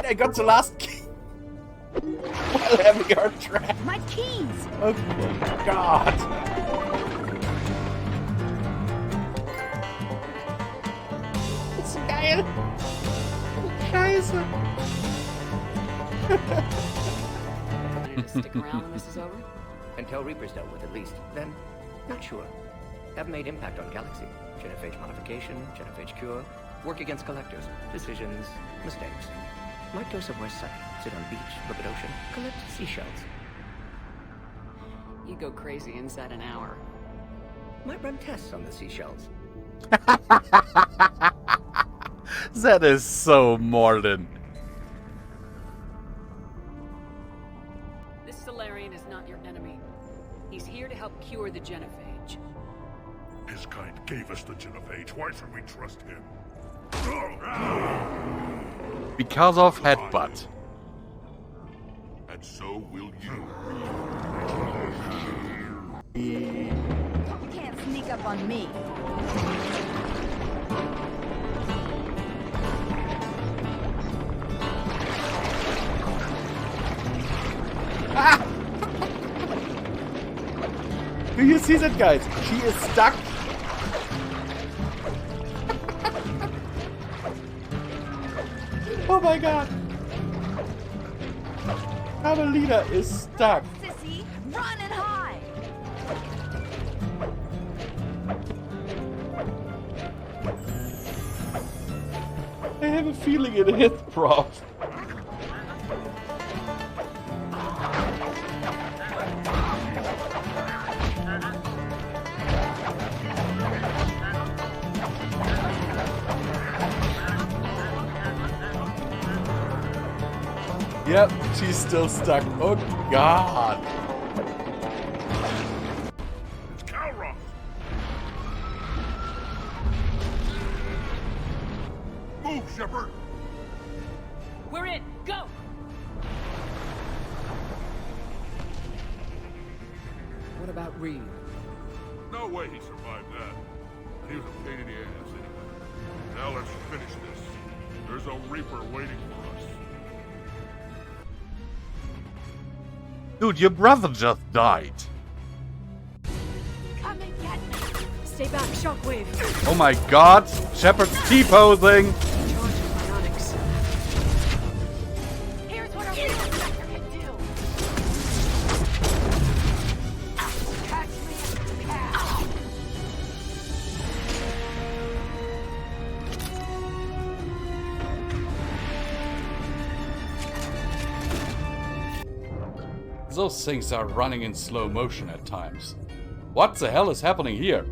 I got the last key while having our trap. My keys! Oh my god. Das ist geil. Scheiße. Ready to stick around when this is over? Until Reaper's dealt with, at least. Then, not sure. Haven't made impact on Galaxy. Genophage modification, genophage cure, work against collectors, decisions, mistakes. Might go somewhere sunny, sit on beach, look at ocean, collect seashells. You go crazy inside an hour. Might run tests on the seashells. That is so Morden. This Solarian is not your enemy. He's here to help cure the genophage. His kind gave us the genophage. Why should we trust him? Because of headbutt. And so will you. You can't sneak up on me. Do you see that, guys? She is stuck. Oh my god. Carmelita is stuck. Sissy, run and hide! I have a feeling it hit Prof. Yep, she's still stuck. Oh god. It's Calroth! Move, Shepard! We're in! Go! What about Reed? No way he survived that. He was a pain in the ass anyway. Now let's finish this. There's a Reaper waiting for us. Dude, your brother just died. Come and get me! Stay back, Shockwave! Oh my god. Shepard's T-posing. Charge bionics. Here's what a real inspector can do! Catch me if you can! Those things are running in slow motion at times. What the hell is happening here?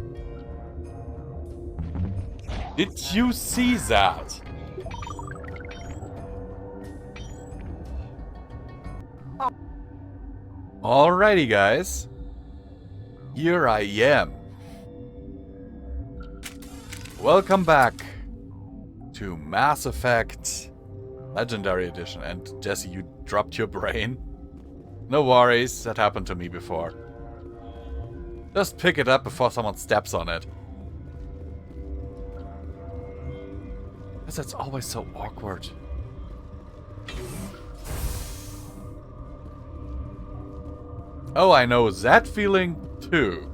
Did you see that? Alrighty, guys. Here I am. Welcome back to Mass Effect Legendary Edition. And Jesse, you dropped your brain. No worries, that happened to me before. Just pick it up before someone steps on it. Because that's always so awkward. Oh, I know that feeling too.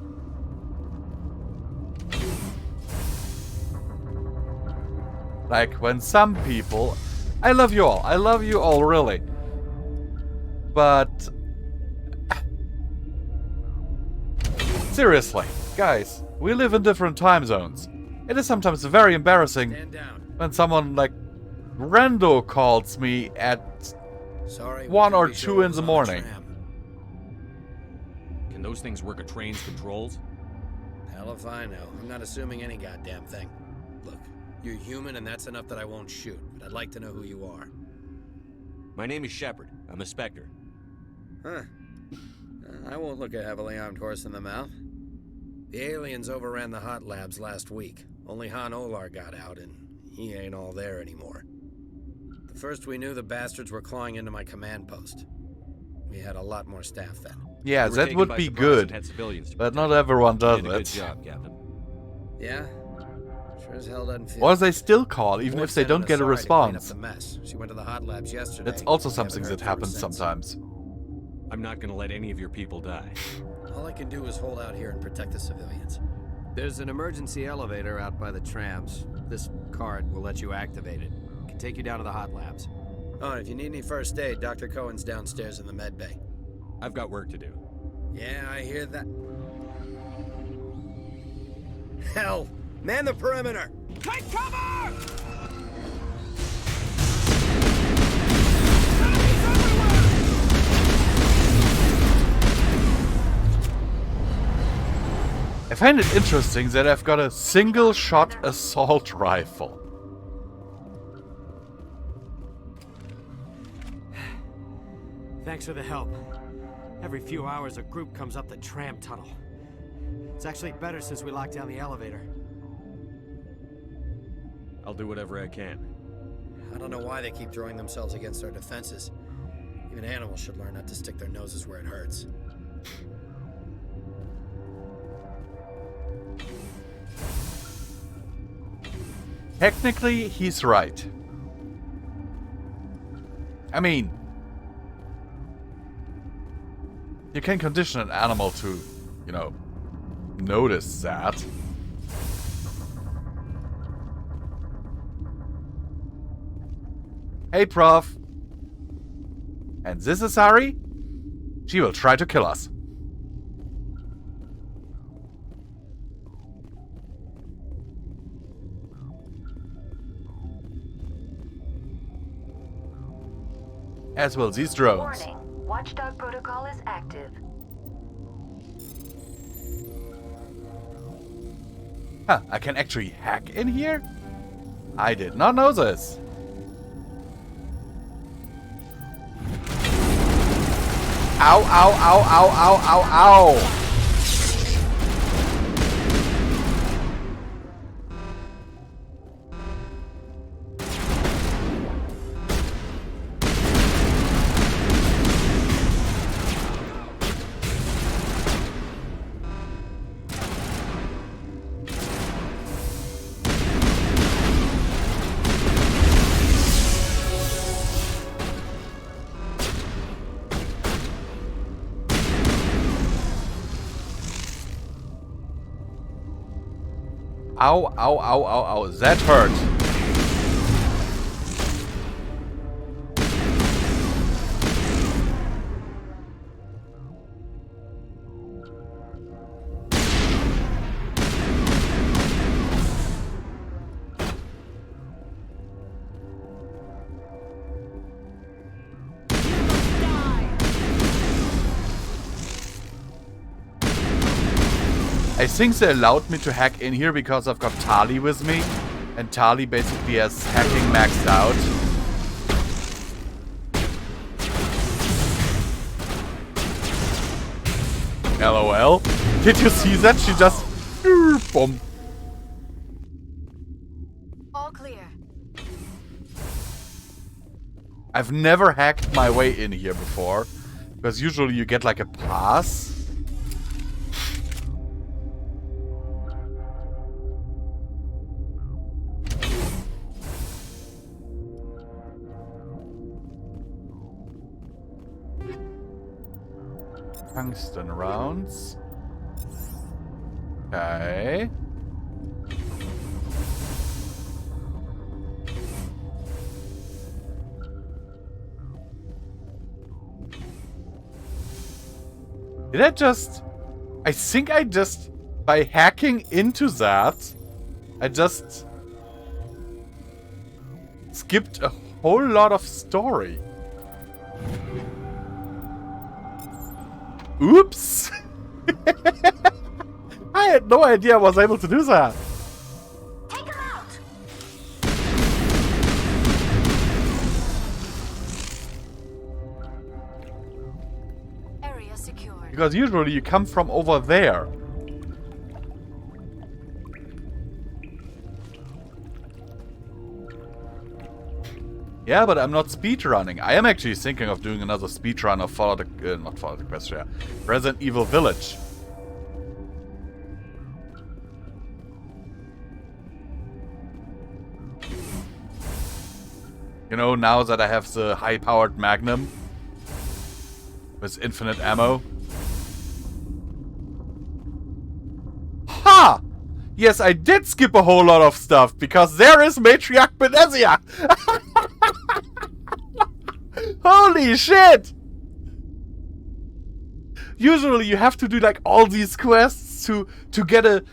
Like when some people... I love you all really. But... seriously, guys, we live in different time zones. It is sometimes very embarrassing when someone like Rando calls me at 1 or 2 in the morning. Can those things work a train's controls? Hell if I know. I'm not assuming any goddamn thing. Look, you're human and that's enough that I won't shoot, but I'd like to know who you are. My name is Shepard. I'm a Spectre. Huh. I won't look a heavily armed horse in the mouth. The aliens overran the hot labs last week. Only Han Olar got out, and he ain't all there anymore. The first we knew, the bastards were clawing into my command post. We had a lot more staff then. Yeah, We were that taken would by be surprise and good, had civilians to but protect. not everyone You does did a good it. job, Captain. Yeah? Sure as hell doesn't feel. Or they still call, even if they don't get a response. The mess. She went to the hot labs yesterday. That's also We something haven't that heard from her happens since. sometimes. I'm not gonna let any of your people die. All I can do is hold out here and protect the civilians. There's an emergency elevator out by the trams. This card will let you activate it. It can take you down to the hot labs. Oh, and if you need any first aid, Dr. Cohen's downstairs in the med bay. I've got work to do. Yeah, I hear that. Hell! Man the perimeter! Take cover! I find it interesting that I've got a single-shot assault rifle. Thanks for the help. Every few hours, a group comes up the tram tunnel. It's actually better since we locked down the elevator. I'll do whatever I can. I don't know why they keep throwing themselves against our defenses. Even animals should learn not to stick their noses where it hurts. Technically, he's right. I mean, you can condition an animal to, you know, notice that. Hey, Prof. And this is Sari? She will try to kill us. As will these drones. Warning. Watchdog protocol is active. Huh, I can actually hack in here? I did not know this. Ow, ow, ow, ow, ow, ow, ow. Ow, ow, ow, ow, ow. That hurt. I think they allowed me to hack in here because I've got Tali with me. And Tali basically has hacking maxed out. LOL. Did you see that? She just... Boom. All clear. I've never hacked my way in here before. Because usually you get like a pass. Tungsten rounds. Okay. Did I just... I think I just... By hacking into that, I just... skipped a whole lot of story. Oops! I had no idea I was able to do that. Take him out! Area secured. Because usually you come from over there. Yeah, but I'm not speedrunning. I am actually thinking of doing another speedrun of not Follow the Quest, yeah. Resident Evil Village. You know, now that I have the high-powered Magnum with infinite ammo. Ha! Yes, I did skip a whole lot of stuff, because there is Matriarch Benezia! Holy shit! Usually you have to do like all these quests to get a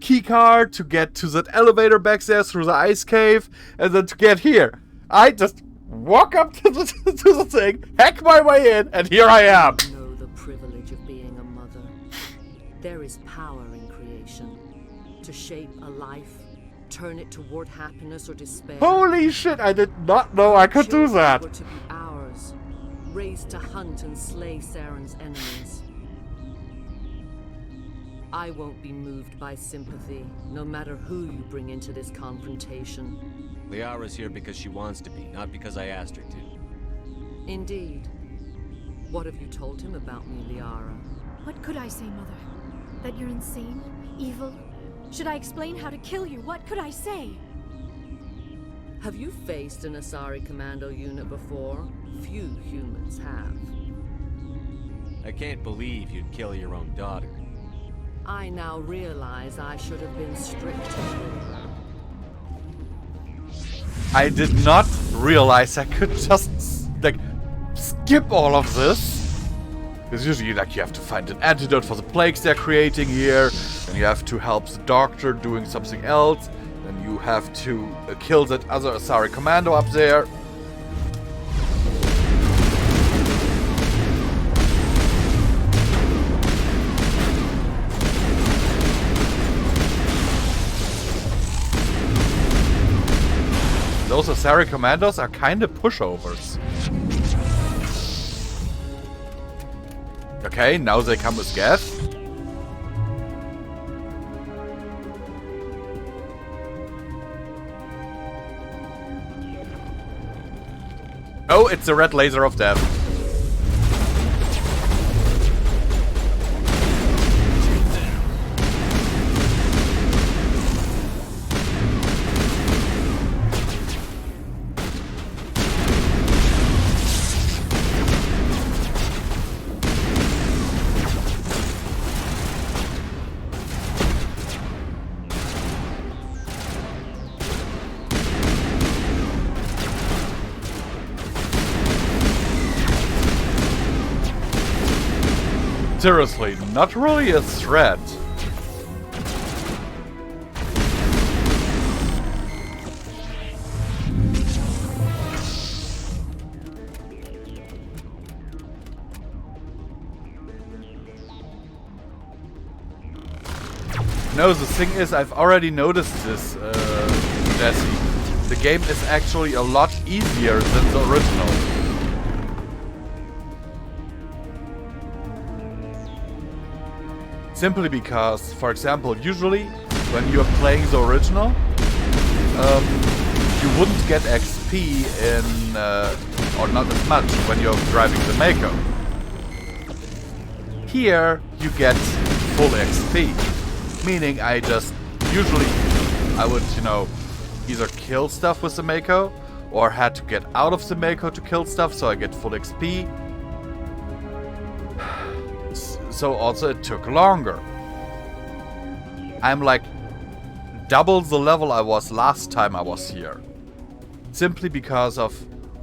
key card, to get to that elevator back there through the ice cave, and then to get here. I just walk up to the thing, hack my way in, and here I am. Know the privilege of being a mother. There is power in creation. To shape a life, turn it toward happiness or despair. Holy shit, I did not know I could do that. Were to be ours, raised to hunt and slay Saren's enemies. I won't be moved by sympathy, no matter who you bring into this confrontation. Liara's here because she wants to be, not because I asked her to. Indeed. What have you told him about me, Liara? What could I say, Mother? That you're insane? Evil? Should I explain how to kill you? What could I say? Have you faced an Asari commando unit before? Few humans have. I can't believe you'd kill your own daughter. I now realize I should have been stricter with her. I did not realize I could just, like, skip all of this. Because usually, like, you have to find an antidote for the plagues they're creating here, and you have to help the doctor doing something else, and you have to kill that other Asari commando up there. Those Asari commandos are kind of pushovers. Okay, now they come with gas. Oh, it's the red laser of death. Seriously, not really a threat. No, the thing is, I've already noticed this, Jesse. The game is actually a lot easier than the original. Simply because, for example, usually when you're playing the original, you wouldn't get XP in, or not as much when you're driving the Mako. Here, you get full XP. Meaning I just, usually, I would, you know, either kill stuff with the Mako, or had to get out of the Mako to kill stuff, so I get full XP. So also it took longer. I'm like double the level I was last time I was here. Simply because of,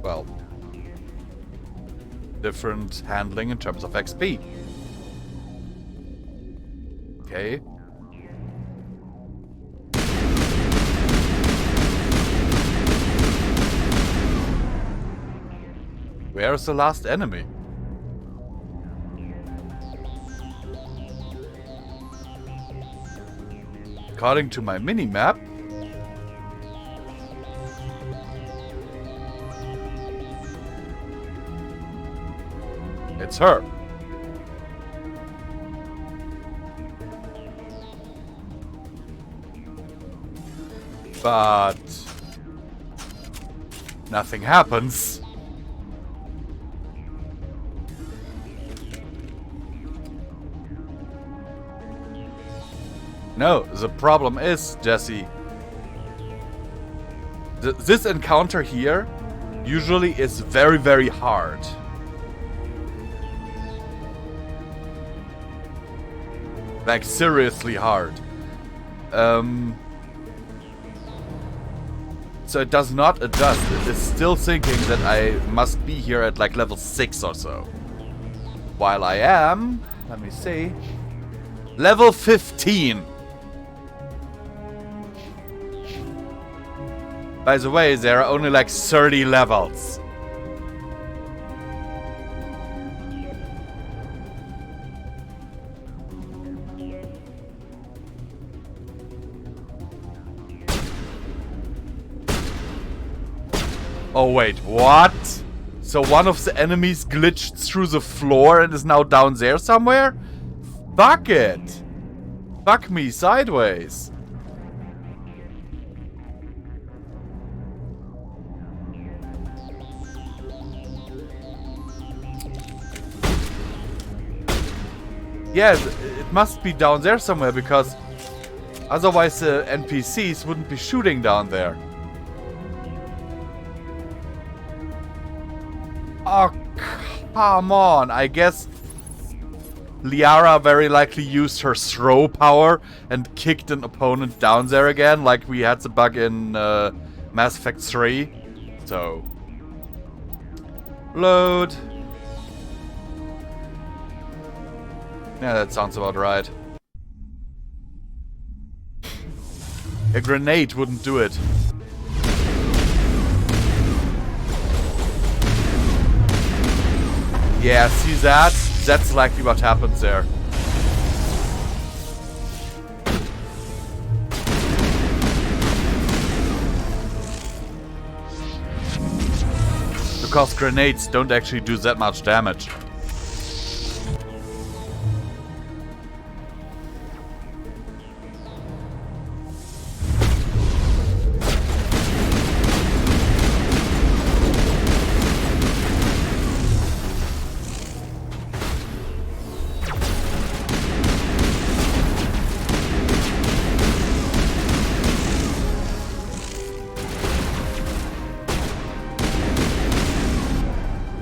well, different handling in terms of XP. Okay. Where's the last enemy? According to my mini-map, it's her. But nothing happens. No, the problem is, Jesse, This encounter here usually is very, very hard. Like, seriously hard. So it does not adjust. It is still thinking that I must be here at like level 6 or so. While I am, let me see, level 15. By the way, there are only like 30 levels. Oh wait, what? So one of the enemies glitched through the floor and is now down there somewhere? Fuck it! Fuck me sideways. Yes, it must be down there somewhere because otherwise the NPCs wouldn't be shooting down there. Oh, come on. I guess Liara very likely used her throw power and kicked an opponent down there again, like we had the bug in Mass Effect 3. So, load. Yeah, that sounds about right. A grenade wouldn't do it. Yeah, see that? That's likely what happens there. Because grenades don't actually do that much damage.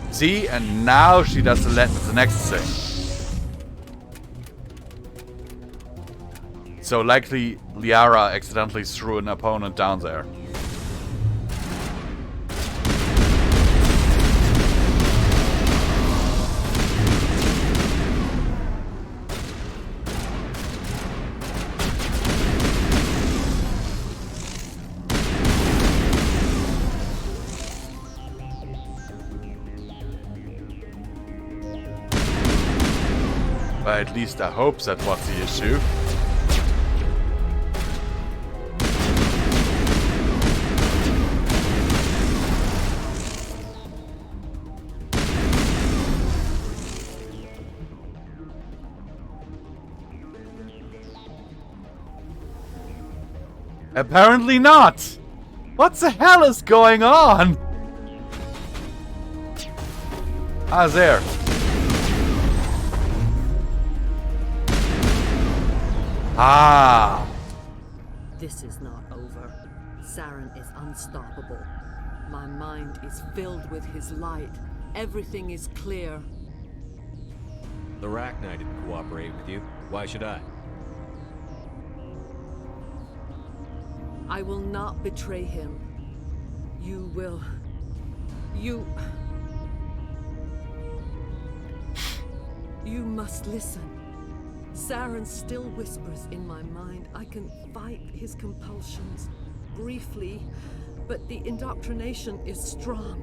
See, and now she does the next thing. So likely Liara accidentally threw an opponent down there. At least I hope that was the issue. Apparently not! What the hell is going on? Ah, there. Ah! This is not over. Saren is unstoppable. My mind is filled with his light. Everything is clear. The Rachni didn't cooperate with you. Why should I? I will not betray him. You will. You must listen. Saren still whispers in my mind. I can fight his compulsions briefly, but the indoctrination is strong.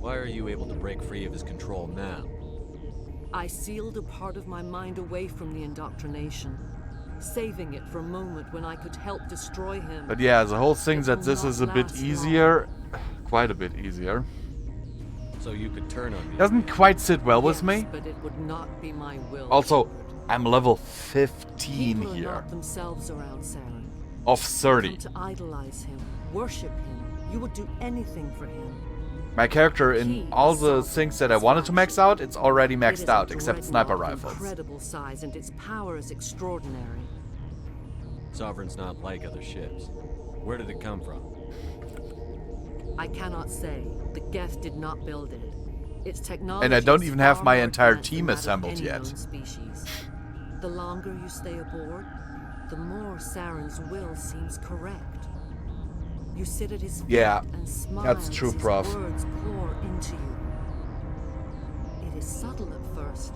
Why are you able to break free of his control now? I sealed a part of my mind away from the indoctrination, saving it for a moment when I could help destroy him. But yeah, the whole thing that this is a bit easier, quite a bit easier. So you could turn on me. Doesn't quite sit well with me. But it would not be my will. Also, I'm level 15 People here. are not themselves around Saren. Of 30. Come to idolize him, worship him. You would do anything for him. My character, in all the things that I wanted to max out, it's already maxed out, except sniper rifles. Incredible size, and its power is extraordinary. Sovereign's not like other ships. Where did it come from? I cannot say. The Geth did not build it. Its technology. And I don't is even have far my more entire advanced team than that of assembled any yet. known species. The longer you stay aboard, the more Saren's will seems correct. You sit at his feet Yeah, and smile that's true, as his Prof. words pour into you. It is subtle at first.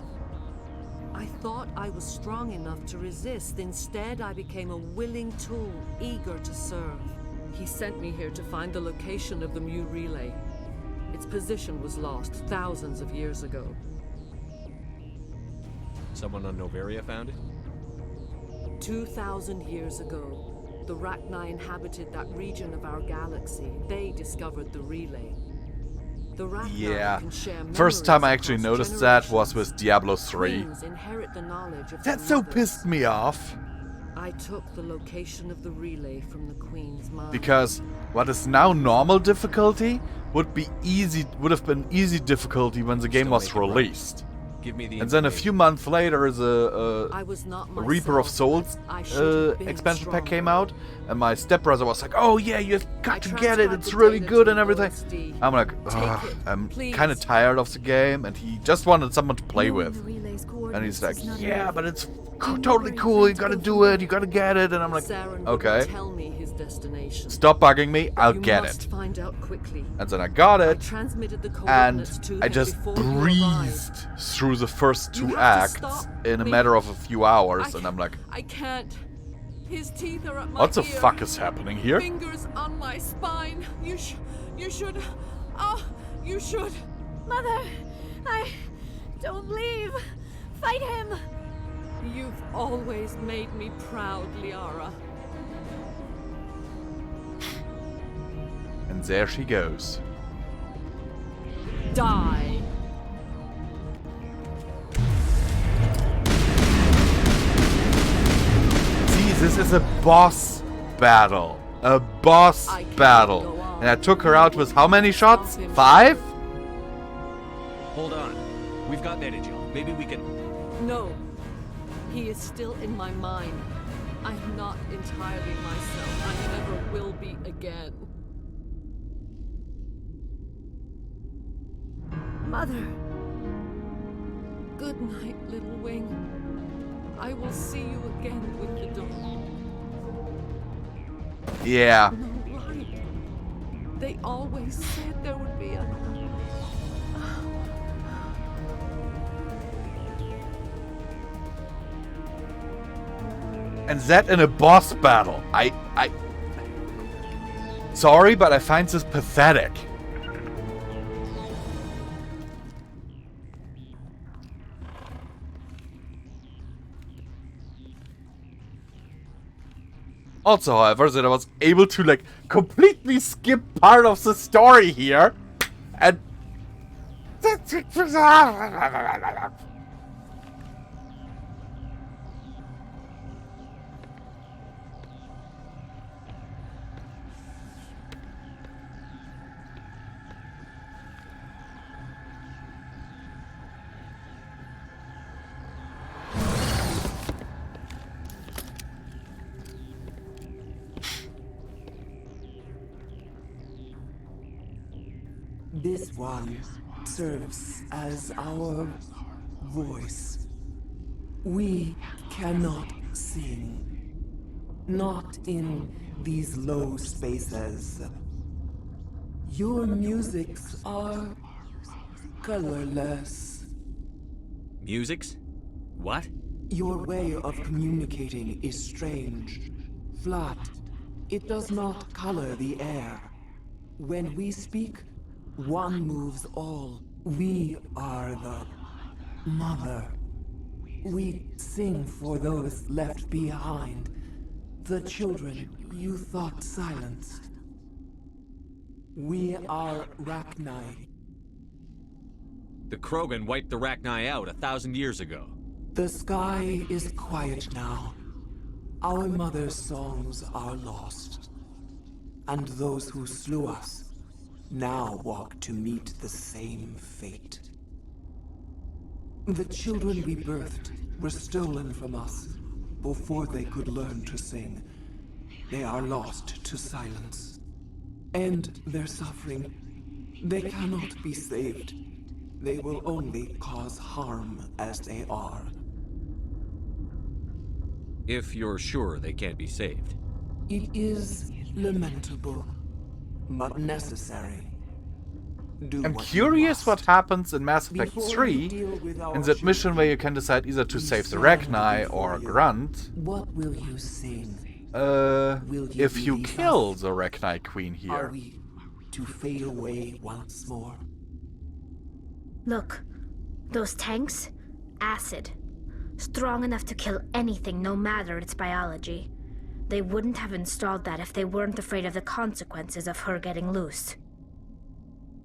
I thought I was strong enough to resist. Instead, I became a willing tool, eager to serve. He sent me here to find the location of the Mu relay. Its position was lost thousands of years ago. Someone on Noveria found it? 2,000 years ago, the Rachni inhabited that region of our galaxy. They discovered the relay. The Rachni Yeah. can share First time I memories actually across noticed that was generations. with Diablo 3. Queens inherit the knowledge of That their so mothers. pissed me off. I took the location of the relay from the Queen's mind. Because what is now normal difficulty would have been easy difficulty when the game Still was make it right. released. Give me the And then a information. few months later, a I was not Reaper of myself, Souls but I should have been expansion pack stronger. came out, and my stepbrother was like, "Oh yeah, you've got I to get it. transcribed It's the really data good to and everything." OSD. I'm like, Take "Ugh, it, I'm please. kind of tired of the game," and he just wanted someone to play Knowing with. the relay's And coordinates he's like, is not "Yeah, enough. but it's know totally where you cool. plan You to gotta go do from it. You gotta get it." And I'm like, Saren wouldn't "Okay, tell me his destination. stop bugging me. I'll You get must it." find out quickly. And then I got I it. transmitted the And coordinates to I him just before you arrived. breezed through the first You two have to acts stop in a me. matter of a few hours, and I'm like, I can't. His teeth are at my what the ear. fuck is happening here? Fingers on my spine. You should. Oh, you should. Mother, don't leave. Fight him. You've always made me proud, Liara. And there she goes. Die. See, this is a boss battle. A boss I can't battle. go on. And I took her out with how many shots? Stop him. 5? Hold on. We've got Benezia. Maybe we can... No. He is still in my mind. I'm not entirely myself. I never will be again. Mother. Good night, little wing. I will see you again with the dawn. Yeah. No light. They always said there would be a... And that in a boss battle. Sorry, but I find this pathetic. Also, however, that I was able to like completely skip part of the story here, and This one serves as our voice. We cannot sing. Not in these low spaces. Your musics are colorless. Musics? What? Your way of communicating is strange. Flat. It does not color the air. When we speak, one moves all. We are the mother. We sing for those left behind. The children you thought silenced. We are Rachni. The Krogan wiped the Rachni out 1,000 years ago. The sky is quiet now. Our mother's songs are lost. And those who slew us now walk to meet the same fate. The children we birthed were stolen from us before they could learn to sing. They are lost to silence. end their suffering. They cannot be saved. They will only cause harm as they are. If you're sure they can't be saved. It is lamentable, but necessary. I'm curious what happens in Mass Effect 3 in that mission where you can decide either to save the Rachni or Grunt. What will you sing? If you kill the Rachni Queen Are here. we to fade away once more? Look, those tanks? Acid. Strong enough to kill anything, no matter its biology. They wouldn't have installed that if they weren't afraid of the consequences of her getting loose.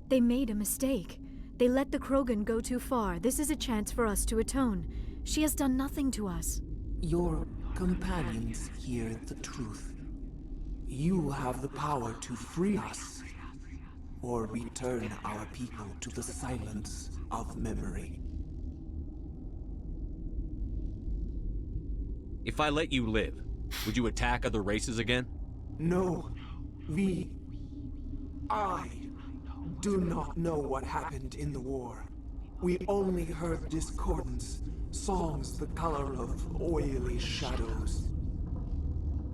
They made a mistake. They let the Krogan go too far. This is a chance for us to atone. She has done nothing to us. Your companions hear the truth. You have the power to free us, or return our people to the silence of memory. If I let you live, would you attack other races again? No, I do not know what happened in the war. We only heard discordance, songs the color of oily shadows.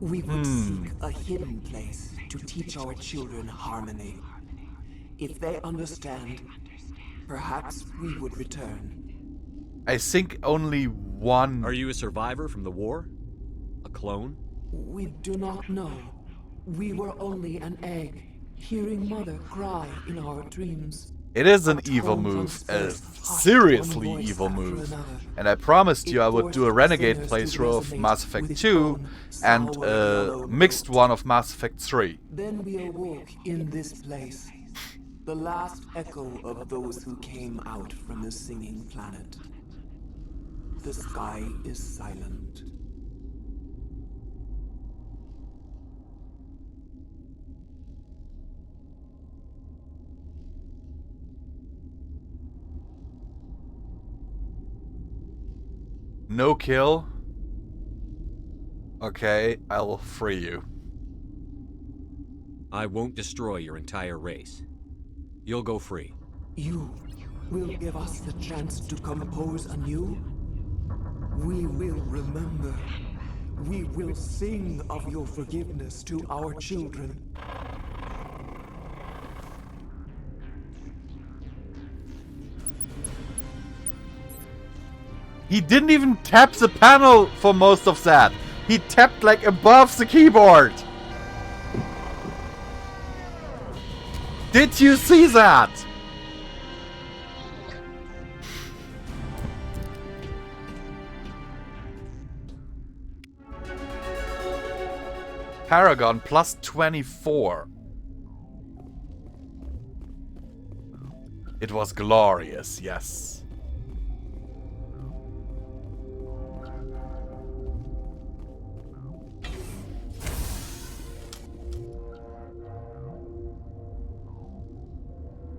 We would seek a hidden place to teach our children harmony. If they understand, perhaps we would return. I think only one... Are you a survivor from the war? A clone? We do not know. We were only an egg, hearing Mother cry in our dreams. It is an evil move, a seriously evil move. And I promised you I would do a Renegade playthrough of Mass Effect 2 and a mixed one of Mass Effect 3. Then we awoke in this place, the last echo of those who came out from the singing planet. The sky is silent. No kill? Okay, I'll free you. I won't destroy your entire race. You'll go free. You will give us the chance to compose anew? We will remember. We will sing of your forgiveness to our children. He didn't even tap the panel for most of that. He tapped like above the keyboard. Did you see that? Paragon plus 24. It was glorious, yes.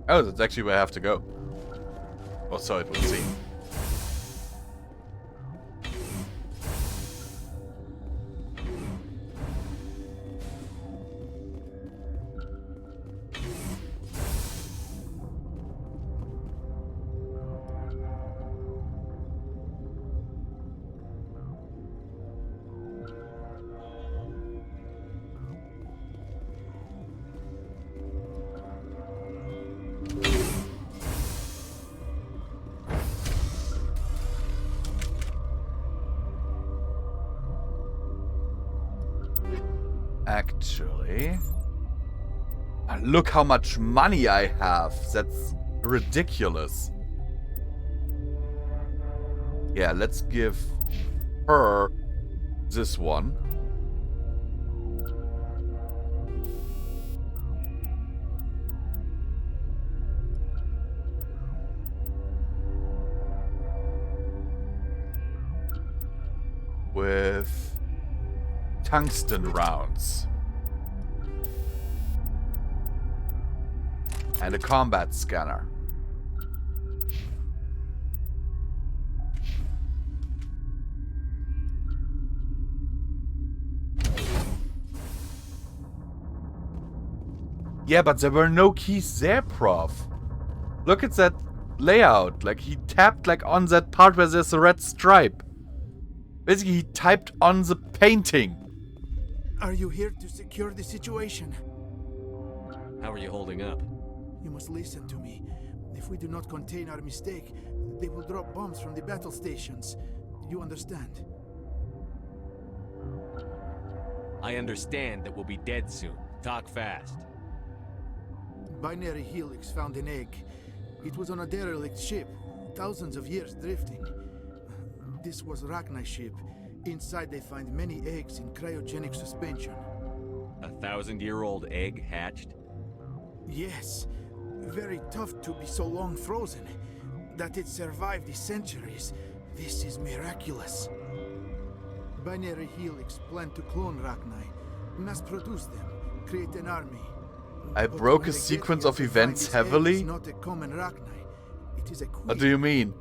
Oh, that's actually where I have to go. Or so it would seem. Actually, look how much money I have. That's ridiculous. Yeah, let's give her this one. With tungsten rounds. And a combat scanner. Yeah, but there were no keys there, Prof. Look at that layout. Like, he tapped like on that part where there's a red stripe. Basically, he typed on the painting. Are you here to secure the situation? How are you holding up? You must listen to me. If we do not contain our mistake, they will drop bombs from the battle stations. You understand? I understand that we'll be dead soon. Talk fast. Binary Helix found an egg. It was on a derelict ship, thousands of years drifting. This was Rachni's ship. Inside they find many eggs in cryogenic suspension. A 1,000-year-old egg hatched? Yes. Very tough to be so long frozen. That it survived the centuries. This is miraculous. Binary Helix planned to clone Rachni, mass produce them, create an army. I But broke when a they sequence get of here to find events this egg, heavily. It's not a common Rachni. It is a queen. What do you mean?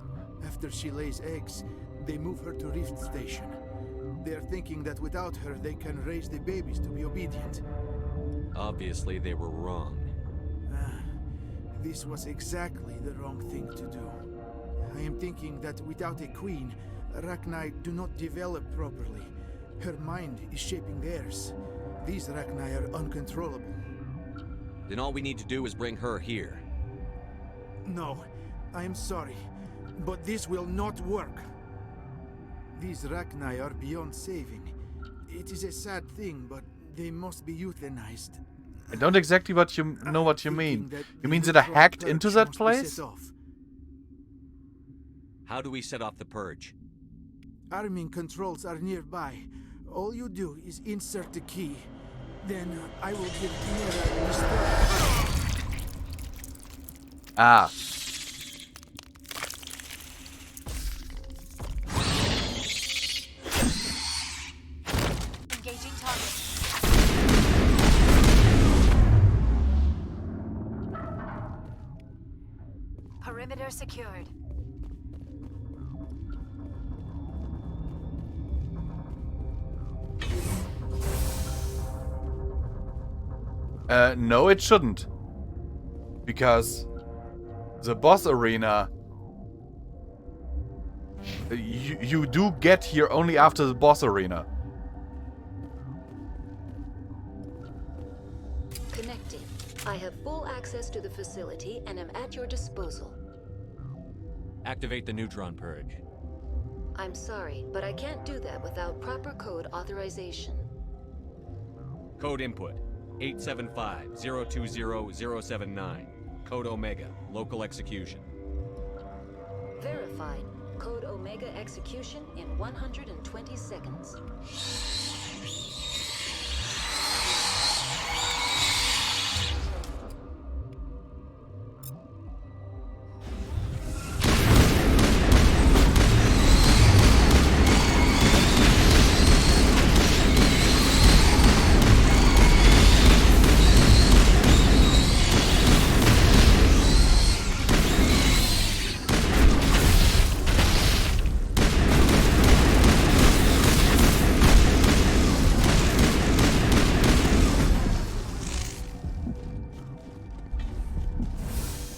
After she lays eggs, they move her to Rift Station. They are thinking that without her, they can raise the babies to be obedient. Obviously, they were wrong. This was exactly the wrong thing to do. I am thinking that without a queen, Rachni do not develop properly. Her mind is shaping theirs. These Rachni are uncontrollable. Then all we need to do is bring her here. No, I am sorry, but this will not work. These Rachni are beyond saving. It is a sad thing, but they must be euthanized. I don't exactly know what you mean. You mean that I hacked into that place? How do we set off the purge? Arming controls are nearby. All you do is insert the key. Then I will give Chimera the start. Ah. Engaging target. Perimeter secured. No, it shouldn't. Because the boss arena... You do get here only after the boss arena. Connecting. I have full access to the facility and am at your disposal. Activate the neutron purge. I'm sorry, but I can't do that without proper code authorization. Code input 875-020-079. Code Omega. Local execution. Verified. Code Omega execution in 120 seconds.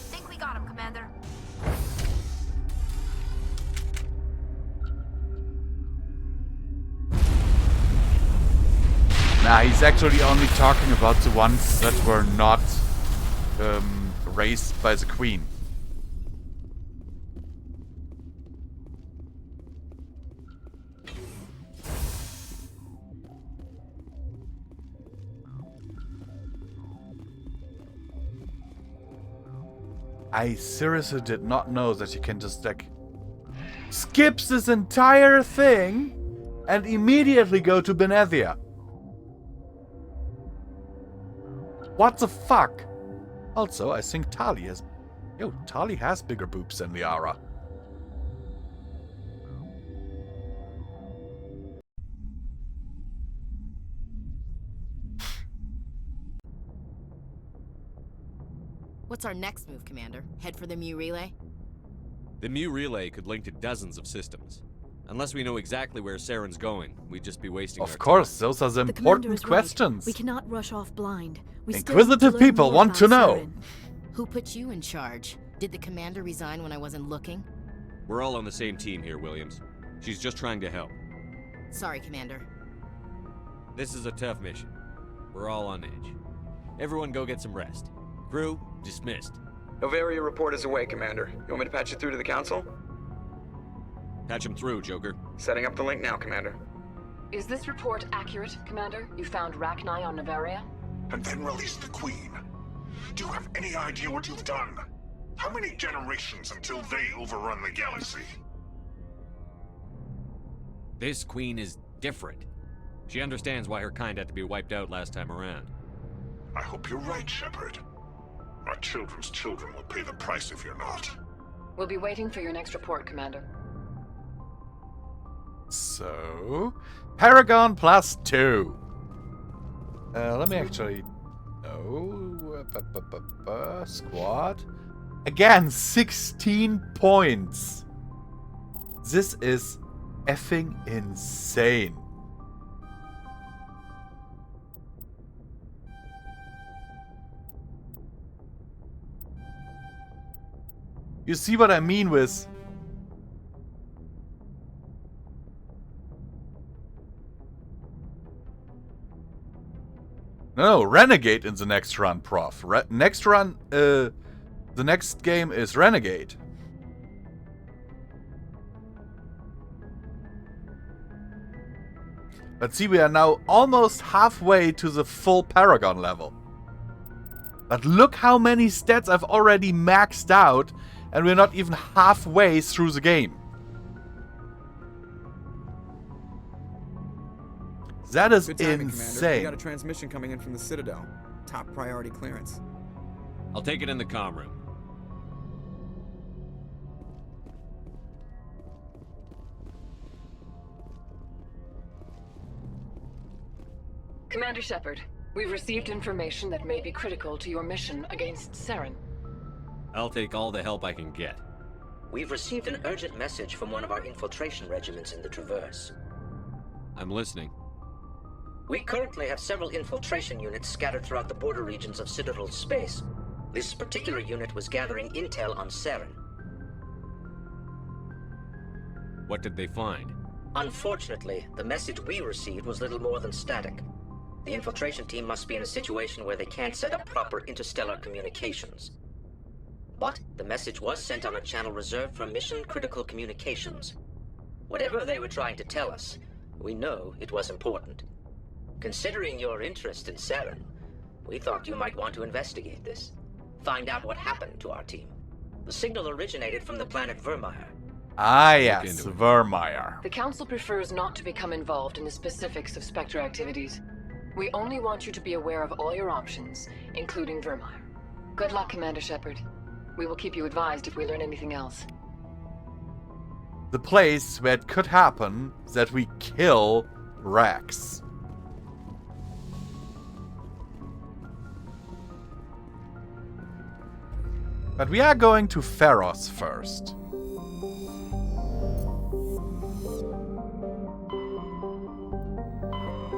Think we got him, Commander. Nah, he's actually only talking about the ones that were not raised by the Queen. I seriously did not know that you can just like skip this entire thing and immediately go to Benezia. What the fuck? Also, I think Tali has... Yo, Tali has bigger boobs than Liara. What's our next move, Commander? Head for the Mu relay? The Mu relay could link to dozens of systems. Unless we know exactly where Saren's going, we'd just be wasting our Of course, time. those are the The commander important is right. questions. We cannot rush off blind. We still Inquisitive need to learn people more want to about know. Saren. Who put you in charge? Did the commander resign when I wasn't looking? We're all on the same team here, Williams. She's just trying to help. Sorry, Commander. This is a tough mission. We're all on edge. Everyone go get some rest. Crew, dismissed. Novaria report is away, Commander. You want me to patch it through to the Council? Patch him through, Joker. Setting up the link now, Commander. Is this report accurate, Commander? You found Rachni on Novaria? And then released the Queen. Do you have any idea what you've done? How many generations until they overrun the galaxy? This Queen is different. She understands why her kind had to be wiped out last time around. I hope you're right, Shepard. Our children's children will pay the price if you're not. We'll be waiting for your next report, Commander. So, Paragon +2. Let me actually... No. Squad. Again, 16 points. This is effing insane. You see what I mean with... No, Renegade in the next run, Prof. Next run, the next game is Renegade. But see, we are now almost halfway to the full Paragon level. But look how many stats I've already maxed out, and we're not even halfway through the game. That is Good timing, insane. Commander. We got a transmission coming in from the Citadel. Top priority clearance. I'll take it in the comm room. Commander Shepard, we've received information that may be critical to your mission against Saren. I'll take all the help I can get. We've received an urgent message from one of our infiltration regiments in the Traverse. I'm listening. We currently have several infiltration units scattered throughout the border regions of Citadel space. This particular unit was gathering intel on Saren. What did they find? Unfortunately, the message we received was little more than static. The infiltration team must be in a situation where they can't set up proper interstellar communications. But the message was sent on a channel reserved for mission-critical communications. Whatever they were trying to tell us, we know it was important. Considering your interest in Saren, we thought you might want to investigate this. Find out what happened to our team. The signal originated from the planet Vermeer. Ah yes, Vermeer. The Council prefers not to become involved in the specifics of Spectre activities. We only want you to be aware of all your options, including Vermeer. Good luck, Commander Shepard. We will keep you advised if we learn anything else. The place where it could happen is that we kill Rex. But we are going to Pharos first.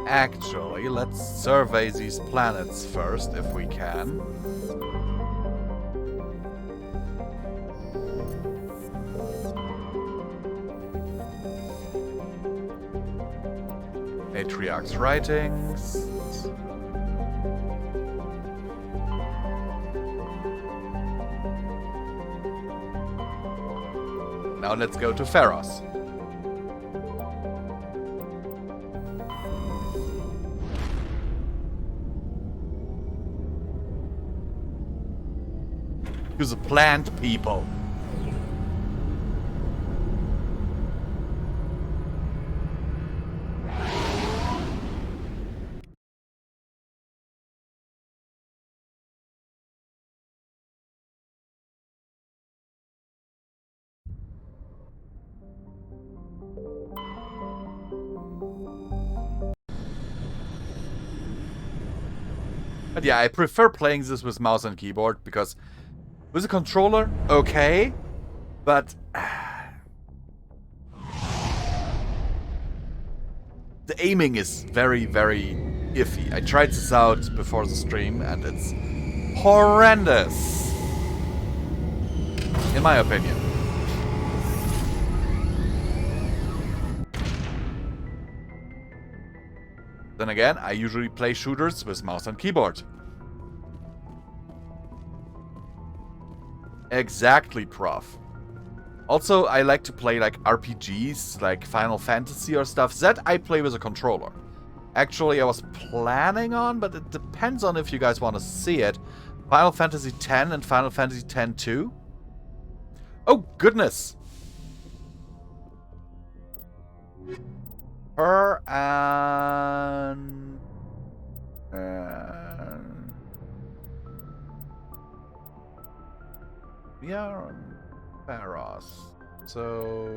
Actually, let's survey these planets first, if we can. Matriarch's writings. Now let's go to Pharos. To the plant people. But yeah, I prefer playing this with mouse and keyboard because with a controller, okay, but the aiming is very, very iffy. I tried this out before the stream, and it's horrendous, in my opinion. Then again, I usually play shooters with mouse and keyboard. Exactly, prof. Also, I like to play like RPGs, like Final Fantasy or stuff. That I play with a controller. Actually, I was planning on, but it depends on if you guys want to see it. Final Fantasy X and Final Fantasy X-2. Oh, goodness! Her and... we are on Pharos. So...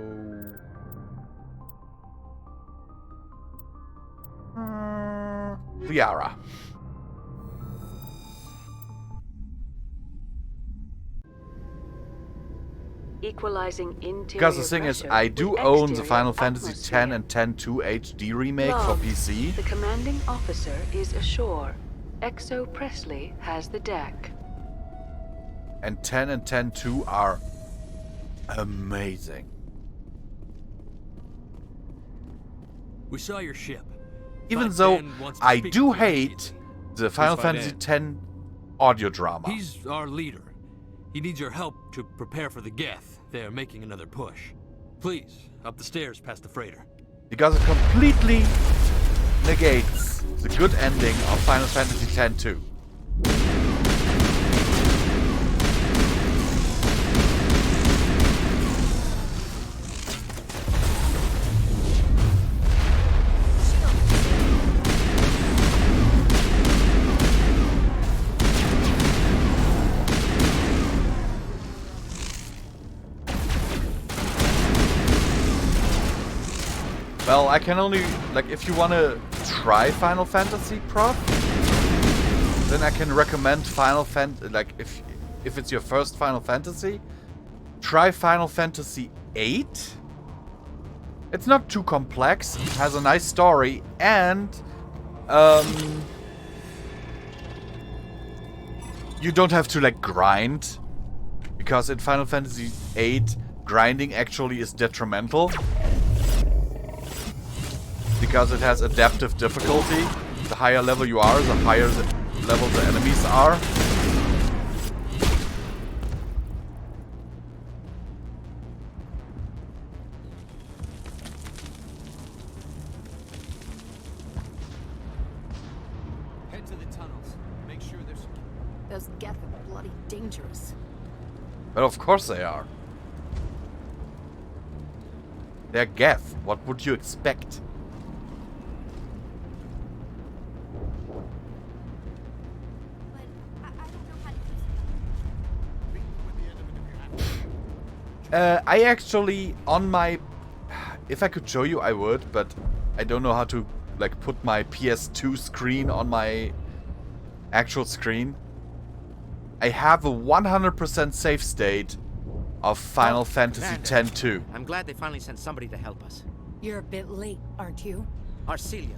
Liara. Equalizing interior Because the thing is, pressure I do with own the exterior Final Fantasy atmosphere. X and X-2 HD remake for Log. PC. The commanding officer is ashore. Exo Presley has the deck. And X and X-2 are amazing. We saw your ship. Even But though Ben wants to I speak do with you hate the Final Who's by Fantasy Ben? X audio drama. He's our leader. He needs your help to prepare for the Geth. They're making another push. Please, up the stairs past the freighter. Because it completely negates the good ending of Final Fantasy X-2. Well, I can only, like, if you want to try Final Fantasy, prof, then I can recommend Final Fantasy, like, if it's your first Final Fantasy, try Final Fantasy VIII. It's not too complex, it has a nice story, and, you don't have to, like, grind, because in Final Fantasy VIII, grinding actually is detrimental. Because it has adaptive difficulty. The higher level you are, the higher the level the enemies are. Head to the tunnels. Make sure there's... Those Geth are bloody dangerous. But of course they are. They're Geth. What would you expect? I actually, on my... If I could show you, I would, but I don't know how to, like, put my PS2 screen on my actual screen. I have a 100% save state of Final Fantasy X-2. I'm glad they finally sent somebody to help us. You're a bit late, aren't you? Arcelia.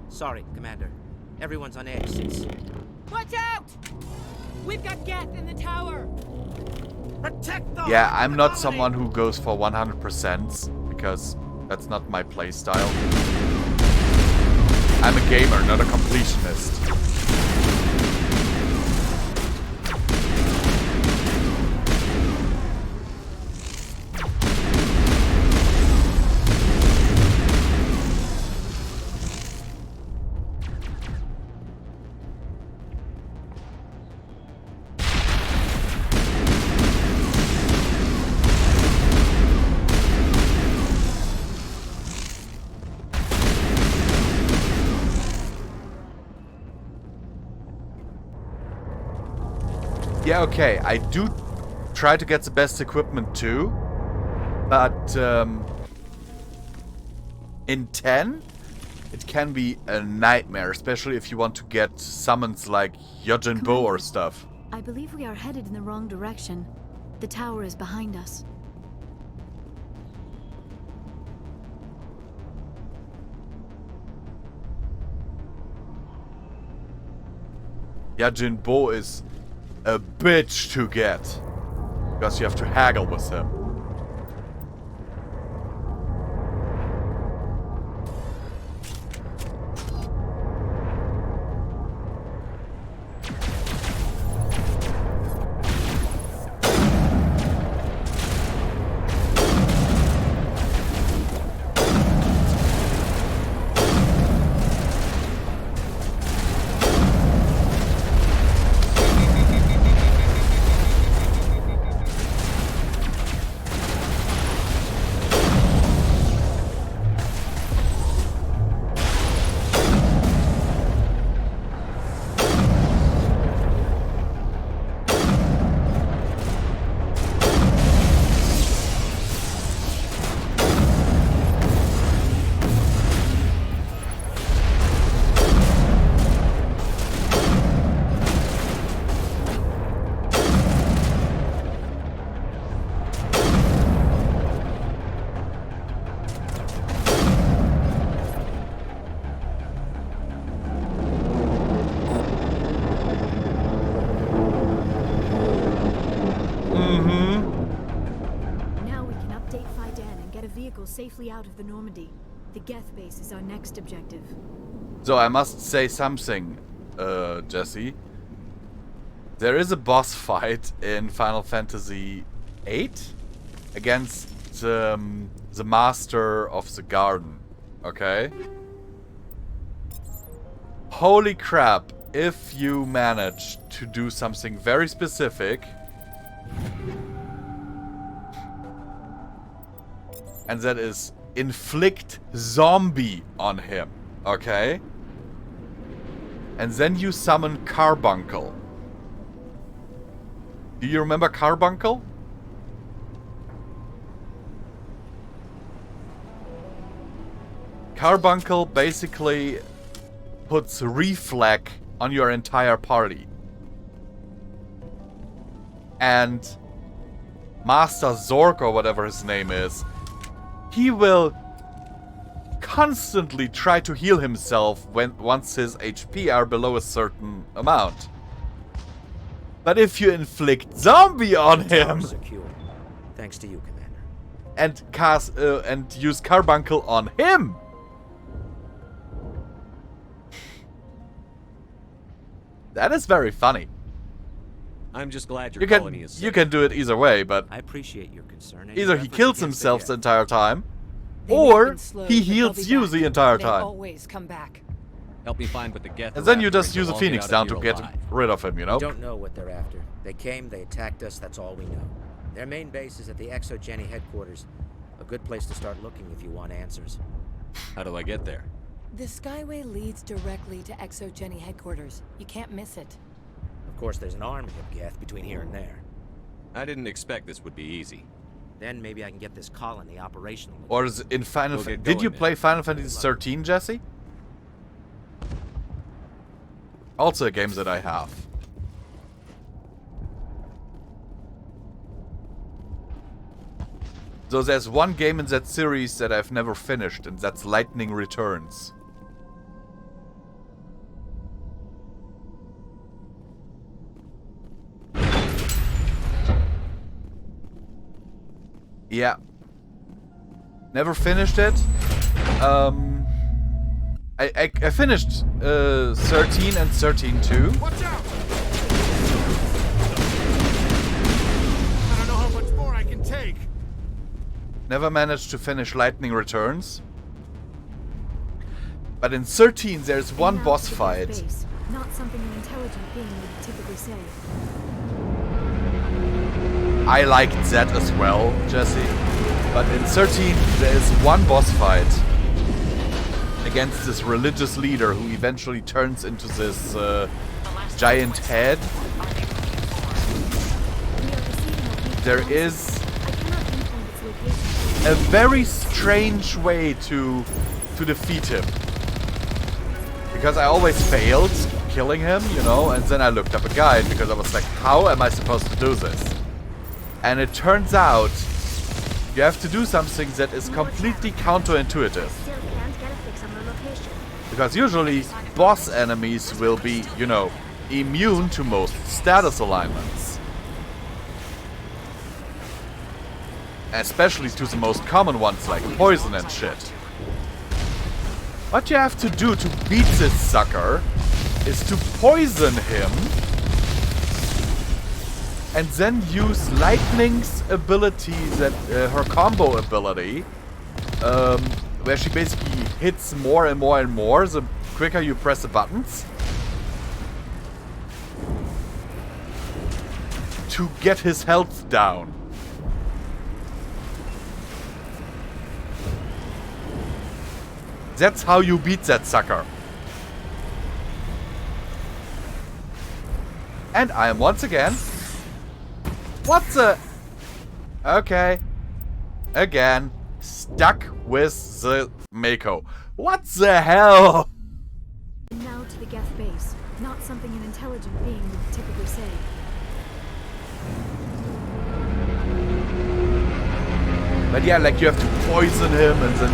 Sorry, Commander. Everyone's on edge since... Watch out! We've got Geth in the tower! Protect them! Yeah, I'm not someone who goes for 100%, because that's not my playstyle. I'm a gamer, not a completionist. Yeah, okay, I do try to get the best equipment too, but in 10, it can be a nightmare, especially if you want to get summons like Yojimbo or stuff. I believe we are headed in the wrong direction. The tower is behind us. Yajin Bo is a bitch to get. Because you have to haggle with him. Safely out of the Normandy. The Geth base is our next objective. So I must say something, Jesse. There is a boss fight in Final Fantasy VIII against the Master of the Garden. Okay? Holy crap, if you manage to do something very specific, and that is inflict zombie on him, okay? And then you summon Carbuncle. Do you remember Carbuncle? Carbuncle basically puts reflect on your entire party. And Master Zork, or whatever his name is, he will constantly try to heal himself once his HP are below a certain amount. But if you inflict zombie on him, secure. Thanks to you, Commander. And and use Carbuncle on him, that is very funny. I'm just glad your colony is safe. You can do it either way, but I appreciate your concern. Either he kills himself the entire time, or he heals you the entire time. Always come back. Help me find what the Geth. And then you just use a Phoenix down to get rid of him, you know? We don't know what they're after. They came, they attacked us, that's all we know. Their main base is at the Exogeny headquarters. A good place to start looking if you want answers. How do I get there? The Skyway leads directly to Exogeny headquarters. You can't miss it. Of course, there's an army of Geth between here and there. I didn't expect this would be easy. Then maybe I can get this colony operational. Or is it in Final Fantasy? Did you play Final Fantasy 13, Jesse? Also a game that I have. So there's one game in that series that I've never finished, and that's Lightning Returns. Yeah. Never finished it. I finished 13 and 13 too. Watch out! I don't know how much more I can take. Never managed to finish Lightning Returns. But in 13 there's one boss fight. Space, not something an intelligent being would typically say. I liked that as well, Jesse. But in 13 there is one boss fight against this religious leader who eventually turns into this giant head. There is a very strange way to defeat him. Because I always failed killing him, you know, and then I looked up a guide because I was like, how am I supposed to do this? And it turns out you have to do something that is completely counterintuitive. Because usually boss enemies will be, you know, immune to most status alignments. Especially to the most common ones like poison and shit. What you have to do to beat this sucker is to poison him and then use Lightning's ability, that her combo ability, where she basically hits more and more and more the quicker you press the buttons, to get his health down. That's how you beat that sucker. And I am once again... What the... Okay. Again. Stuck with the Mako. What the hell? Now to the Geth base. Not something an intelligent being would typically say. But yeah, like you have to poison him and then...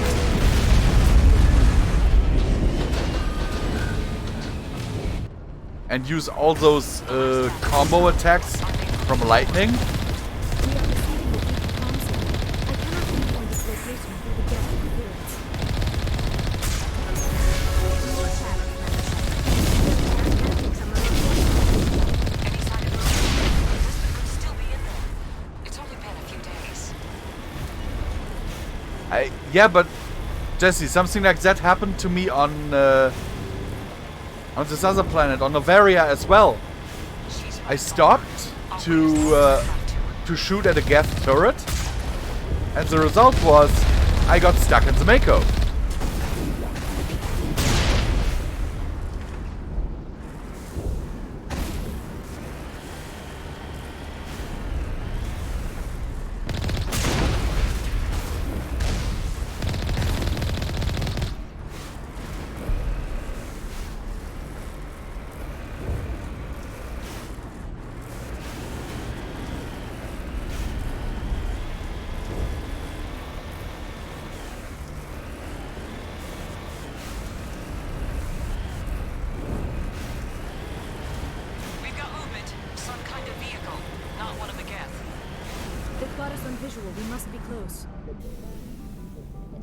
and use all those combo attacks from Lightning. Yeah, but Jesse, something like that happened to me on this other planet, on Novaria as well. I stopped to shoot at a Geth turret, and the result was I got stuck in the Mako.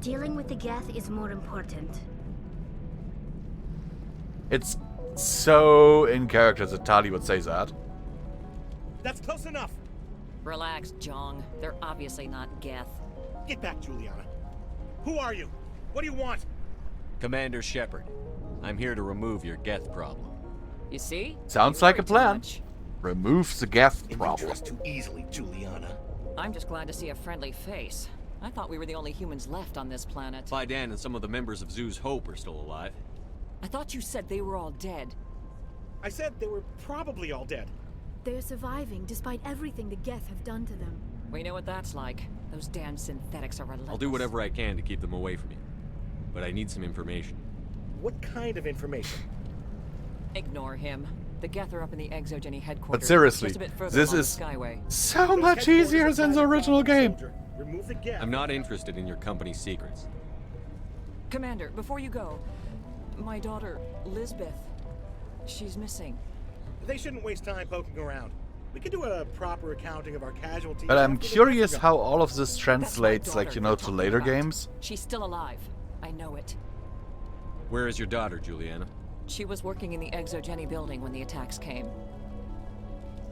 Dealing with the Geth is more important. It's so in character that Tali would say that. That's close enough. Relax, Jong. They're obviously not Geth. Get back, Juliana. Who are you? What do you want? Commander Shepard. I'm here to remove your Geth problem. You see? Sounds like a plan. Remove the Geth problem. Trust too easily, Juliana. I'm just glad to see a friendly face. I thought we were the only humans left on this planet. Faidan and some of the members of Zoo's Hope are still alive. I thought you said they were all dead. I said they were probably all dead. They're surviving despite everything the Geth have done to them. We know what that's like. Those damn synthetics are relentless. I'll do whatever I can to keep them away from you. But I need some information. What kind of information? Ignore him. The Geth are up in the Exogeny headquarters. But seriously, just a bit further this along is the Skyway. so much easier than the original game. Remove the Geth. I'm not interested in your company's secrets. Commander, before you go, my daughter, Lisbeth, she's missing. They shouldn't waste time poking around. We could do a proper accounting of our casualties. But I'm curious how all of this translates, like, you know, to later games. She's still alive. I know it. Where is your daughter, Juliana? She was working in the Exogeny building when the attacks came.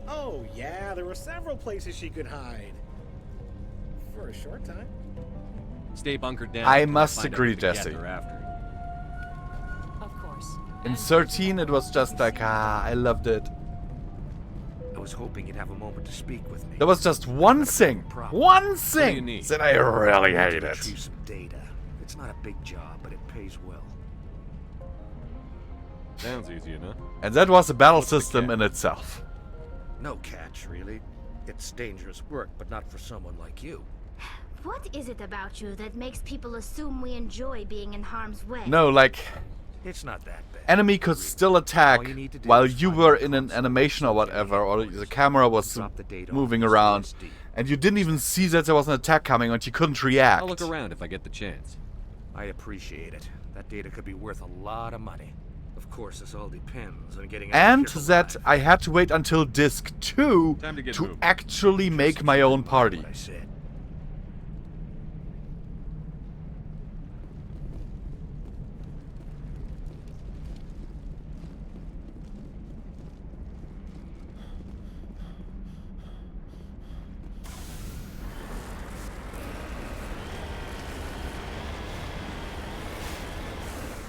Oh, yeah, there were several places she could hide. For a short time. Stay bunkered down. I must agree, Jesse. Of course. In 13, it was just like, I loved it. I was hoping you'd have a moment to speak with me. There was just one thing that I really hated. Retrieve some data. It's not a big job, but it pays well. Sounds easy enough. And that was a battle system in itself. No catch, really. It's dangerous work, but not for someone like you. What is it about you that makes people assume we enjoy being in harm's way? No, like... It's not that bad. Enemy could still attack while you were in an animation or whatever, or the camera was moving around, and you didn't even see that there was an attack coming and you couldn't react. I'll look around if I get the chance. I appreciate it. That data could be worth a lot of money. Of course, this all depends on getting And that I had to wait until disc 2 to to actually make my own party.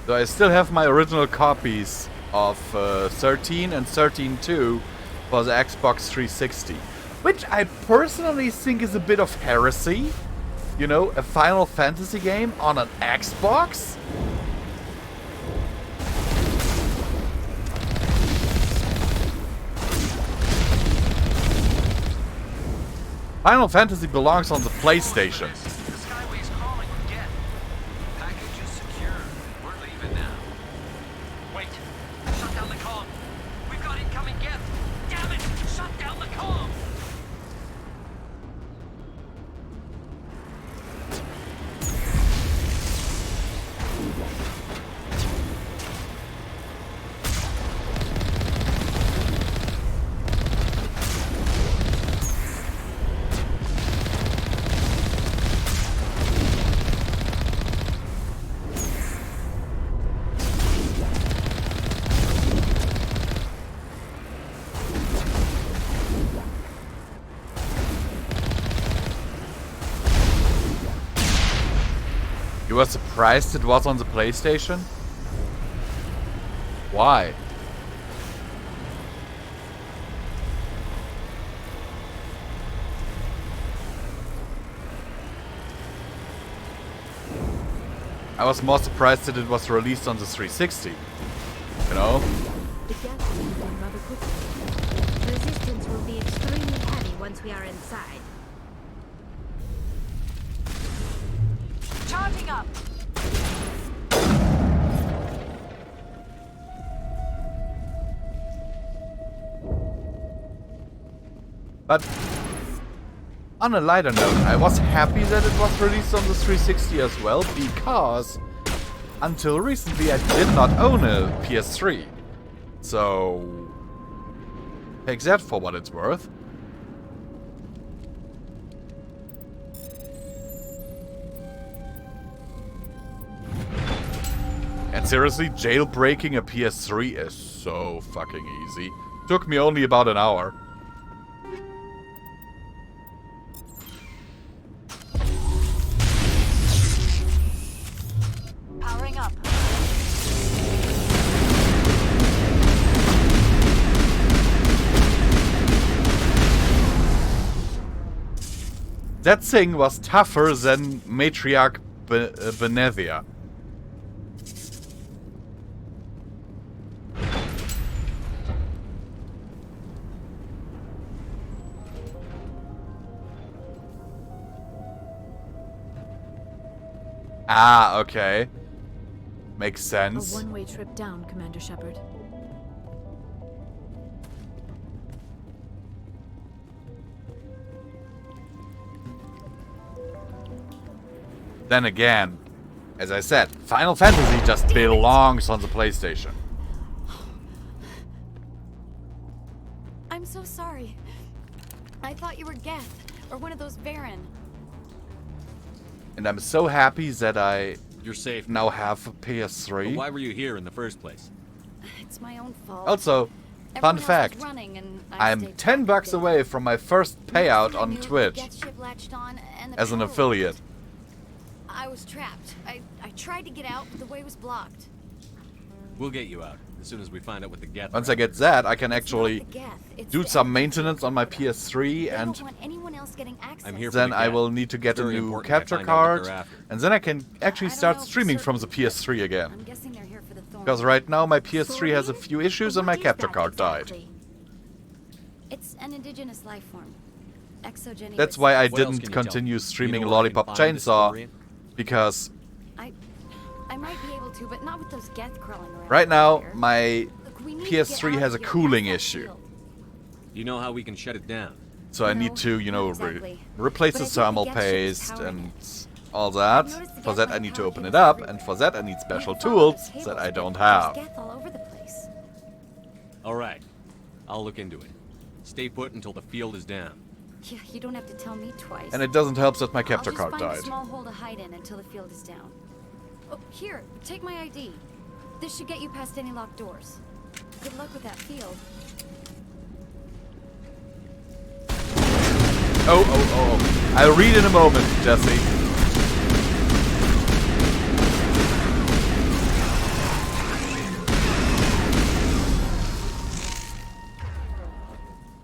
So I still have my original copies of 13 and 13.2 for the Xbox 360, which I personally think is a bit of heresy. You know, a Final Fantasy game on an Xbox? Final Fantasy belongs on the PlayStation. You were surprised it was on the PlayStation? Why? I was more surprised that it was released on the 360. You know? The gas will be done rather quickly. Resistance will be extremely heavy once we are inside. Charging up. But on a lighter note, I was happy that it was released on the 360 as well, because until recently I did not own a PS3. So take that for what it's worth. And seriously, jailbreaking a PS3 is so fucking easy. Took me only about an hour. Powering up. That thing was tougher than Matriarch Benezia. Ah, okay. Makes sense. A one-way trip down, Commander Shepard. Then again, as I said, Final Fantasy just belongs on the PlayStation. I'm so sorry. I thought you were Geth, or one of those Varen. And I'm so happy that You're safe now have a PS3. But why were you here in the first place? It's my own fault. Also, fun fact, I'm $10 away from my first payout on Twitch as an affiliate. I was trapped. I tried to get out, but the way was blocked. We'll get you out as soon as we find out what the Geth. Once I get that, I can actually do some maintenance on my PS3, and then I will need to get a new capture card, and then I can actually start streaming from the PS3 again. Because right now my PS3 has a few issues and my capture card died. It's an indigenous life form. Exogeny. That's why I didn't continue streaming Lollipop Chainsaw, because I might be able to, but not with those Geth crawling around. right now my PS3 has a cooling issue. You know how we can shut it down? So I need to, you know, replace the thermal paste and all that. For that I need to open it up, and for that I need special tools that I don't have. All right. I'll look into it. Stay put until the field is down. Yeah, you don't have to tell me twice. And it doesn't help that my capture I'll card just find died. a small hole to hide in until the field is down. Oh, here, take my ID. This should get you past any locked doors. Good luck with that field. Oh. I'll read in a moment, Jesse.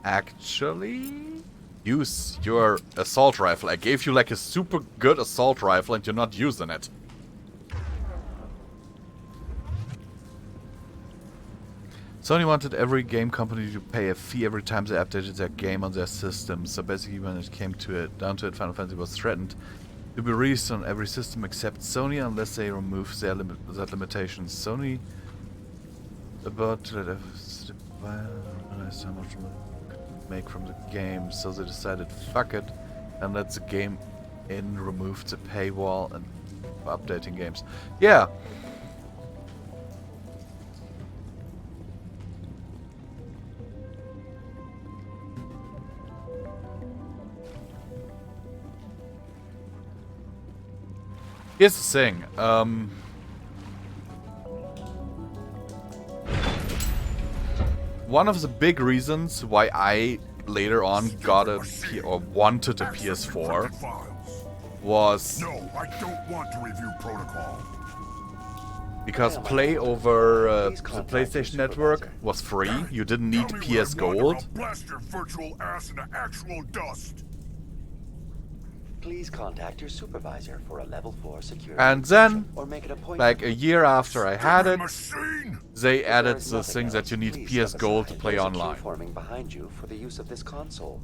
Actually, use your assault rifle. I gave you like a super good assault rifle and you're not using it. Sony wanted every game company to pay a fee every time they updated their game on their system. So basically when it came to it, down to it, Final Fantasy was threatened to be released on every system except Sony unless they remove their that limitation. Sony about how much money make from the game, so they decided fuck it and let the game in, remove the paywall and updating games. Yeah. Here's the thing, one of the big reasons why I later on got a or wanted a PS4 was No, I don't want to review protocol. because play over the PlayStation Network was free. You didn't need PS Gold. Blast your virtual ass into actual dust. Please contact your supervisor for a level 4 security. And then, or make an appointment. like a year after I had it, they added the thing that you need PS Gold to play online. Forming behind you for the use of this console.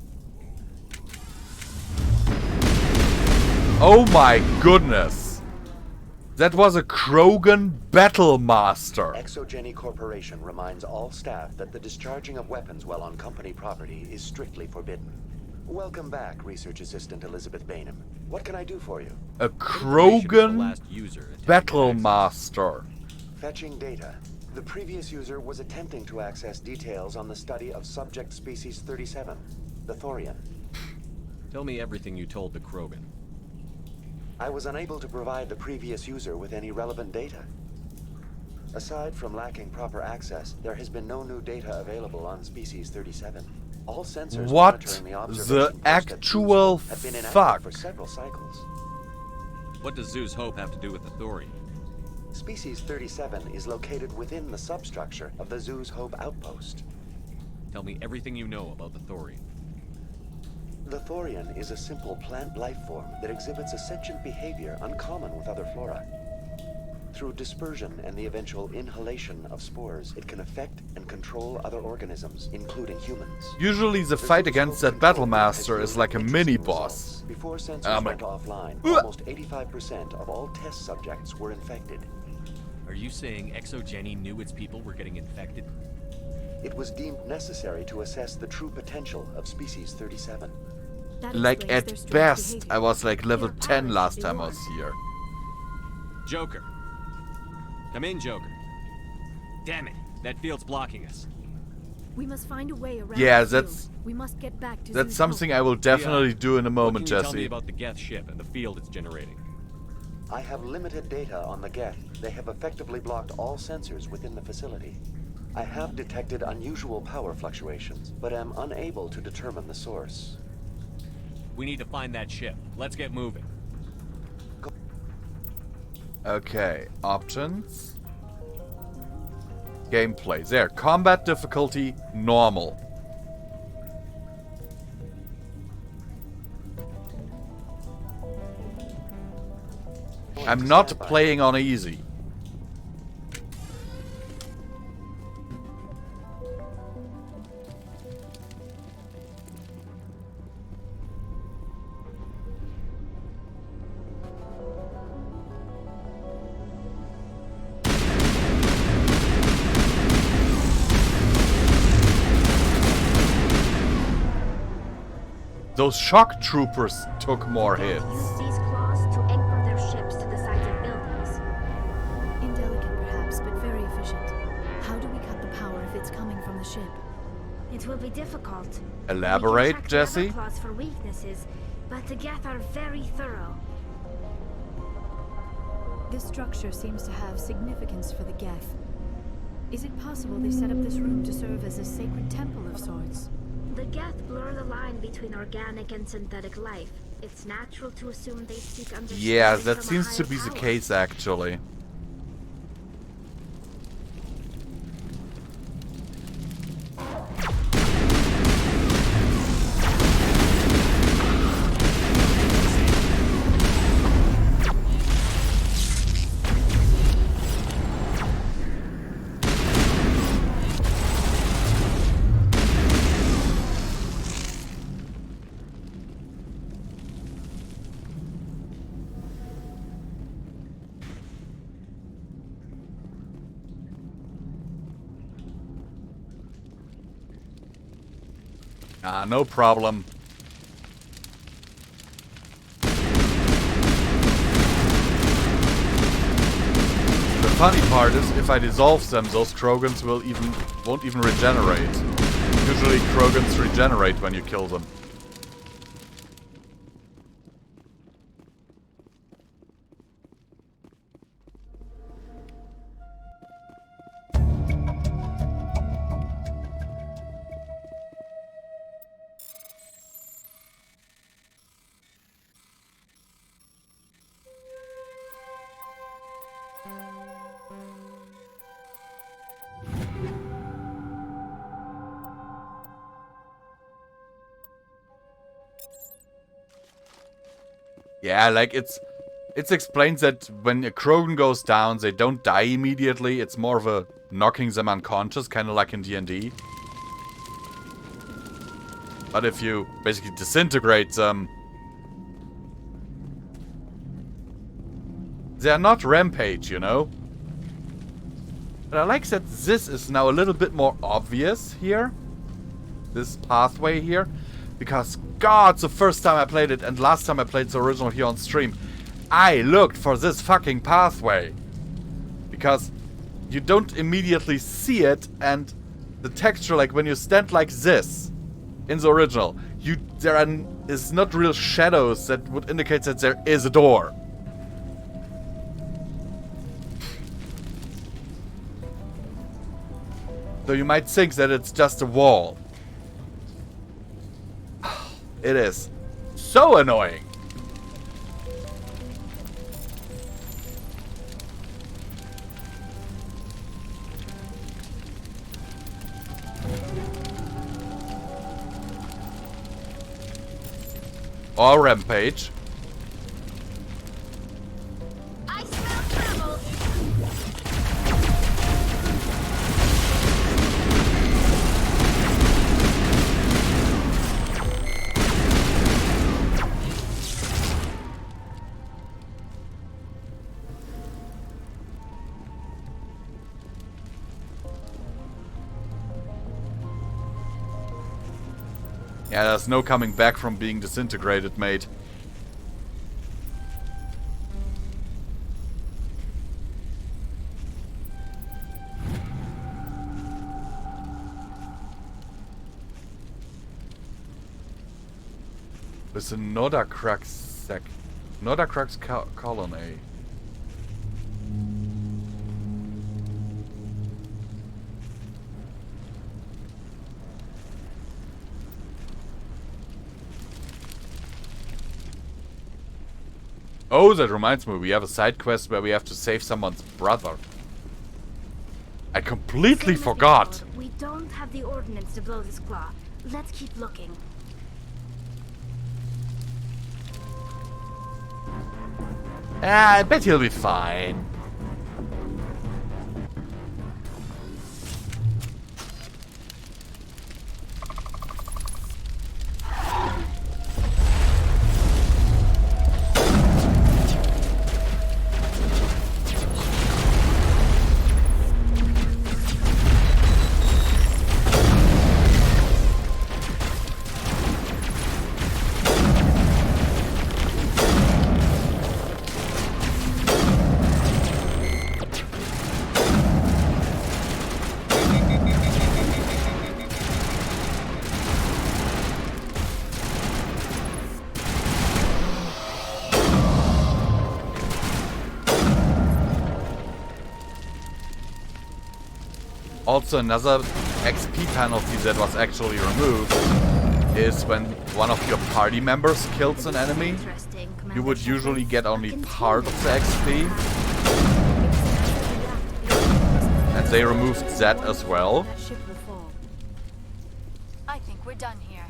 Oh my goodness! That was a Krogan Battle Master. Exogeny Corporation reminds all staff that the discharging of weapons while on company property is strictly forbidden. Welcome back, Research Assistant Elizabeth Bainham. What can I do for you? A Krogan Battle Master. Fetching data. The previous user was attempting to access details on the study of subject species 37, the Thorian. Tell me everything you told the Krogan. I was unable to provide the previous user with any relevant data. Aside from lacking proper access, there has been no new data available on species 37. All sensors What monitoring the the observation actual have been inactive fuck? for several cycles. What does Zeus Hope have to do with the Thorian? Species 37 is located within the substructure of the Zeus Hope outpost. Tell me everything you know about the Thorian. The Thorian is a simple plant life form that exhibits a sentient behavior uncommon with other flora. Through dispersion and the eventual inhalation of spores, it can affect and control other organisms, including humans. Usually the fight against that Battle Master is like a mini-boss. Before sensors went offline, almost 85% of all test subjects were infected. Are you saying Exogeny knew its people were getting infected? It was deemed necessary to assess the true potential of species 37. Like at best, I was like level 10 last time I was here. Joker. Come in, Joker. Damn it, that field's blocking us. We must find a way around. Yeah, the field. that's We must get back to that's Zeus something Hope. I will definitely do in a moment, What can you tell me Jesse. about the Geth ship and the field it's generating? I have limited data on the Geth. They have effectively blocked all sensors within the facility. I have detected unusual power fluctuations, but am unable to determine the source. We need to find that ship. Let's get moving. Okay, options. Gameplay. There, combat difficulty, normal. I'm not playing on easy. Those shock troopers took more hits. Use these claws to anchor their ships to the sides of buildings. Indelicate perhaps, but very efficient. How do we cut the power if it's coming from the ship? It will be difficult. Elaborate, We can check Jesse? the Everclaws for weaknesses, but the Geth are very thorough. This structure seems to have significance for the Geth. Is it possible they set up this room to serve as a sacred temple of sorts? The Geth blur the line between organic and synthetic life. It's natural to assume they seek understanding. Yeah, that from a seems to higher be the power. case, actually. Ah, no problem. The funny part is, if I dissolve them, those Krogans won't even regenerate. Usually Krogans regenerate when you kill them. Yeah, like it's explained that when a Krogan goes down, they don't die immediately. It's more of a knocking them unconscious, kind of like in D&D. But if you basically disintegrate them, they are not rampage, you know? But I like that this is now a little bit more obvious here. This pathway here. Because, God, the first time I played it and last time I played the original here on stream, I looked for this fucking pathway. Because you don't immediately see it, and the texture, like when you stand like this in the original, there is not real shadows that would indicate that there is a door. So you might think that it's just a wall. It is so annoying. Or rampage. I smell trouble. Yeah, there's no coming back from being disintegrated, mate. It's a Nodakrax colony. Oh, that reminds me, we have a side quest where we have to save someone's brother. I completely forgot. We don't have the ordnance to blow this claw. Let's keep looking. Ah, I bet he'll be fine. Also, another XP penalty that was actually removed is when one of your party members kills an enemy, you would usually get only part of the XP. And they removed that as well. I think we're done here.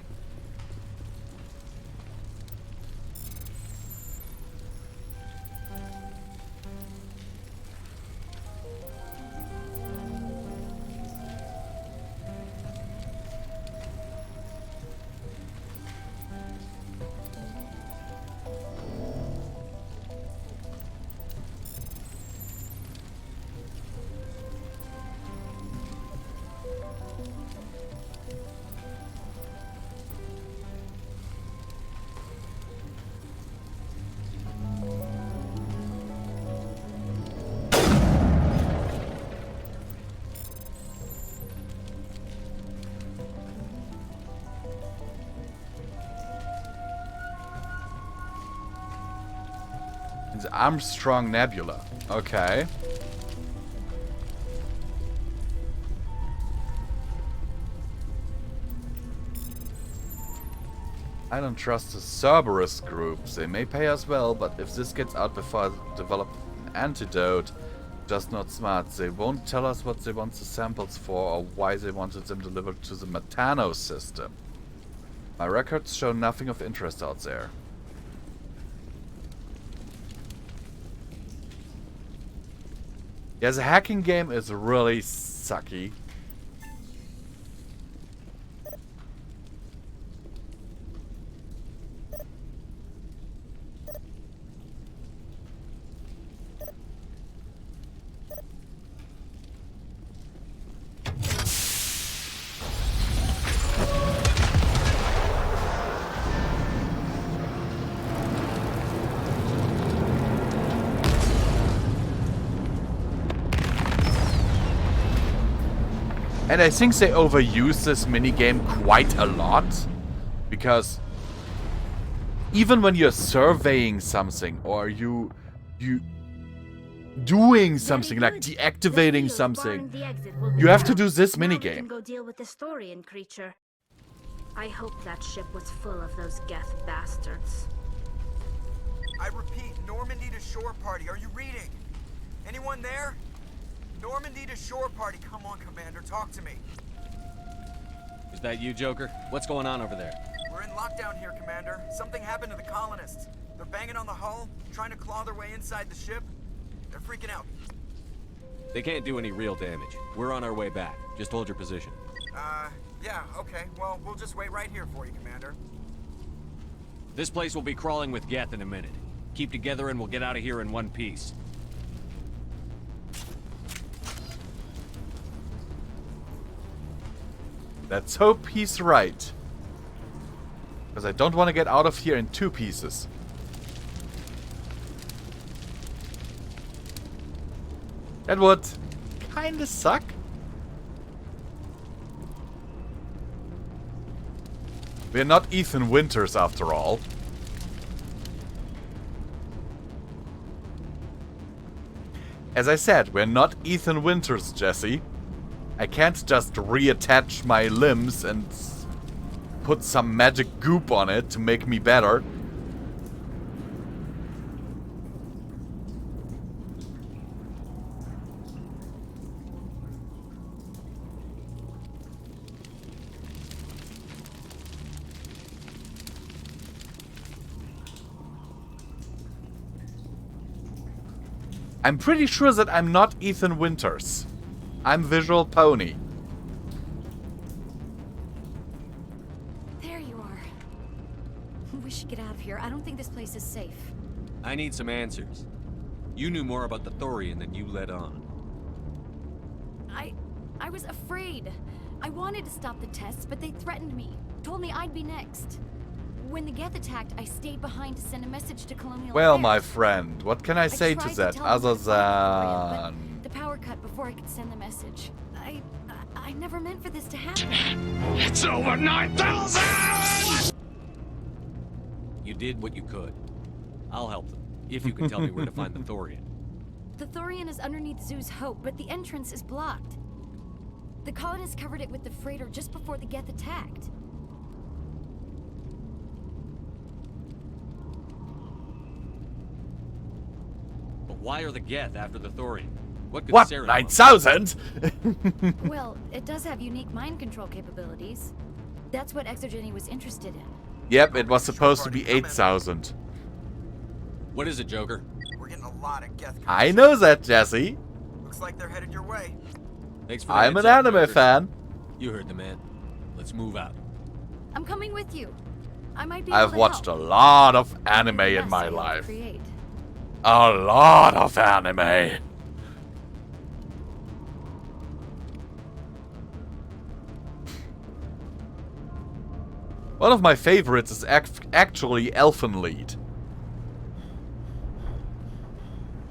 The Armstrong Nebula. Okay. I don't trust the Cerberus groups. They may pay us well, but if this gets out before I develop an antidote, just not smart. They won't tell us what they want the samples for or why they wanted them delivered to the Metano system. My records show nothing of interest out there. Yeah, the hacking game is really sucky. And I think they overuse this minigame quite a lot, because even when you're surveying something or you doing something like deactivating something, you have to do this minigame. Go deal with this Thorian creature. I hope that ship was full of those Geth bastards. I repeat, Normandy to shore party. Are you reading? Anyone there? Normandy to shore party. Come on, Commander, talk to me. Is that you, Joker? What's going on over there? We're in lockdown here, Commander. Something happened to the colonists. They're banging on the hull, trying to claw their way inside the ship. They're freaking out. They can't do any real damage. We're on our way back. Just hold your position. Yeah, okay. Well, we'll just wait right here for you, Commander. This place will be crawling with Geth in a minute. Keep together and we'll get out of here in one piece. Let's hope he's right. Because I don't want to get out of here in two pieces. That would kinda suck. We're not Ethan Winters after all. As I said, we're not Ethan Winters, Jesse. I can't just reattach my limbs and put some magic goop on it to make me better. I'm pretty sure that I'm not Ethan Winters. I'm Visual Pony. There you are. We should get out of here. I don't think this place is safe. I need some answers. You knew more about the Thorian than you let on. I was afraid. I wanted to stop the tests, but they threatened me. Told me I'd be next. When the Geth attacked, I stayed behind to send a message to Colonial Well, Affairs. my friend, what can I say to that other than... The power cut before I could send the message. I never meant for this to happen. It's over 9,000! You did what you could. I'll help them, if you can tell me where to find the Thorian. The Thorian is underneath Zoo's Hope, but the entrance is blocked. The colonists covered it with the freighter just before the Geth attacked. But why are the Geth after the Thorian? What could What? Sarah 9,000? Well, it does have unique mind control capabilities. That's what Exogeny was interested in. Yep, it was supposed to be 8,000. What is it, Joker? We're getting a lot of Geth. I know that, Jesse. Looks like they're headed your way. Thanks for I'm the an heads up, anime Joker. fan. You heard the man. Let's move out. I'm coming with you. I might be I've able to watched help. a lot of anime in Yes, my I helped life. create. A lot of anime. One of my favorites is actually Elfen Lied.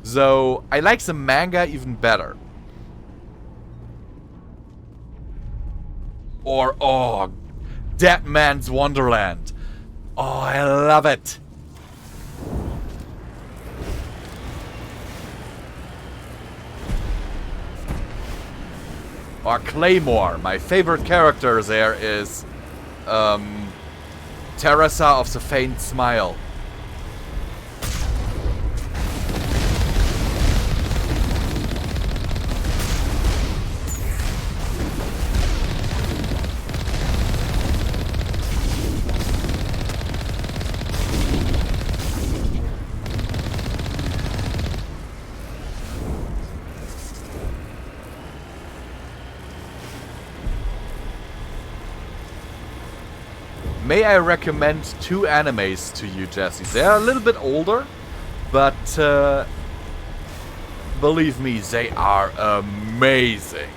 So, I like the manga even better. Or, oh, Dead Man's Wonderland. Oh, I love it. Or Claymore. My favorite character there is Teresa of the Faint Smile. May I recommend 2 animes to you, Jesse? They're a little bit older, but believe me, they are amazing.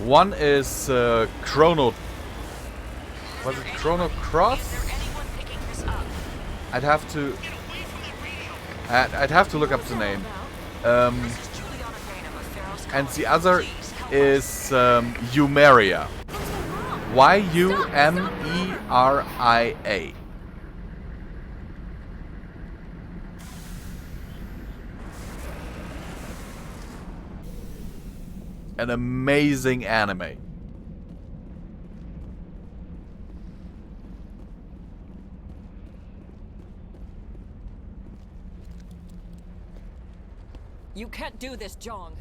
One is Chrono. Was it Chrono Cross? I'd have to look up the name. And the other is Yumeria. Y-U-M-E-R-I-A. An amazing anime. You can't do this, Jong.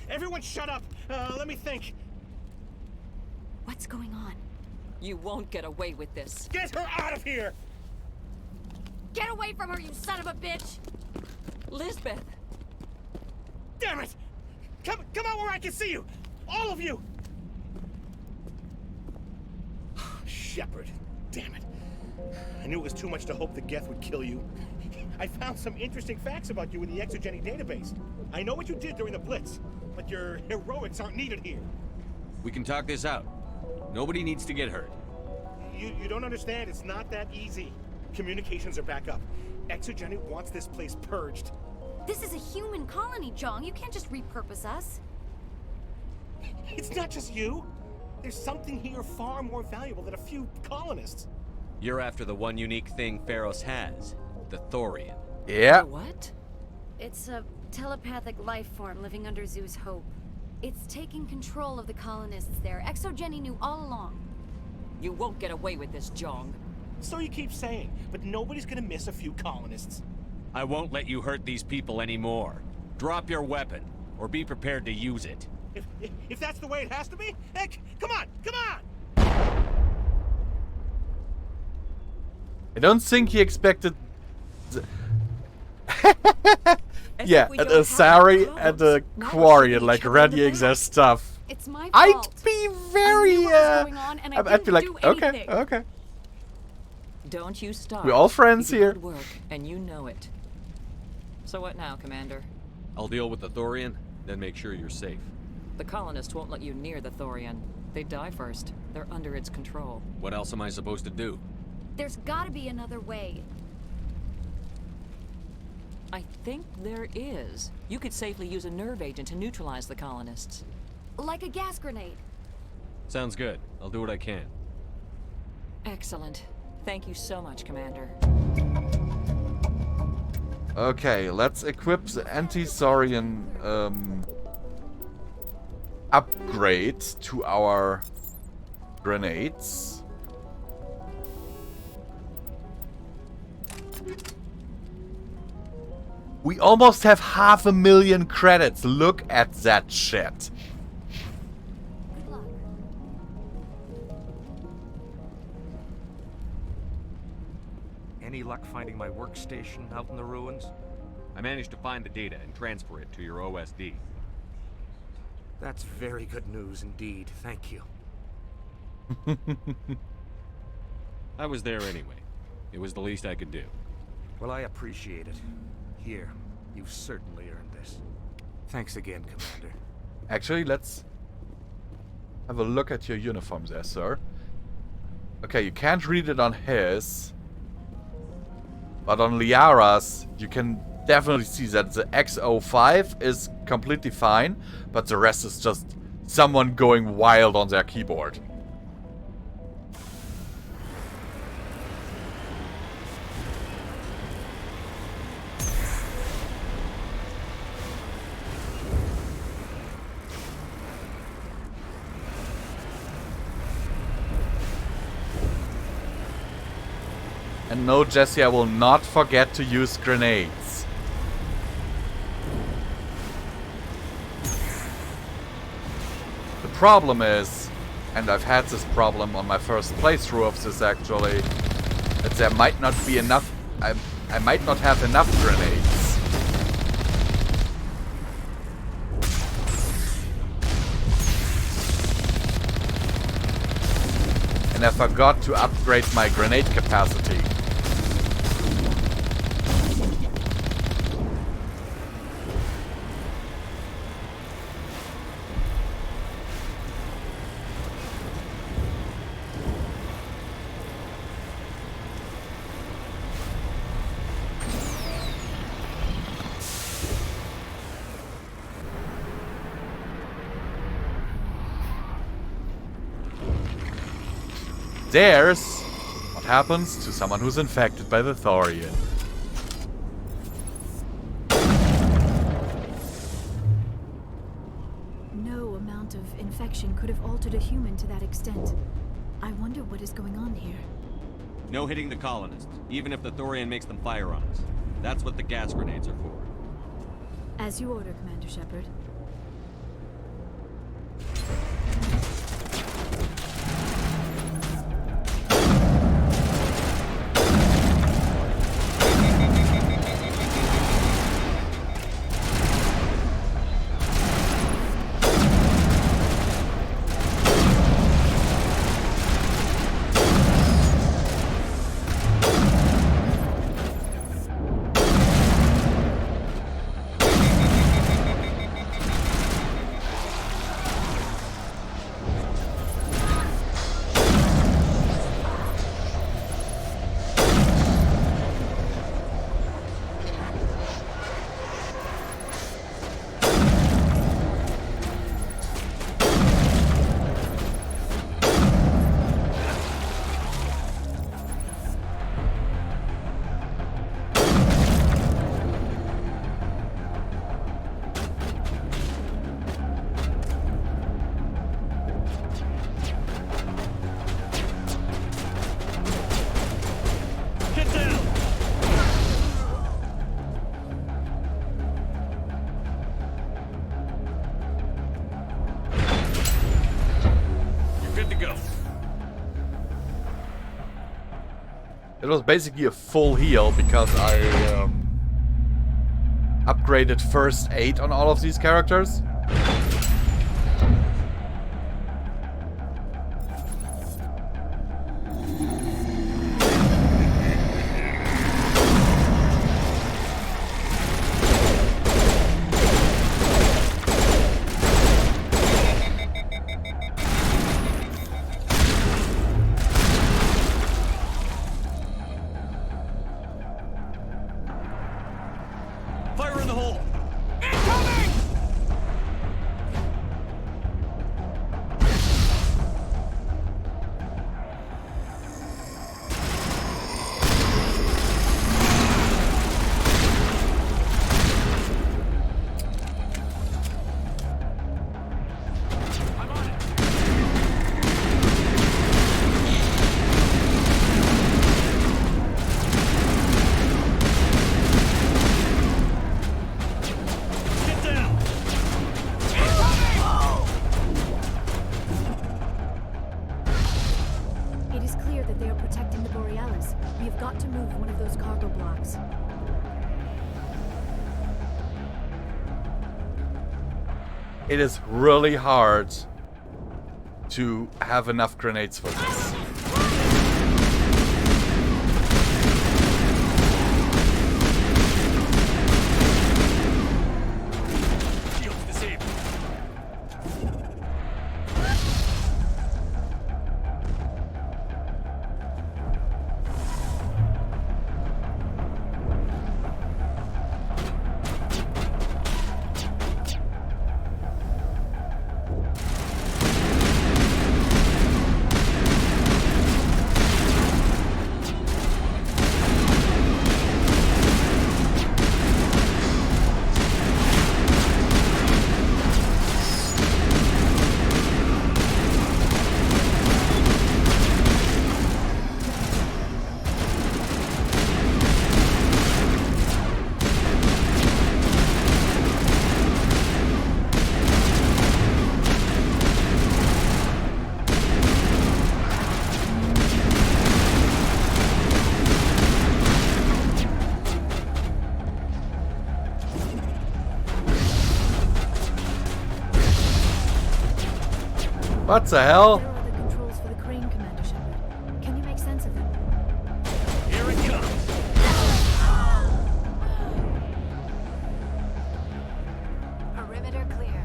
Everyone shut up! Let me think. What's going on? You won't get away with this. Get her out of here! Get away from her, you son of a bitch! Lisbeth! Damn it! Come out where I can see you! All of you! Shepard, damn it. I knew it was too much to hope the Geth would kill you. I found some interesting facts about you in the Exogeny database. I know what you did during the Blitz, but your heroics aren't needed here. We can talk this out. Nobody needs to get hurt. You don't understand. It's not that easy. Communications are back up. Exogeny wants this place purged. This is a human colony, Jong. You can't just repurpose us. It's not just you. There's something here far more valuable than a few colonists. You're after the one unique thing Pharos has. The Thorian. Yeah. What? It's a telepathic life form living under Zoo's hope. It's taking control of the colonists there. Exogeny knew all along. You won't get away with this, Jong. So you keep saying, but nobody's gonna miss a few colonists. I won't let you hurt these people anymore. Drop your weapon, or be prepared to use it. If that's the way it has to be, heck, come on! I don't think he expected... yeah, an Asari and a Quarian, like readying their stuff. It's my I'd fault. be very, I'd be like, okay, anything. okay. Don't you stop. We're all friends You here. did good work, and you know it. So what now, Commander? I'll deal with the Thorian, then make sure you're safe. The colonists won't let you near the Thorian. They die first. They're under its control. What else am I supposed to do? There's gotta be another way. I think there is. You could safely use a nerve agent to neutralize the colonists. Like a gas grenade. Sounds good. I'll do what I can. Excellent. Thank you so much, Commander. Okay, let's equip the anti-Saurian upgrade to our grenades. We almost have 500,000 credits. Look at that shit. Any luck finding my workstation out in the ruins? I managed to find the data and transfer it to your OSD. That's very good news indeed. Thank you. I was there anyway. It was the least I could do. Well, I appreciate it. Here, you've certainly earned this. Thanks again, Commander. Actually, let's have a look at your uniform there, sir. Okay, you can't read it on his. But on Liara's, you can definitely see that the X05 is completely fine, but the rest is just someone going wild on their keyboard. And no, Jesse, I will not forget to use grenades. The problem is, and I've had this problem on my first playthrough of this actually, that there might not be enough, I might not have enough grenades. And I forgot to upgrade my grenade capacity. There's what happens to someone who's infected by the Thorian. No amount of infection could have altered a human to that extent. I wonder what is going on here. No hitting the colonists, even if the Thorian makes them fire on us. That's what the gas grenades are for. As you order, Commander Shepard. It was basically a full heal because I upgraded first aid on all of these characters. We've got to move one of those cargo blocks. It is really hard to have enough grenades for this. What the hell? There are the controls for the crane, Commander Shepard. Can you make sense of them? Here it comes. Perimeter clear.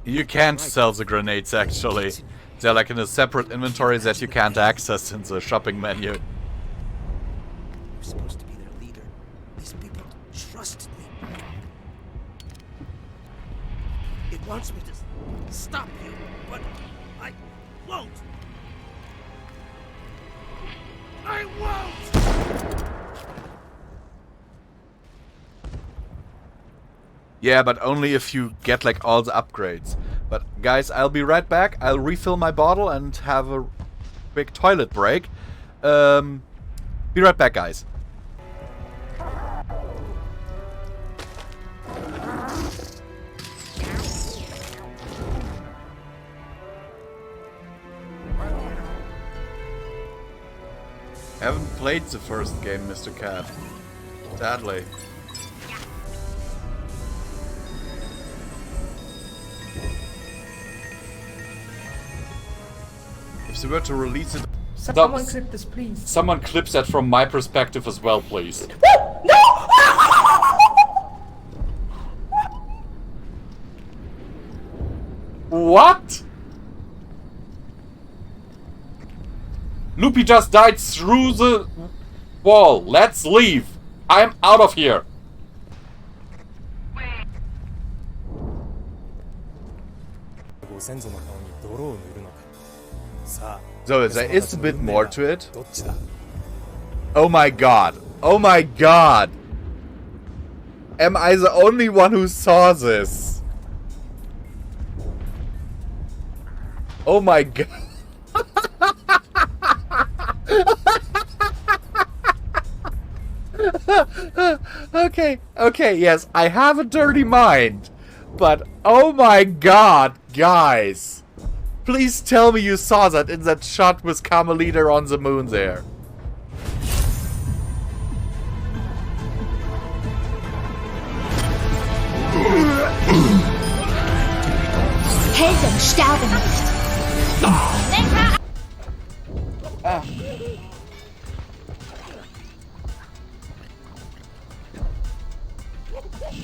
You can't sell the grenades actually. They're like in a separate inventory that you can't access in the shopping menu. You're supposed to be their leader. These people trusted me. It wants me to stop you, but I won't. I won't! Yeah, but only if you get like all the upgrades. But guys, I'll be right back. I'll refill my bottle and have a quick toilet break. Be right back, guys. I haven't played the first game, Mr. Cat. Sadly. If they were to release it... Someone clip this, please. Someone clips that from my perspective as well, please. No! What? Loopy just died through the wall. Let's leave. I'm out of here. So there is a bit more to it. Oh my god. Oh my god. Am I the only one who saw this? Oh my god. Okay, yes, I have a dirty mind. But, oh my god, guys. Please tell me you saw that in that shot with Carmelita on the moon there. Helden sterben nicht. Ah.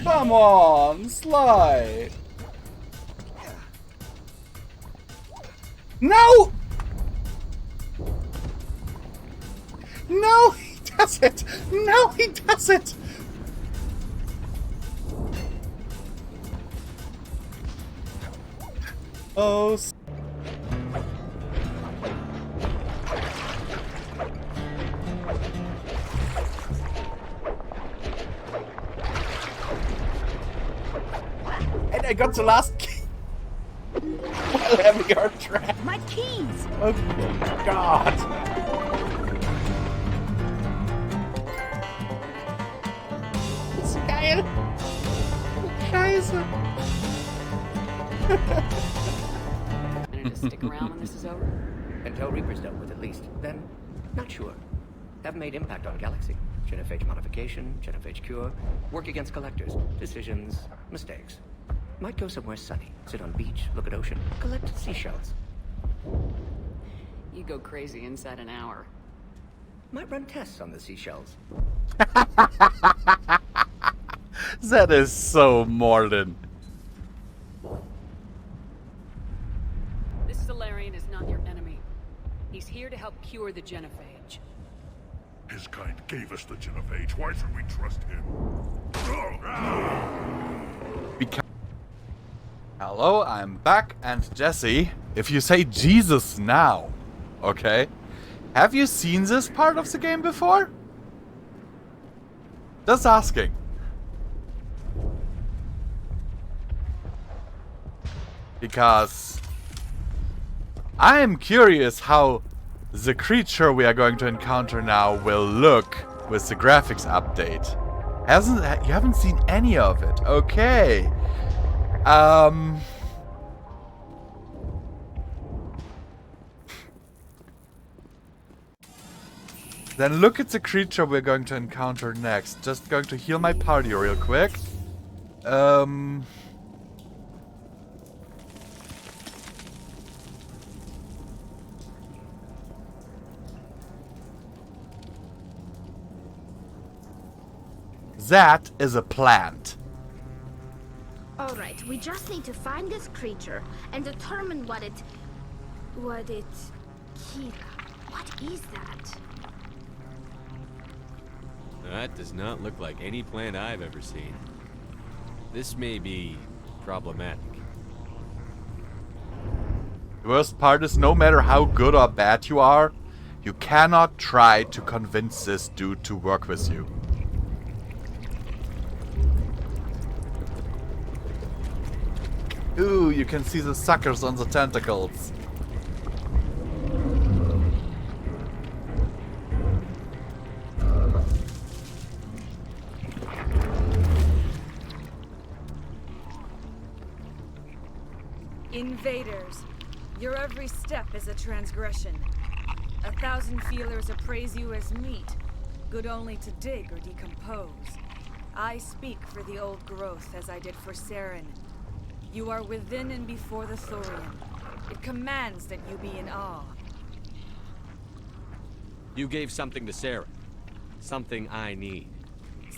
Come on, slide. No! No, he does it! No, he does it! Oh. And I got the last key while having our trap. My keys! Oh god. geil! Scheiße! Planning to stick around when this is over? Until Reaper's dealt with, at least. Then, not sure. Haven't made impact on Galaxy. Genophage modification, genophage cure, work against collectors, decisions, mistakes. Might go somewhere sunny, sit on beach, look at ocean, collect seashells. You go crazy inside an hour. Might run tests on the seashells. That is so Morden. This Solarian is not your enemy. He's here to help cure the genophage. His kind gave us the genophage. Why should we trust him? Hello, I'm back, and Jesse, if you say Jesus now, okay? Have you seen this part of the game before? Just asking. Because I am curious how the creature we are going to encounter now will look with the graphics update. You haven't seen any of it. Okay. Then look at the creature we're going to encounter next. Just going to heal my party real quick. That is a plant. Alright, we just need to find this creature and determine what it... Kira, what is that? That does not look like any plant I've ever seen. This may be problematic. The worst part is no matter how good or bad you are, you cannot try to convince this dude to work with you. Ooh, you can see the suckers on the tentacles. Invaders, your every step is a transgression. 1,000 feelers appraise you as meat, good only to dig or decompose. I speak for the old growth as I did for Saren. You are within and before the Thorian. It commands that you be in awe. You gave something to Sarah. Something I need.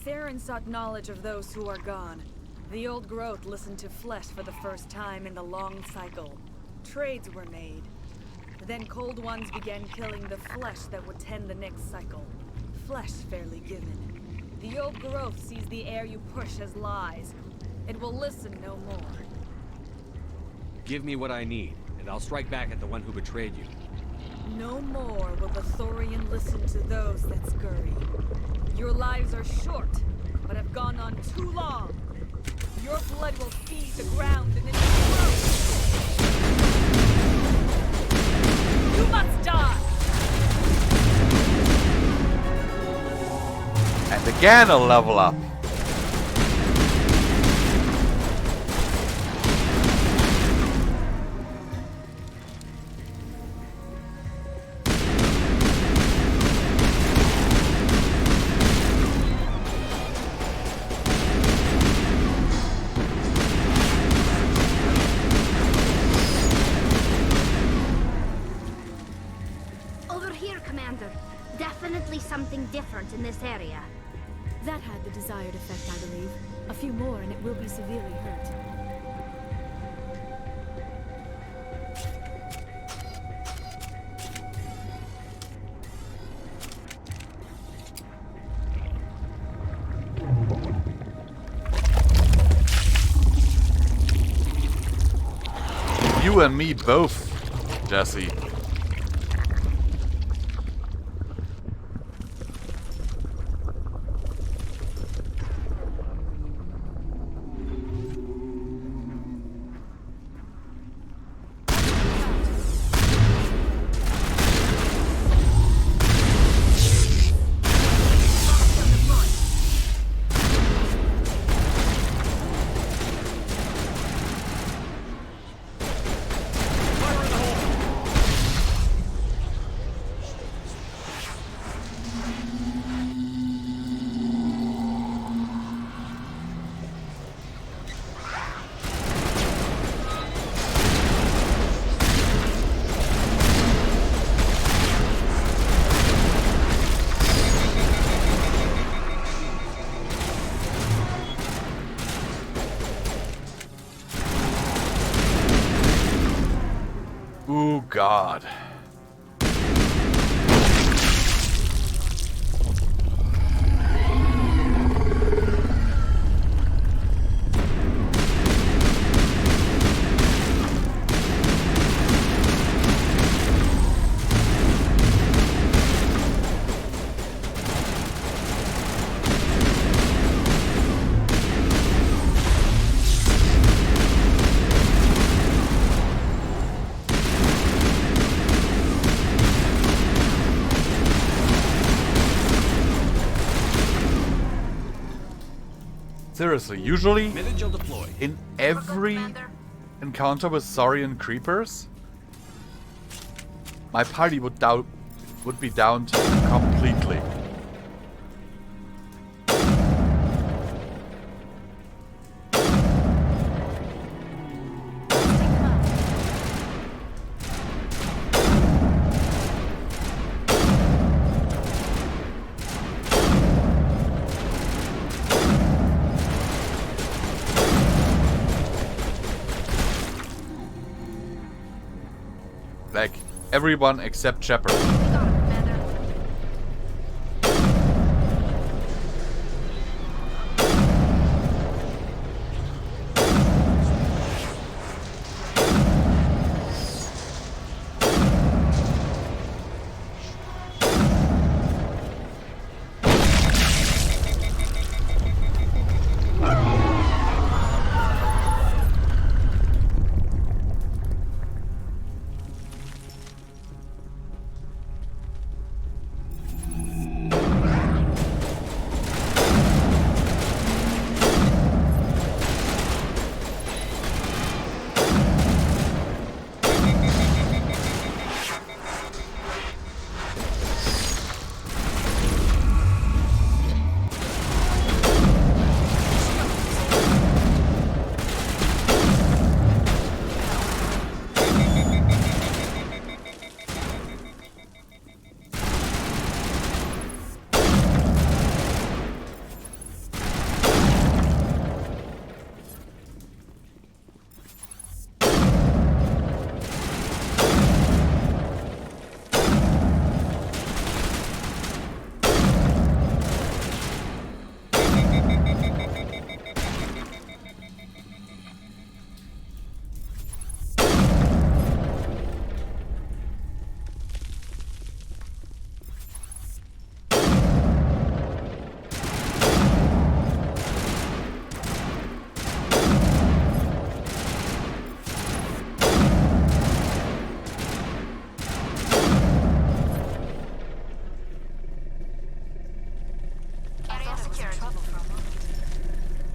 Saren sought knowledge of those who are gone. The old growth listened to flesh for the first time in the long cycle. Trades were made. Then cold ones began killing the flesh that would tend the next cycle. Flesh fairly given. The old growth sees the air you push as lies. It will listen no more. Give me what I need, and I'll strike back at the one who betrayed you. No more will the Thorian listen to those that scurry. Your lives are short, but have gone on too long. Your blood will feed the ground and explode. You must die! And again a level up. different in this area. That had the desired effect, I believe. A few more and it will be severely hurt. You and me both, Jesse. Oh God. Seriously, usually in every encounter with Saurian creepers, my party would be downed completely. Like, everyone except Shepard.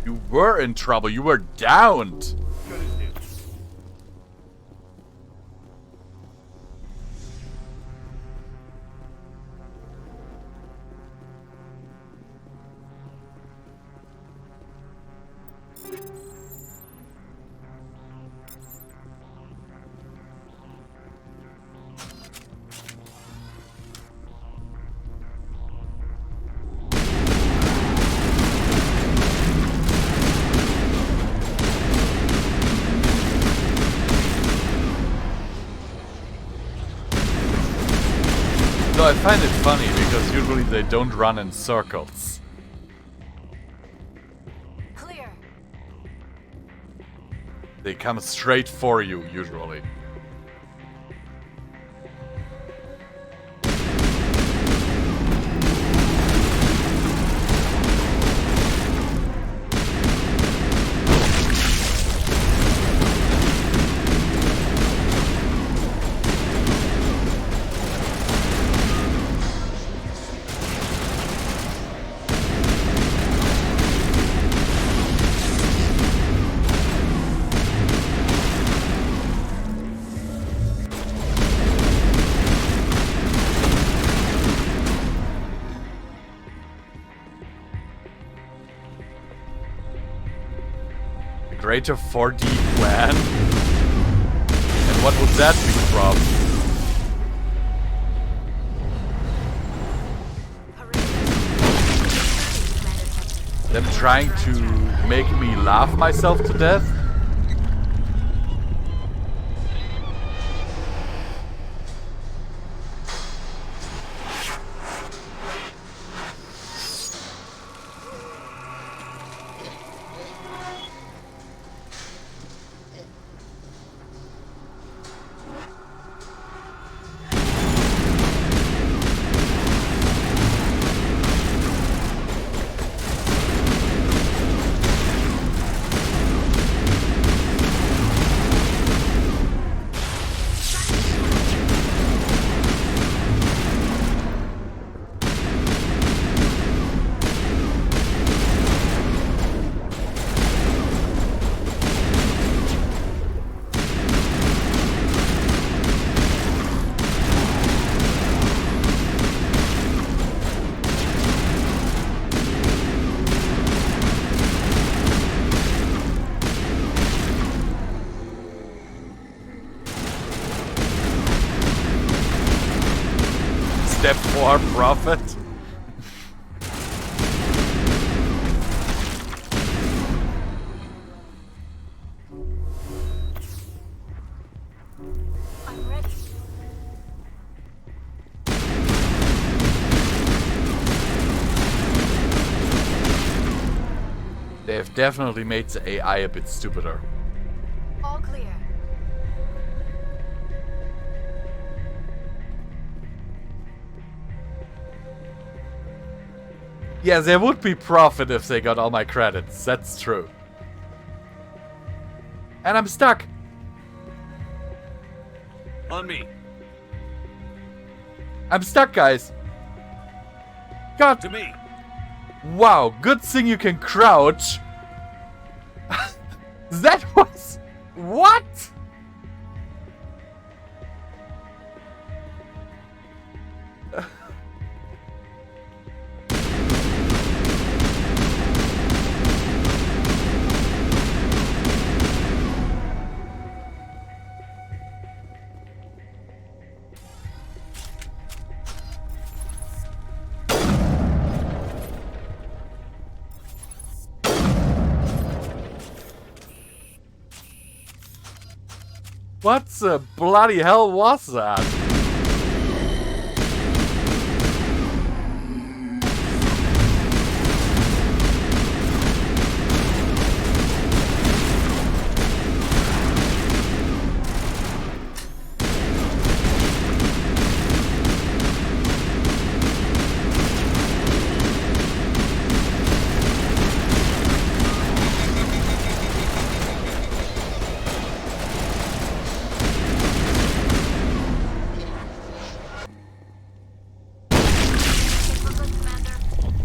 You were in trouble. You were downed. So I find it funny because usually they don't run in circles. Clear. They come straight for you, usually. Greater 4D plan? And what would that be from? Them trying to make me laugh myself to death? Step 4 Prophet. I'm ready. They've definitely made the AI a bit stupider. All clear. Yeah, there would be profit if they got all my credits. That's true. And I'm stuck. On me. I'm stuck, guys. God. To me. Wow, good thing you can crouch. That was... What? What the bloody hell was that?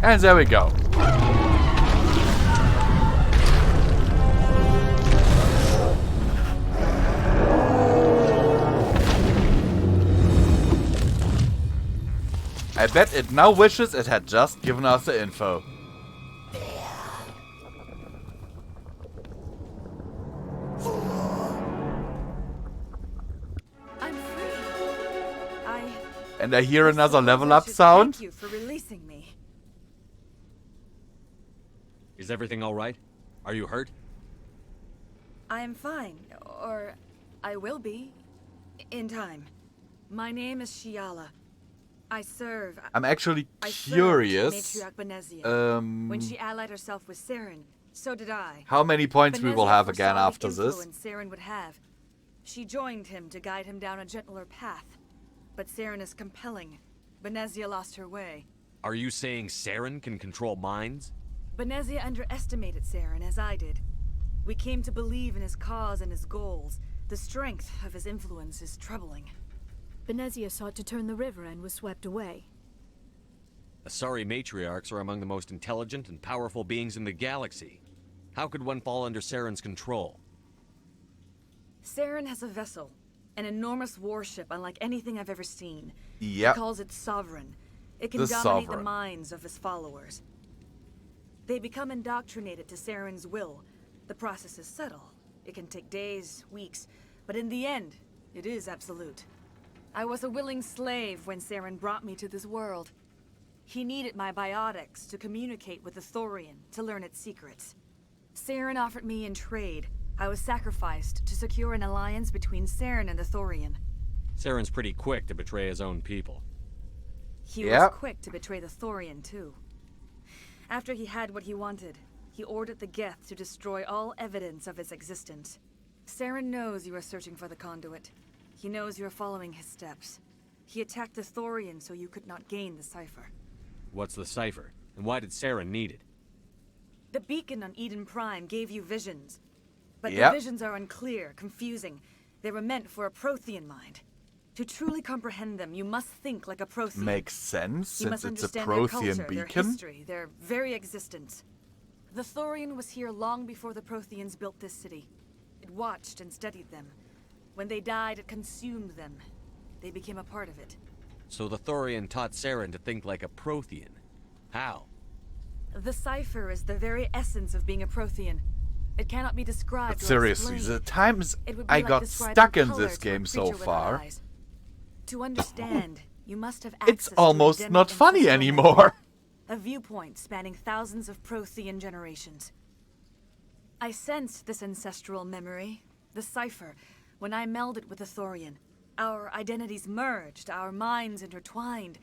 And there we go. I bet it now wishes it had just given us the info. I'm free. And I hear another level up sound. Thank you for releasing me. Is everything all right? Are you hurt? I am fine, or I will be, in time. My name is Shiala. I serve. I'm actually I served curious. Matriarch Benezia. When Um, she allied herself with Saren, so did I. how many points we will Benezia have again foresaw after the this? influence Saren would have. She joined him to guide him down a gentler path. But Saren is compelling. Benezia lost her way. Are you saying Saren can control minds? Benezia underestimated Saren, as I did. We came to believe in his cause and his goals. The strength of his influence is troubling. Benezia sought to turn the river and was swept away. Asari matriarchs are among the most intelligent and powerful beings in the galaxy. How could one fall under Saren's control? Saren has a vessel, an enormous warship unlike anything I've ever seen. Yep. He calls it Sovereign. It can The dominate Sovereign. the minds of his followers. They become indoctrinated to Saren's will. The process is subtle. It can take days, weeks, but in the end, it is absolute. I was a willing slave when Saren brought me to this world. He needed my biotics to communicate with the Thorian, to learn its secrets. Saren offered me in trade. I was sacrificed to secure an alliance between Saren and the Thorian. Saren's pretty quick to betray his own people. He was quick to betray the Thorian, too. After he had what he wanted, he ordered the Geth to destroy all evidence of its existence. Saren knows you are searching for the conduit. He knows you are following his steps. He attacked the Thorian so you could not gain the cipher. What's the cipher? And why did Saren need it? The beacon on Eden Prime gave you visions. But Yep. the visions are unclear, confusing. They were meant for a Prothean mind. To truly comprehend them, you must think like a Prothean. Makes sense, You must since it's a understand their Prothean culture, their beacon. history, their very existence. The Thorian was here long before the Protheans built this city. It watched and studied them. When they died, it consumed them. They became a part of it. So the Thorian taught Saren to think like a Prothean. How? The cipher is the very essence of being a Prothean. It cannot be described But or seriously, explained. the times It would be I like got describing stuck in color this to a game so creature without far. eyes. To understand, You must have It's access to almost endemic not funny ancestral anymore. memory, a viewpoint spanning thousands of Prothean generations. I sensed this ancestral memory, the cipher, when I melded with the Thorian. Our identities merged, our minds intertwined.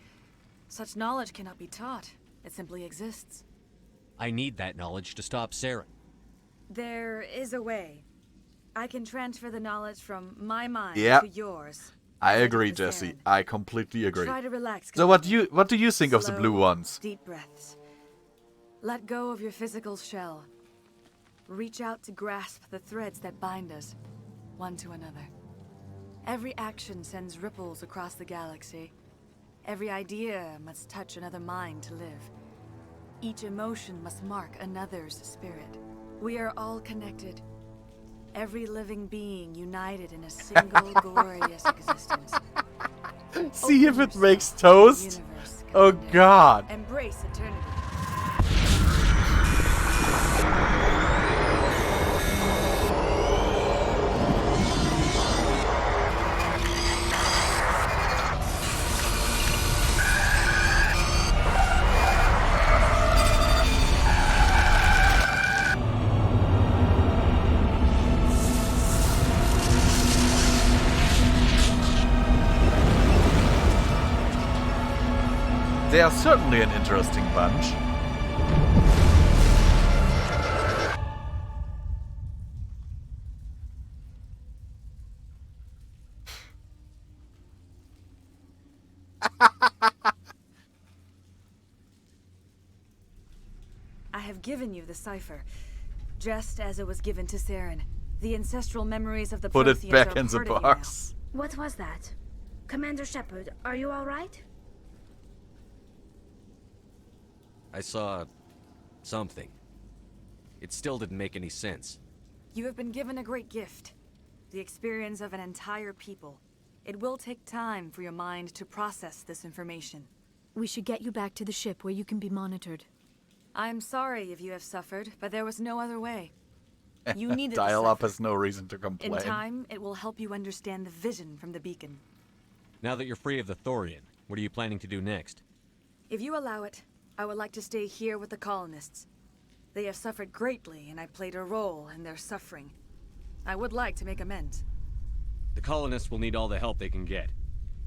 Such knowledge cannot be taught. It simply exists. I need that knowledge to stop Saren. There is a way. I can transfer the knowledge from my mind Yeah. to yours. I as did agree, the Jesse. Saren. I completely agree. Try to relax. So what do you think of the Slow, blue ones? Deep breaths. Let go of your physical shell. Reach out to grasp the threads that bind us, one to another. Every action sends ripples across the galaxy. Every idea must touch another mind to live. Each emotion must mark another's spirit. We are all connected. Every living being united in a single glorious existence. See if it makes toast. Oh God. Embrace eternity. They are certainly an interesting bunch. I have given you the cipher, just as it was given to Saren. The ancestral memories of the Put it Protheans back are in the part of you box. What was that? Commander Shepard, are you alright? I saw something. It still didn't make any sense. You have been given a great gift. The experience of an entire people. It will take time for your mind to process this information. We should get you back to the ship where you can be monitored. I'm sorry if you have suffered, but there was no other way. You needed the Dial up cipher. has no reason to In complain. time, it will help you understand the vision from the beacon. Now that you're free of the Thorian, what are you planning to do next? If you allow it, I would like to stay here with the colonists. They have suffered greatly, and I played a role in their suffering. I would like to make amends. The colonists will need all the help they can get.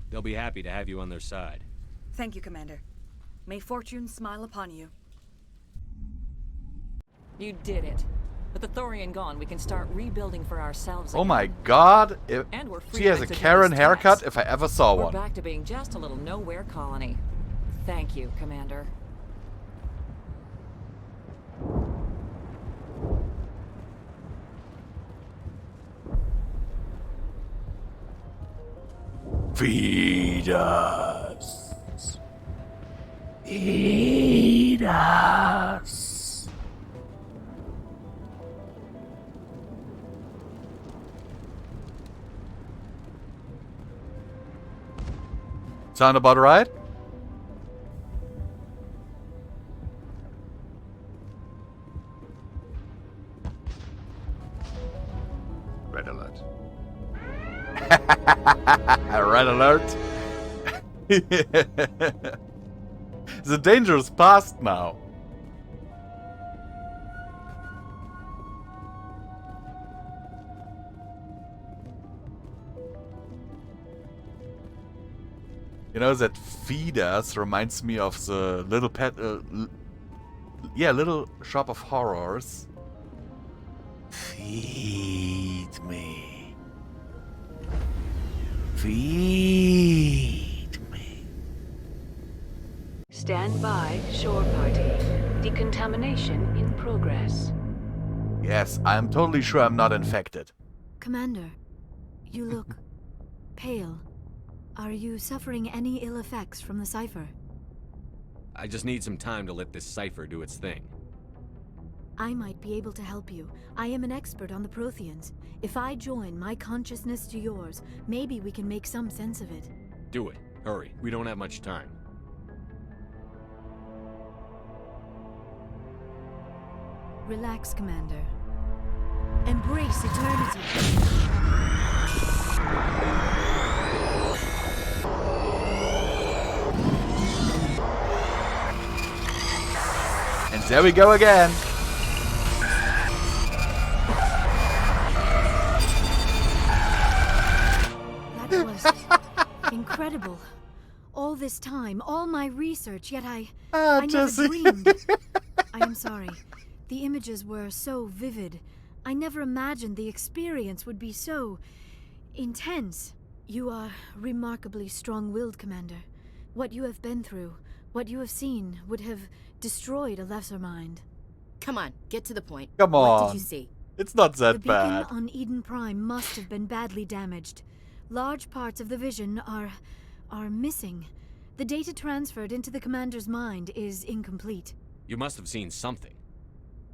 They'll be happy to have you on their side. Thank you, Commander. May fortune smile upon you. You did it. With the Thorian gone, we can start rebuilding for ourselves Oh again. my God! And we're free She has of a exogenous Karen haircut tax. if I ever saw We're one. back to being just a little nowhere colony. Thank you, Commander. Feed us. Feed us. Sound about right? Red alert. Red alert. The danger is past now. You know, that feed us reminds me of the little pet, yeah, Little Shop of Horrors. Feed me. Feed me. Stand by, shore party. Decontamination in progress. Yes, I'm totally sure I'm not infected. Commander, you look pale. Are you suffering any ill effects from the cipher? I just need some time to let this cipher do its thing. I might be able to help you. I am an expert on the Protheans. If I join my consciousness to yours, maybe we can make some sense of it. Do it. Hurry. We don't have much time. Relax, Commander. Embrace eternity. There we go again. That was incredible. All this time, all my research, yet I never Jesse. dreamed. I am sorry. The images were so vivid. I never imagined the experience would be so intense. You are remarkably strong-willed, Commander. What you have been through, what you have seen, would have destroyed a lesser mind. Come on, get to the point. Come What on. did you see? It's not that The beacon bad. on Eden Prime must have been badly damaged. Large parts of the vision are missing. The data transferred into the commander's mind is incomplete. You must have seen something.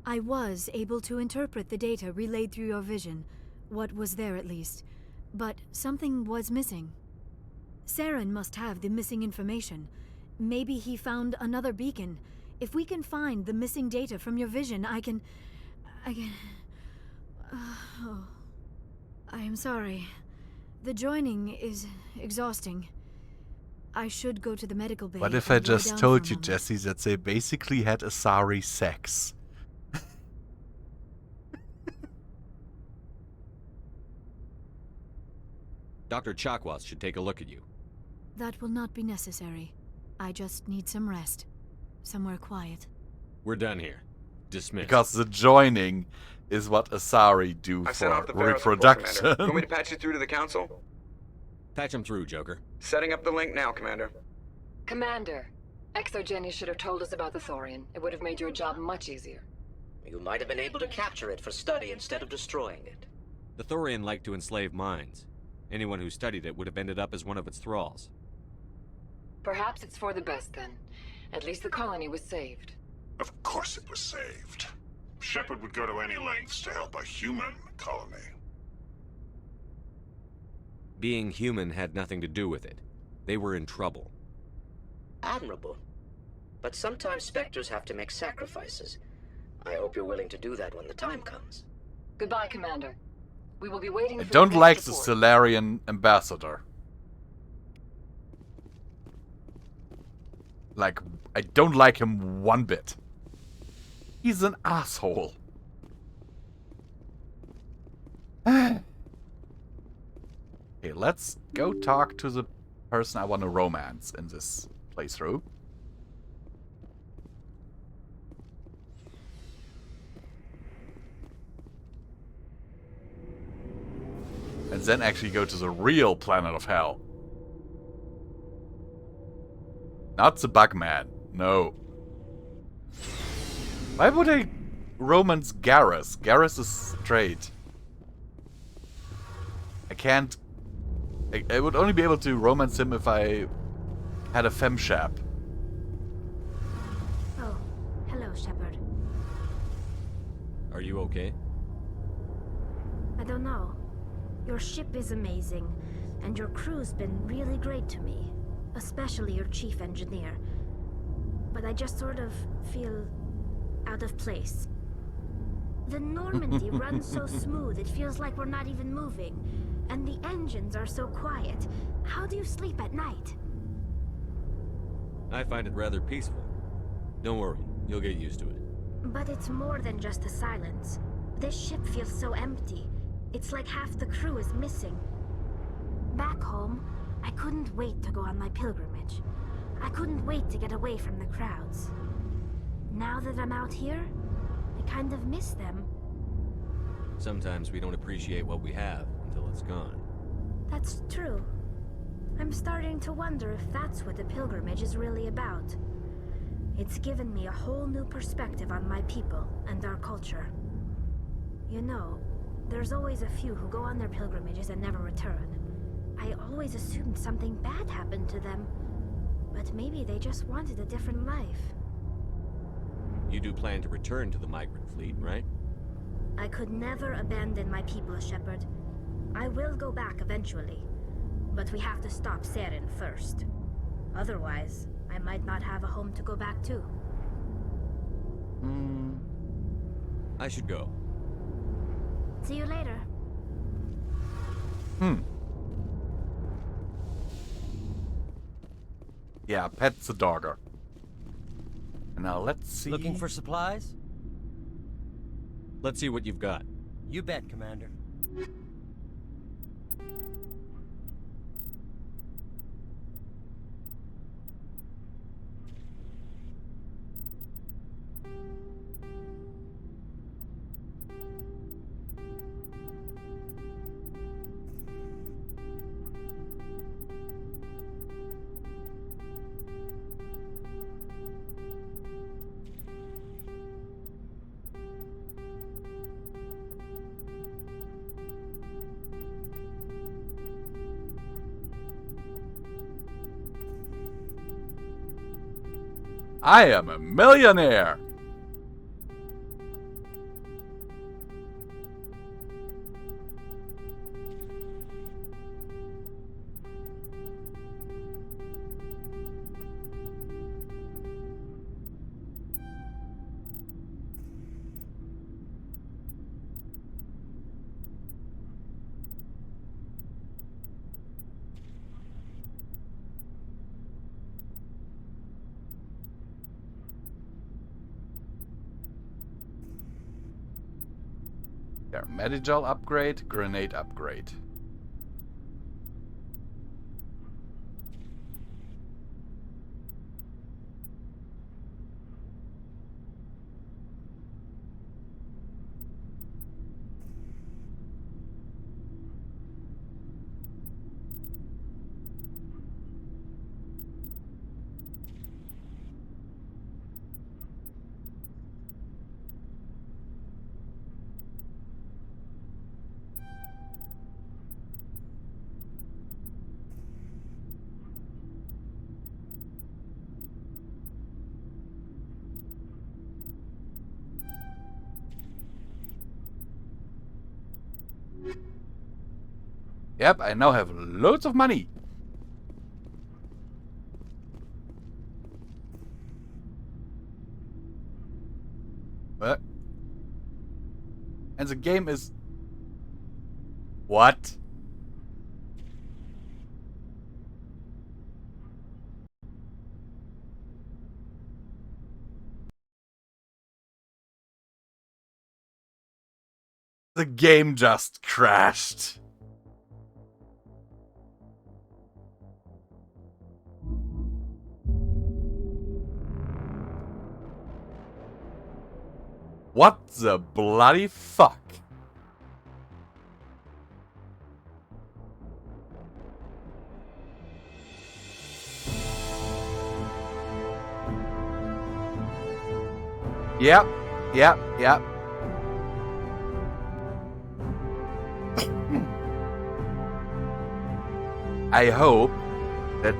I was able to interpret the data relayed through your vision, what was there at least, but something was missing. Saren must have the missing information. Maybe he found another beacon. If we can find the missing data from your vision, I can... oh. I am sorry. The joining is exhausting. I should go to the medical bay. What if I and lie just down told for a you, moment. Jesse, that they basically had Asari sex? Dr. Chakwas should take a look at you. That will not be necessary. I just need some rest. Somewhere quiet. We're done here. Dismissed. Because the joining is what Asari do I sent off for the Pharaoh's report, Commander. reproduction. You want me to patch you through to the Council? Patch him through, Joker. Setting up the link now, Commander. Commander, Exogeny should have told us about the Thorian. It would have made your job much easier. You might have been able to capture it for study instead of destroying it. The Thorian liked to enslave minds. Anyone who studied it would have ended up as one of its thralls. Perhaps it's for the best then. At least the colony was saved. Of course it was saved. Shepard would go to any lengths to help a human colony. Being human had nothing to do with it. They were in trouble. Admirable. But sometimes Spectres have to make sacrifices. I hope you're willing to do that when the time comes. Goodbye, Commander. We will be waiting I for don't your like next the report. Solarian ambassador. Like, I don't like him one bit. He's an asshole. Okay, let's go talk to the person I want to romance in this playthrough. And then actually go to the real planet of hell. Not the Bugman, no. Why would I romance Garrus? Garrus is straight. I can't... I would only be able to romance him if I had a femshap. Oh, hello, Shepard. Are you okay? I don't know. Your ship is amazing, and your crew's been really great to me. Especially your chief engineer. But I just sort of feel out of place. The Normandy runs so smooth, it feels like we're not even moving. And the engines are so quiet. How do you sleep at night? I find it rather peaceful. Don't worry, you'll get used to it. But it's more than just the silence. This ship feels so empty. It's like half the crew is missing. Back home, I couldn't wait to go on my pilgrimage. I couldn't wait to get away from the crowds. Now that I'm out here, I kind of miss them. Sometimes we don't appreciate what we have until it's gone. That's true. I'm starting to wonder if that's what the pilgrimage is really about. It's given me a whole new perspective on my people and our culture. You know, there's always a few who go on their pilgrimages and never return. I always assumed something bad happened to them. But maybe they just wanted a different life. You do plan to return to the migrant fleet, right? I could never abandon my people, Shepard. I will go back eventually. But we have to stop Saren first. Otherwise, I might not have a home to go back to. I should go. See you later. Yeah, pet the dogger. Now let's see. Looking for supplies? Let's see what you've got. You bet, Commander. I am a millionaire! There, Medigel upgrade, grenade upgrade. Yep, I now have loads of money. What? And the game is... What? The game just crashed. What the bloody fuck? Yep. I hope that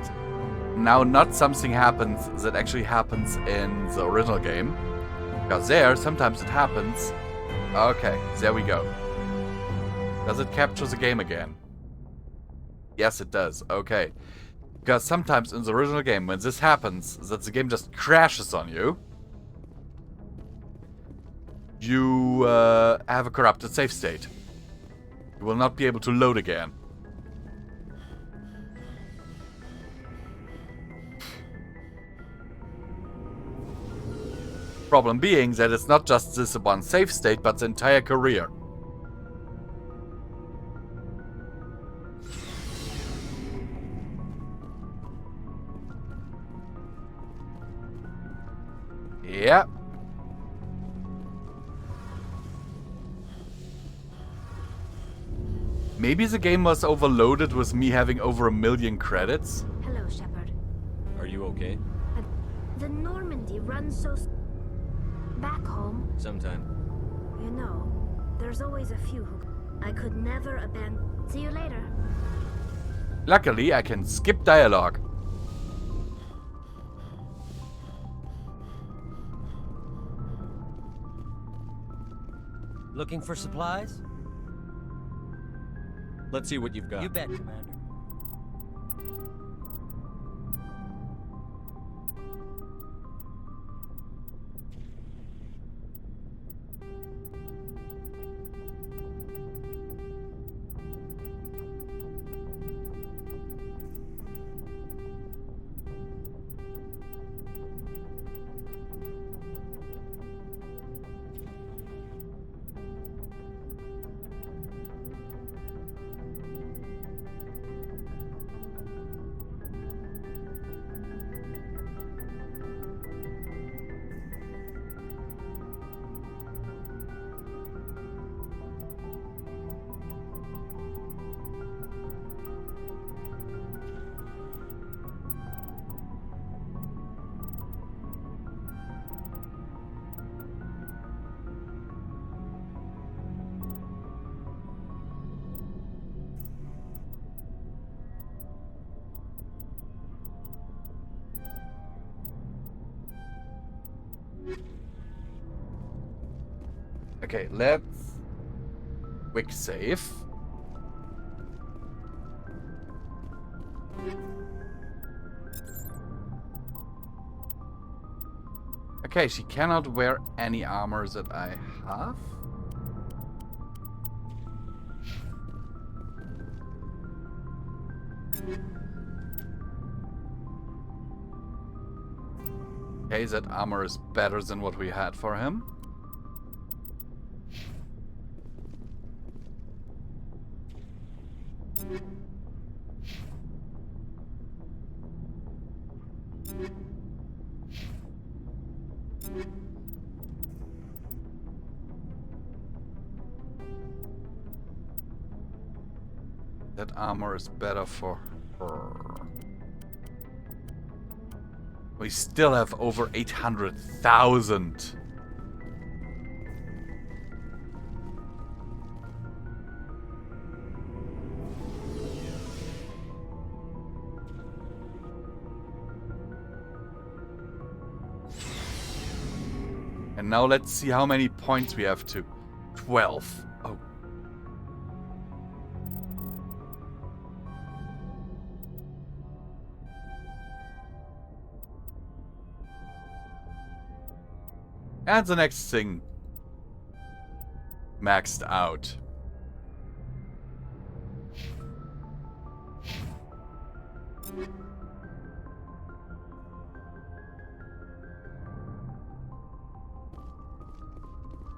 now not something happens that actually happens in the original game. Because there, sometimes it happens. Okay, there we go. Does it capture the game again? Yes, it does. Okay. Because sometimes in the original game, when this happens, that the game just crashes on you, you have a corrupted save state. You will not be able to load again. Problem being that it's not just this one save state, but the entire career. Yeah. Maybe the game was overloaded with me having over 1 million credits. Hello, Shepard. Are you okay? The Normandy runs so... Back home, Sometime. you know, there's always a few who... I could never abandon... See you later. Luckily, I can skip dialogue. Looking for supplies? Let's see what you've got. You bet, Commander. Okay, let's quick save. Okay, she cannot wear any armors that I have. Okay, that armor is better than what we had for him. That armor is better for her. We still have over 800,000. And now let's see how many points we have to. 12. Oh. And the next thing maxed out.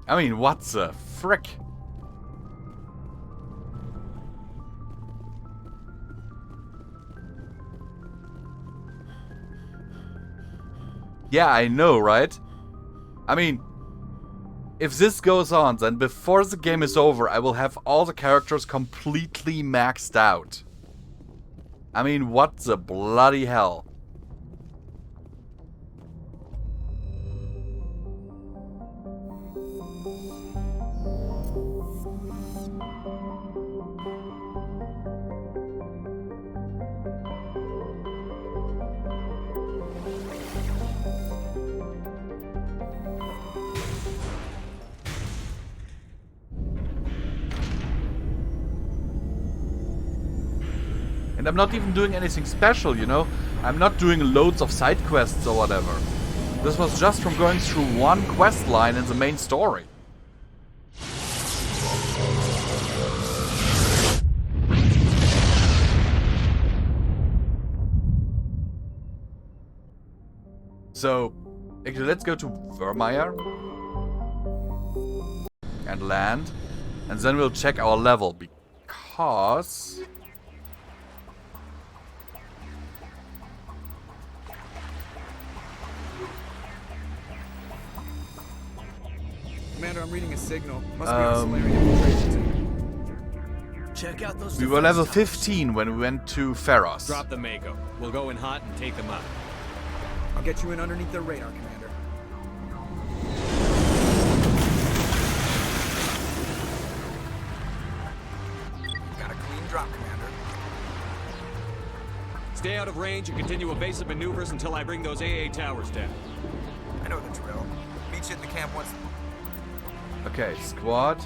I mean, what the frick? Yeah, I know, right? I mean, if this goes on, then before the game is over, I will have all the characters completely maxed out. I mean, what the bloody hell? And I'm not even doing anything special, you know? I'm not doing loads of side quests or whatever. This was just from going through one quest line in the main story. So, actually, let's go to Vermeer and land, and then we'll check our level, because Commander, I'm reading a signal. Must be a Solarian infiltration team. Check out those. We were level 15 when we went to Pharos. Drop the Mako. We'll go in hot and take them out. I'll get you in underneath their radar, Commander. Got a clean drop, Commander. Stay out of range and continue evasive maneuvers until I bring those AA towers down. I know the drill. Meet you at the camp once. Okay, squad.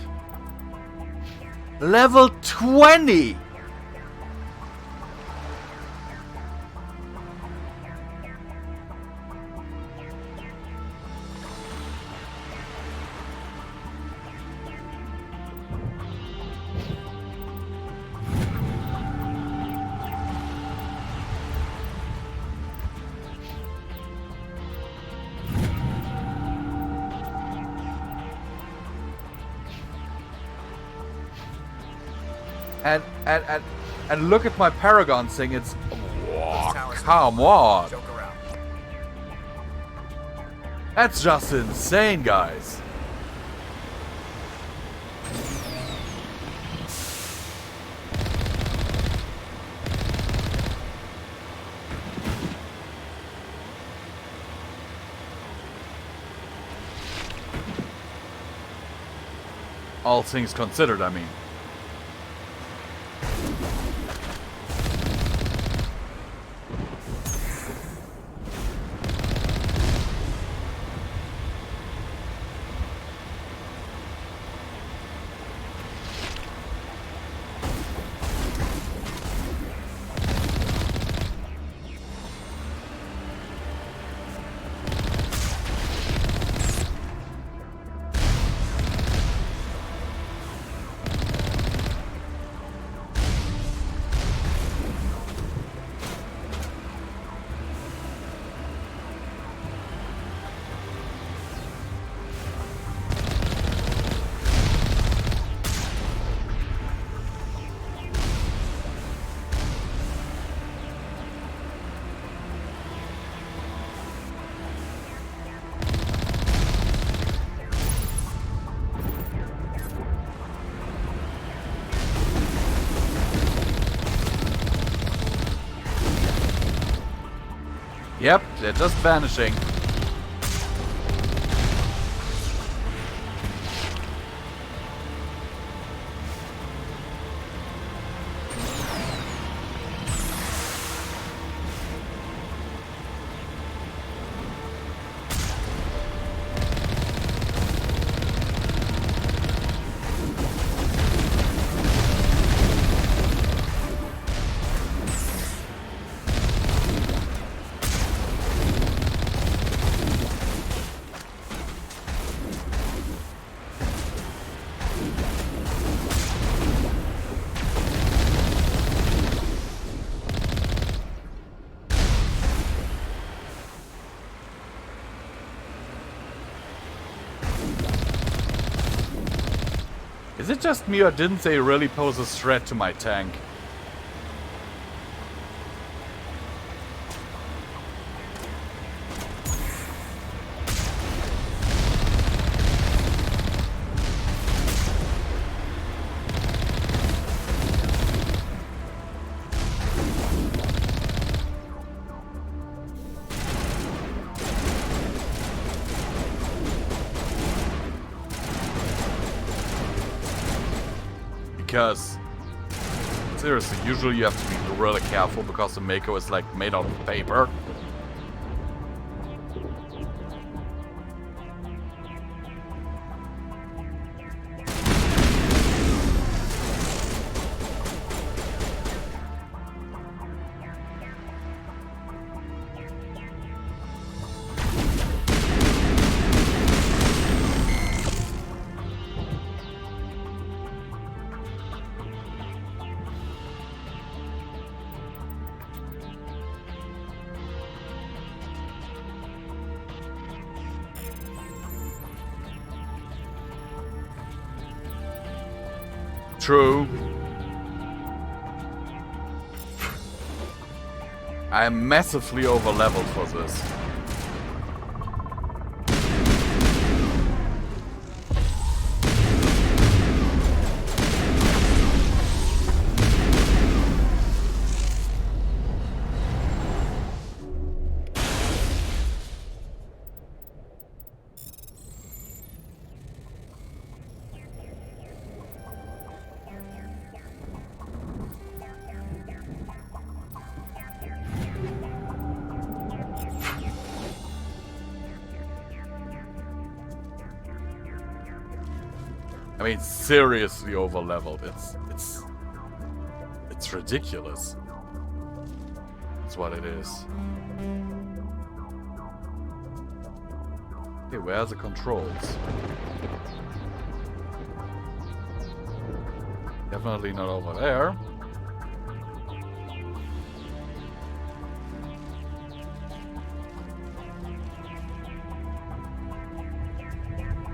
Level 20! And look at my Paragon thing, it's... Whoa, come on! That's just insane, guys. All things considered, I mean. Yep, they're just vanishing. Is it just me or didn't they really pose a threat to my tank? Because, seriously, usually you have to be really careful because the Mako is like made out of paper. True. I am massively over-leveled for this. I mean, seriously over-leveled. It's ridiculous. That's what it is. Okay, where are the controls? Definitely not over there.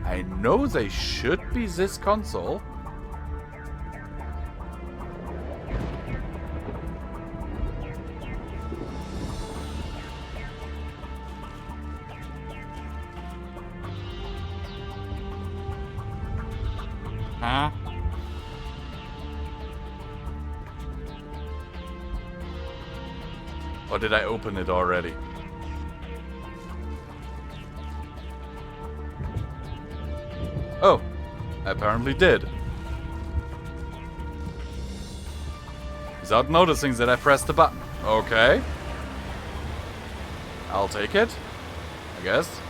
I know they should be this console. Huh? Or did I open it already? Oh, I apparently did. Without noticing that I pressed the button. Okay. I'll take it, I guess.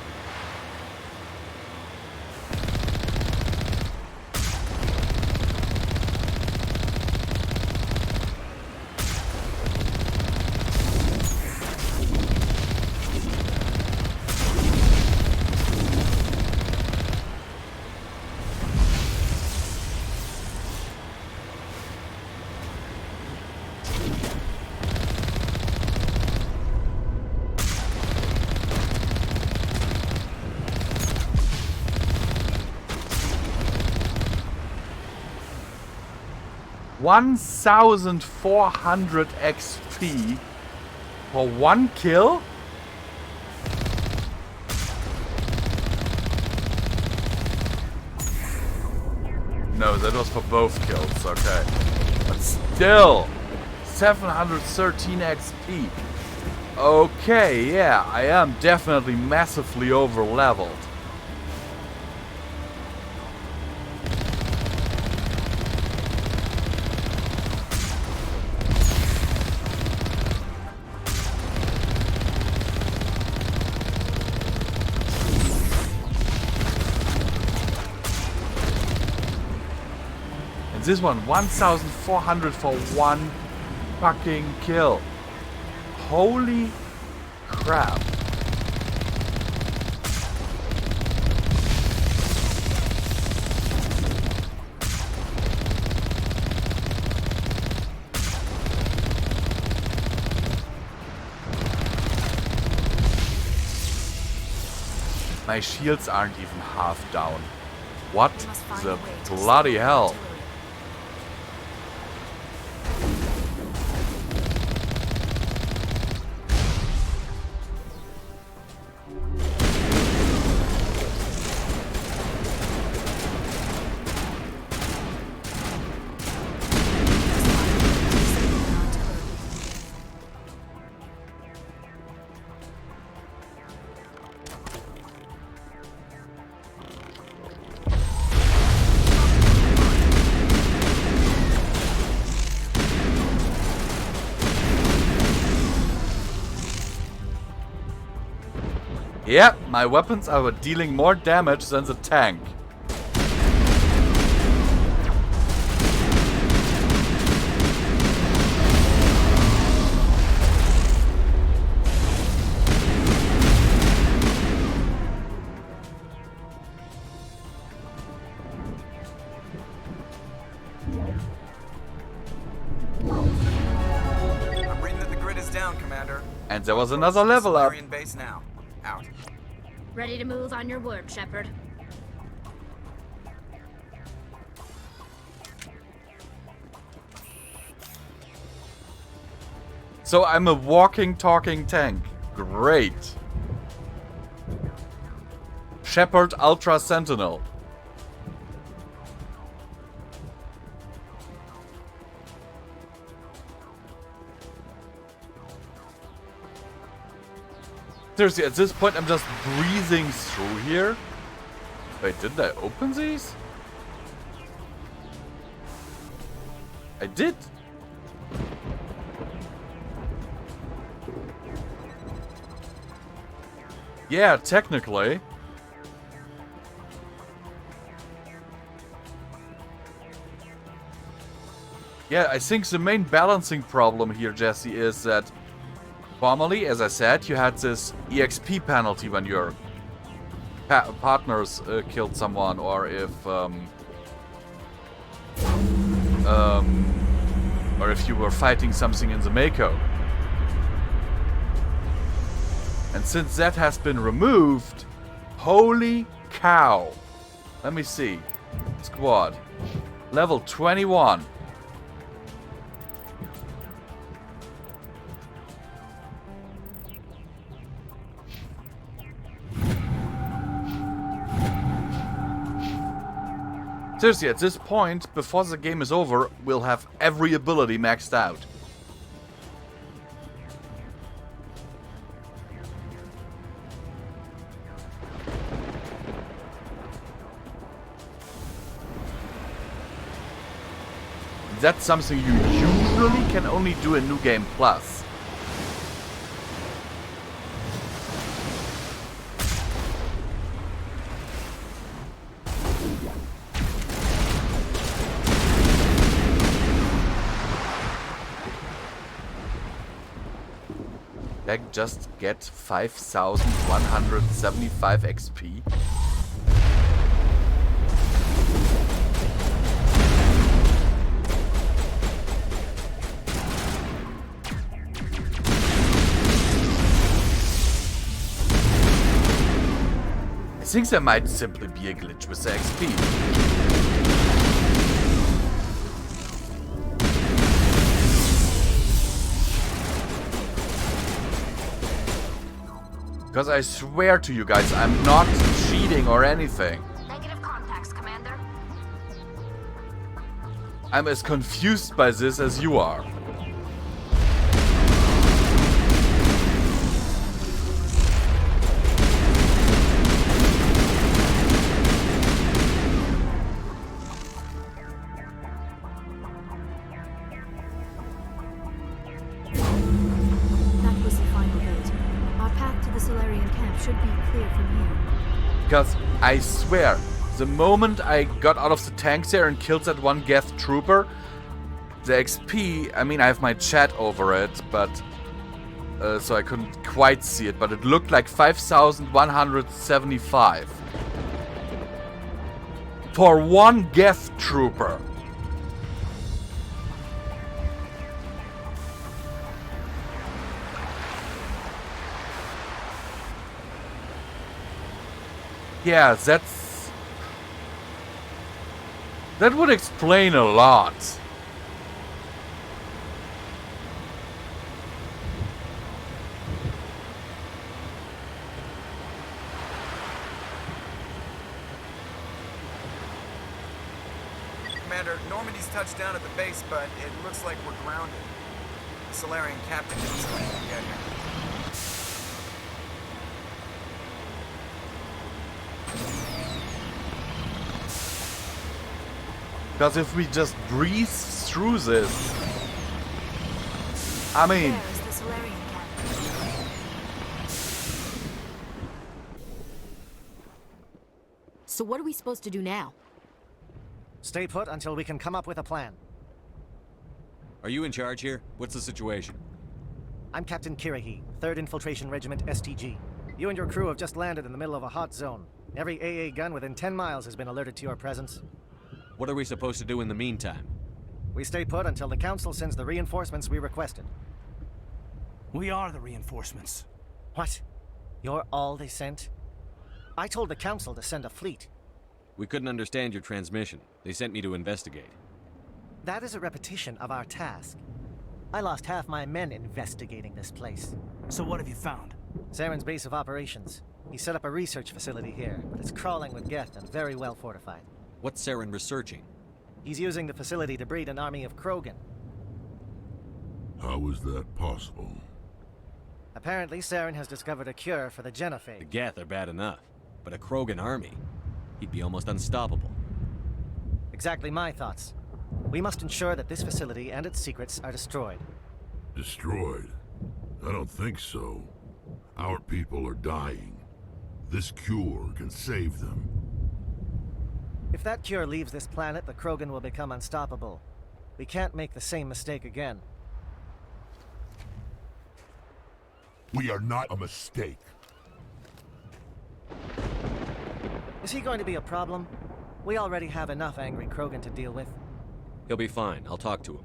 $1,400 XP for one kill? No, that was for both kills, okay. But still, 713 XP. Okay, yeah, I am definitely massively over-leveled. And this one, 1,400 for one fucking kill. Holy crap. My shields aren't even half down. What the bloody hell? Yep, my weapons are dealing more damage than the tank. I'm reading that the grid is down, Commander. And there was another level up. Solarian base now. Out. Ready to move on your word, Shepard. So I'm a walking, talking tank. Great. Shepard Ultra Sentinel. Seriously, at this point I'm just breezing through here. Wait, didn't I open these? I did. Yeah, technically. Yeah, I think the main balancing problem here, Jesse, is that formerly, as I said, you had this EXP penalty when your partners killed someone, or if you were fighting something in the Mako. And since that has been removed, holy cow! Let me see. Squad. Level 21. Seriously, at this point, before the game is over, we'll have every ability maxed out. That's something you usually can only do in New Game Plus. I just get 5,175 XP. I think there might simply be a glitch with the XP. Because I swear to you guys, I'm not cheating or anything. Negative contacts, Commander. I'm as confused by this as you are. Solarian camp should be clear from here. Because I swear, the moment I got out of the tanks there and killed that one Geth trooper, the XP, I mean, I have my chat over it, but so I couldn't quite see it, but it looked like 5,175 for one Geth trooper. Yeah, that would explain a lot. Commander, Normandy's touched down at the base, but it looks like we're grounded. The Solarian captain didn't say anything yet here. Because if we just breeze through this, I mean, There is the Solarian camp. So what are we supposed to do now? Stay put until we can come up with a plan. Are you in charge here? What's the situation? I'm Captain Kirahi, 3rd Infiltration Regiment STG. You and your crew have just landed in the middle of a hot zone. Every AA gun within 10 miles has been alerted to your presence. What are we supposed to do in the meantime? We stay put until the Council sends the reinforcements we requested. We are the reinforcements. What? You're all they sent? I told the Council to send a fleet. We couldn't understand your transmission. They sent me to investigate. That is a repetition of our task. I lost half my men investigating this place. So what have you found? Saren's base of operations. He set up a research facility here, but it's crawling with Geth and very well fortified. What's Saren researching? He's using the facility to breed an army of Krogan. How is that possible? Apparently, Saren has discovered a cure for the genophage. The Geth are bad enough, but a Krogan army? He'd be almost unstoppable. Exactly my thoughts. We must ensure that this facility and its secrets are destroyed. Destroyed? I don't think so. Our people are dying. This cure can save them. If that cure leaves this planet, the Krogan will become unstoppable. We can't make the same mistake again. We are not a mistake. Is he going to be a problem? We already have enough angry Krogan to deal with. He'll be fine. I'll talk to him.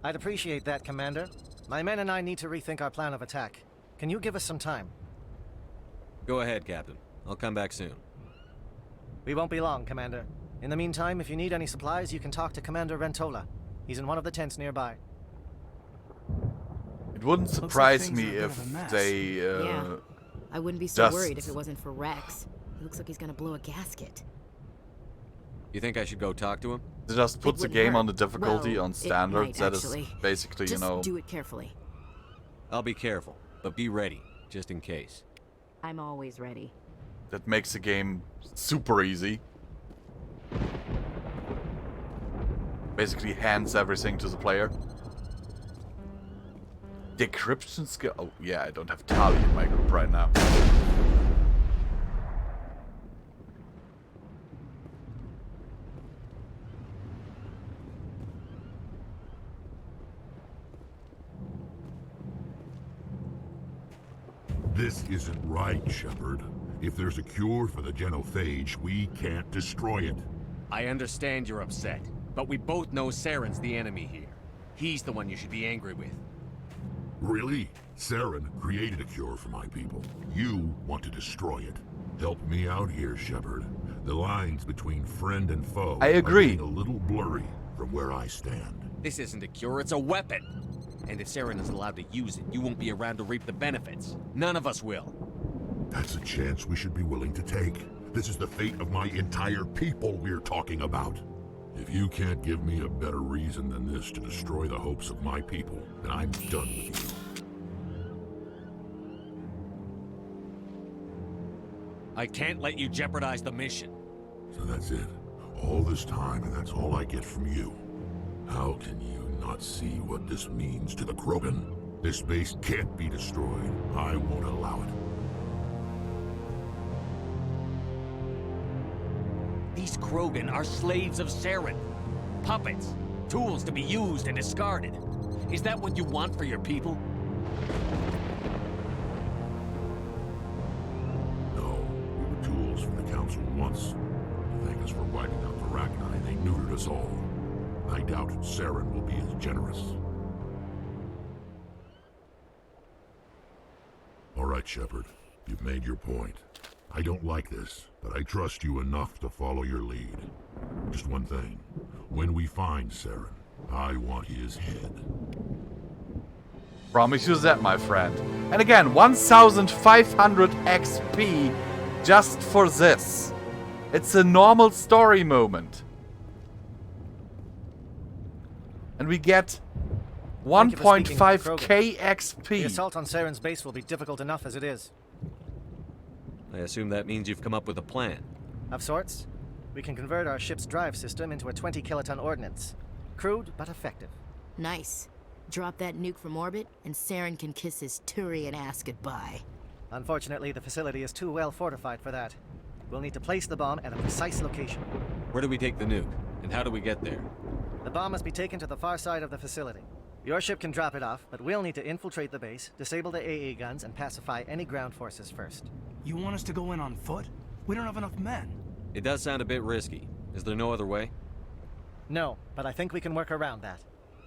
I'd appreciate that, Commander. My men and I need to rethink our plan of attack. Can you give us some time? Go ahead, Captain. I'll come back soon. We won't be long, Commander. In the meantime, if you need any supplies, you can talk to Commander Rentola. He's in one of the tents nearby. it wouldn't surprise me if they Yeah. I wouldn't be so worried if it wasn't for Rex. He looks like he's gonna blow a gasket. You think I should go talk to him? They just put the game on the difficulty Well, on it standard. might, That is actually. basically, Just you know. do it carefully. I'll be careful, but be ready, just in case. I'm always ready. That makes the game super easy. Basically hands everything to the player. Decryption skill. Oh yeah, I don't have Tali in my group right now. This isn't right, Shepard. If there's a cure for the genophage, we can't destroy it. I understand you're upset, but we both know Saren's the enemy here. He's the one you should be angry with. Really? Saren created a cure for my people. You want to destroy it. Help me out here, Shepard. The lines between friend and foe I agree. are getting a little blurry from where I stand. This isn't a cure, it's a weapon. And if Saren is allowed to use it, you won't be around to reap the benefits. None of us will. That's a chance we should be willing to take. This is the fate of my entire people we're talking about. If you can't give me a better reason than this to destroy the hopes of my people, then I'm done with you. I can't let you jeopardize the mission. So that's it. All this time, and that's all I get from you. How can you not see what this means to the Krogan? This base can't be destroyed. I won't allow it. Krogan are slaves of Saren. Puppets. Tools to be used and discarded. Is that what you want for your people? No, we were tools for the Council once. To thank us for wiping out the Rachni, they neutered us all. I doubt Saren will be as generous. All right, Shepard. You've made your point. I don't like this, but I trust you enough to follow your lead. Just one thing. When we find Saren, I want his head. Promise you that, my friend. And again, 1,500 XP just for this. It's a normal story moment. And we get 1.5k XP. The assault on Saren's base will be difficult enough as it is. I assume that means you've come up with a plan. Of sorts. We can convert our ship's drive system into a 20-kiloton ordnance. Crude, but effective. Nice. Drop that nuke from orbit, and Saren can kiss his Turian ass goodbye. Unfortunately, the facility is too well fortified for that. We'll need to place the bomb at a precise location. Where do we take the nuke? And how do we get there? The bomb must be taken to the far side of the facility. Your ship can drop it off, but we'll need to infiltrate the base, disable the AA guns, and pacify any ground forces first. You want us to go in on foot? We don't have enough men. It does sound a bit risky. Is there no other way? No, but I think we can work around that.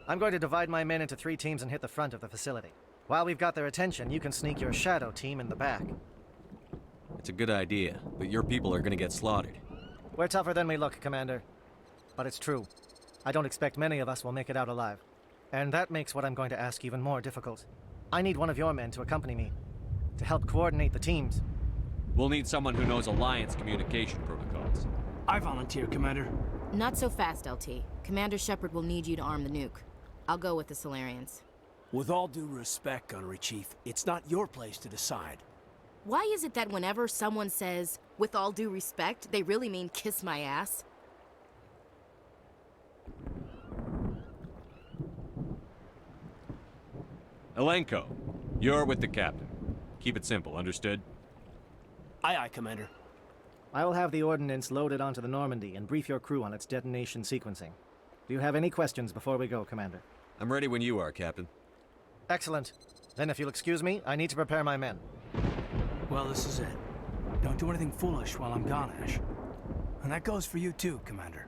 I'm going to divide my men into 3 teams and hit the front of the facility. While we've got their attention, you can sneak your shadow team in the back. It's a good idea, but your people are gonna get slaughtered. We're tougher than we look, Commander. But it's true. I don't expect many of us will make it out alive. And that makes what I'm going to ask even more difficult. I need one of your men to accompany me, to help coordinate the teams. We'll need someone who knows Alliance communication protocols. I volunteer, Commander. Not so fast, LT. Commander Shepard will need you to arm the nuke. I'll go with the Solarians. With all due respect, Gunnery Chief, it's not your place to decide. Why is it that whenever someone says, with all due respect, they really mean kiss my ass? Elenko, you're with the captain. Keep it simple, understood? Aye, aye, Commander. I will have the ordnance loaded onto the Normandy and brief your crew on its detonation sequencing. Do you have any questions before we go, Commander? I'm ready when you are, Captain. Excellent. Then if you'll excuse me, I need to prepare my men. Well, this is it. Don't do anything foolish while I'm gone, Ash. And that goes for you too, Commander.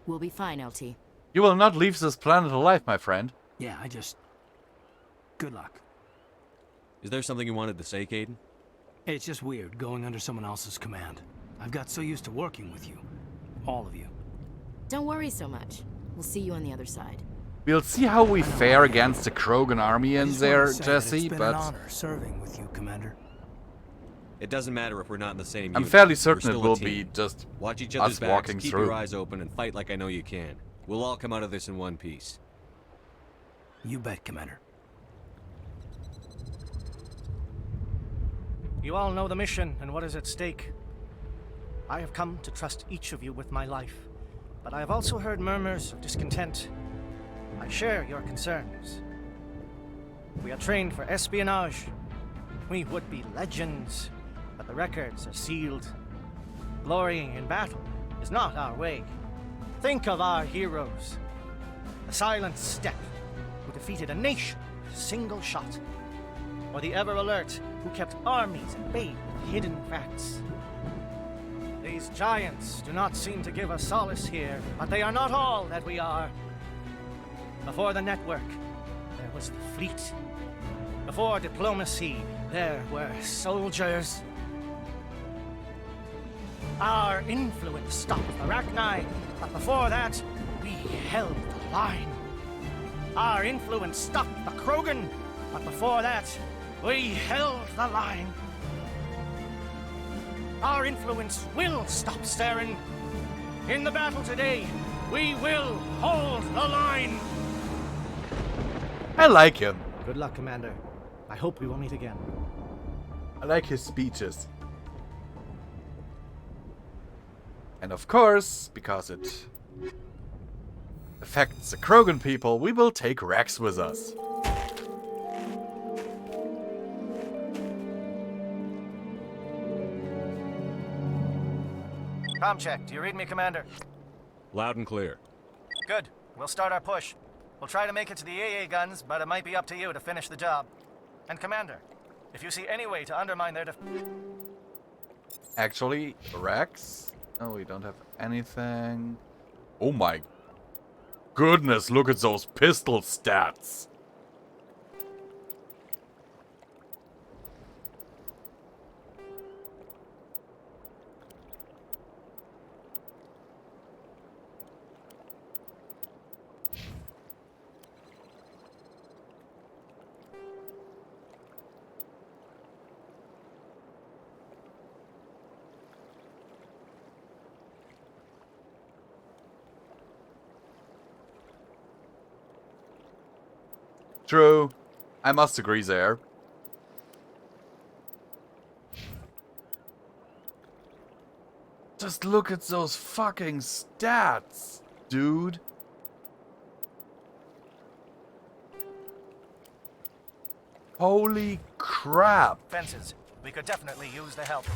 We'll be fine, LT. You will not leave this planet alive, my friend. Yeah, good luck. Is there something you wanted to say, Caden? It's just weird going under someone else's command. I've got so used to working with you. All of you. Don't worry so much. We'll see you on the other side. We'll see how we fare against the Krogan army in there, Jesse, it's been but... an honor serving with you, Commander. It doesn't matter if we're not in the same unit. I'm fairly certain We're it still a will team. be just Watch each other's us backs, walking keep through. your eyes open, and fight like I know you can. We'll all come out of this in one piece. You bet, Commander. You all know the mission and what is at stake. I have come to trust each of you with my life, but I have also heard murmurs of discontent. I share your concerns. We are trained for espionage. We would be legends, but the records are sealed. Glorying in battle is not our way. Think of our heroes. The silent step who defeated a nation with a single shot. Or the ever-alert who kept armies at bay with hidden facts. These giants do not seem to give us solace here, but they are not all that we are. Before the network, there was the fleet. Before diplomacy, there were soldiers. Our influence stopped the Rachni, but before that, we held the line. Our influence stopped the Krogan, but before that, we held the line. Our influence will stop Saren. In the battle today, we will hold the line. I like him. Good luck, Commander. I hope we will meet again. I like his speeches. And of course, because it affects the Krogan people, we will take Rex with us. Com check. Do you read me, Commander? Loud and clear. Good. We'll start our push. We'll try to make it to the AA guns, but it might be up to you to finish the job. And Commander, if you see any way to undermine their Actually, Rex? Oh, we don't have anything. Oh my goodness, look at those pistol stats. True. I must agree there. Just look at those fucking stats, dude. Holy crap. fences. We could definitely use the help.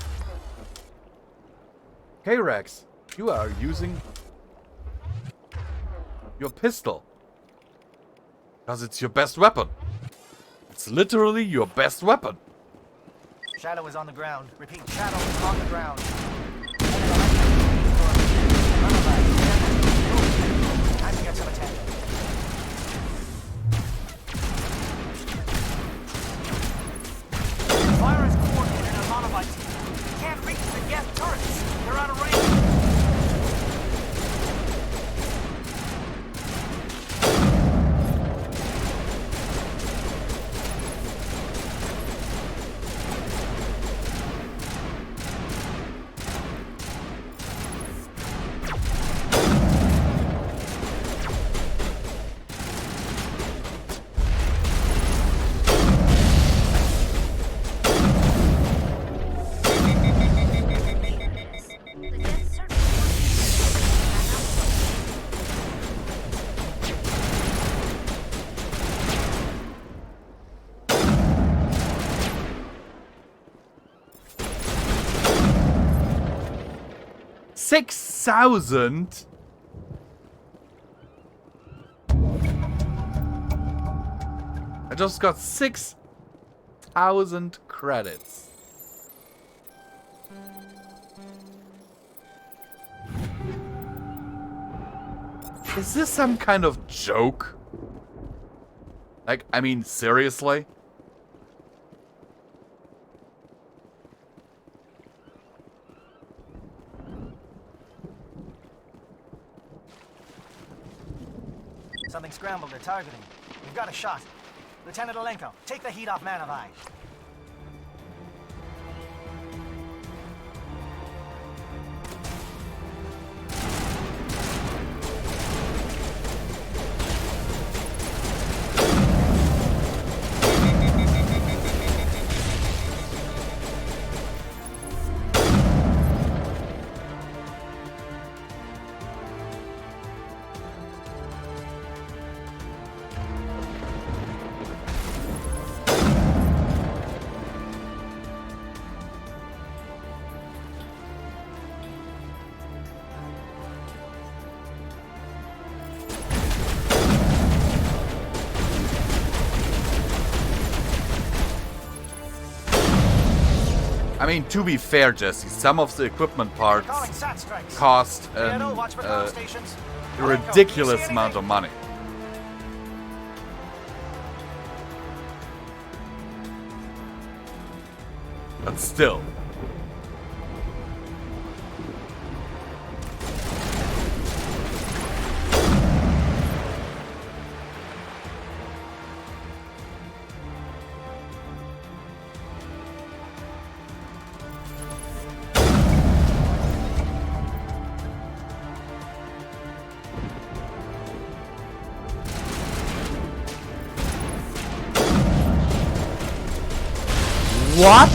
Hey Rex, you are using your pistol. Because it's your best weapon. It's literally your best weapon. Shadow is on the ground. Repeat, Shadow is on the ground. Time to get some attention. Fire is coordinated on Monobites. Can't reach the gas turrets. They're out of range. $6,000? I just got 6,000 credits. Is this some kind of joke? Like, I mean, seriously? Something scrambled. They're targeting. We've got a shot. Lieutenant Alenko, take the heat off Manavai. I mean, to be fair, Jesse, some of the equipment parts cost a ridiculous amount of money. But still. What?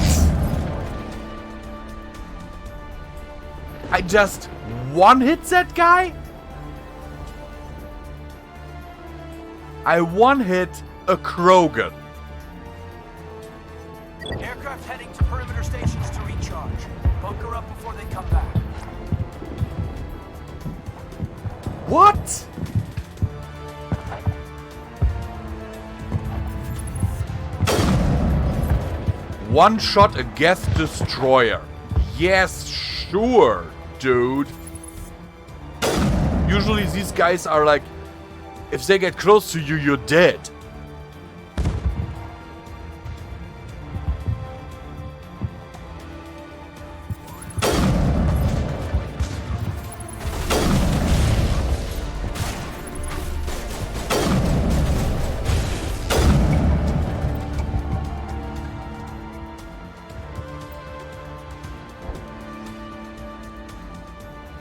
I just one-hit that guy? I one-hit a Krogan. Aircraft heading to perimeter stations to recharge. Bunker up before they come back. What? One shot a Geth destroyer. Yes, sure, dude. Usually these guys are like, if they get close to you, you're dead.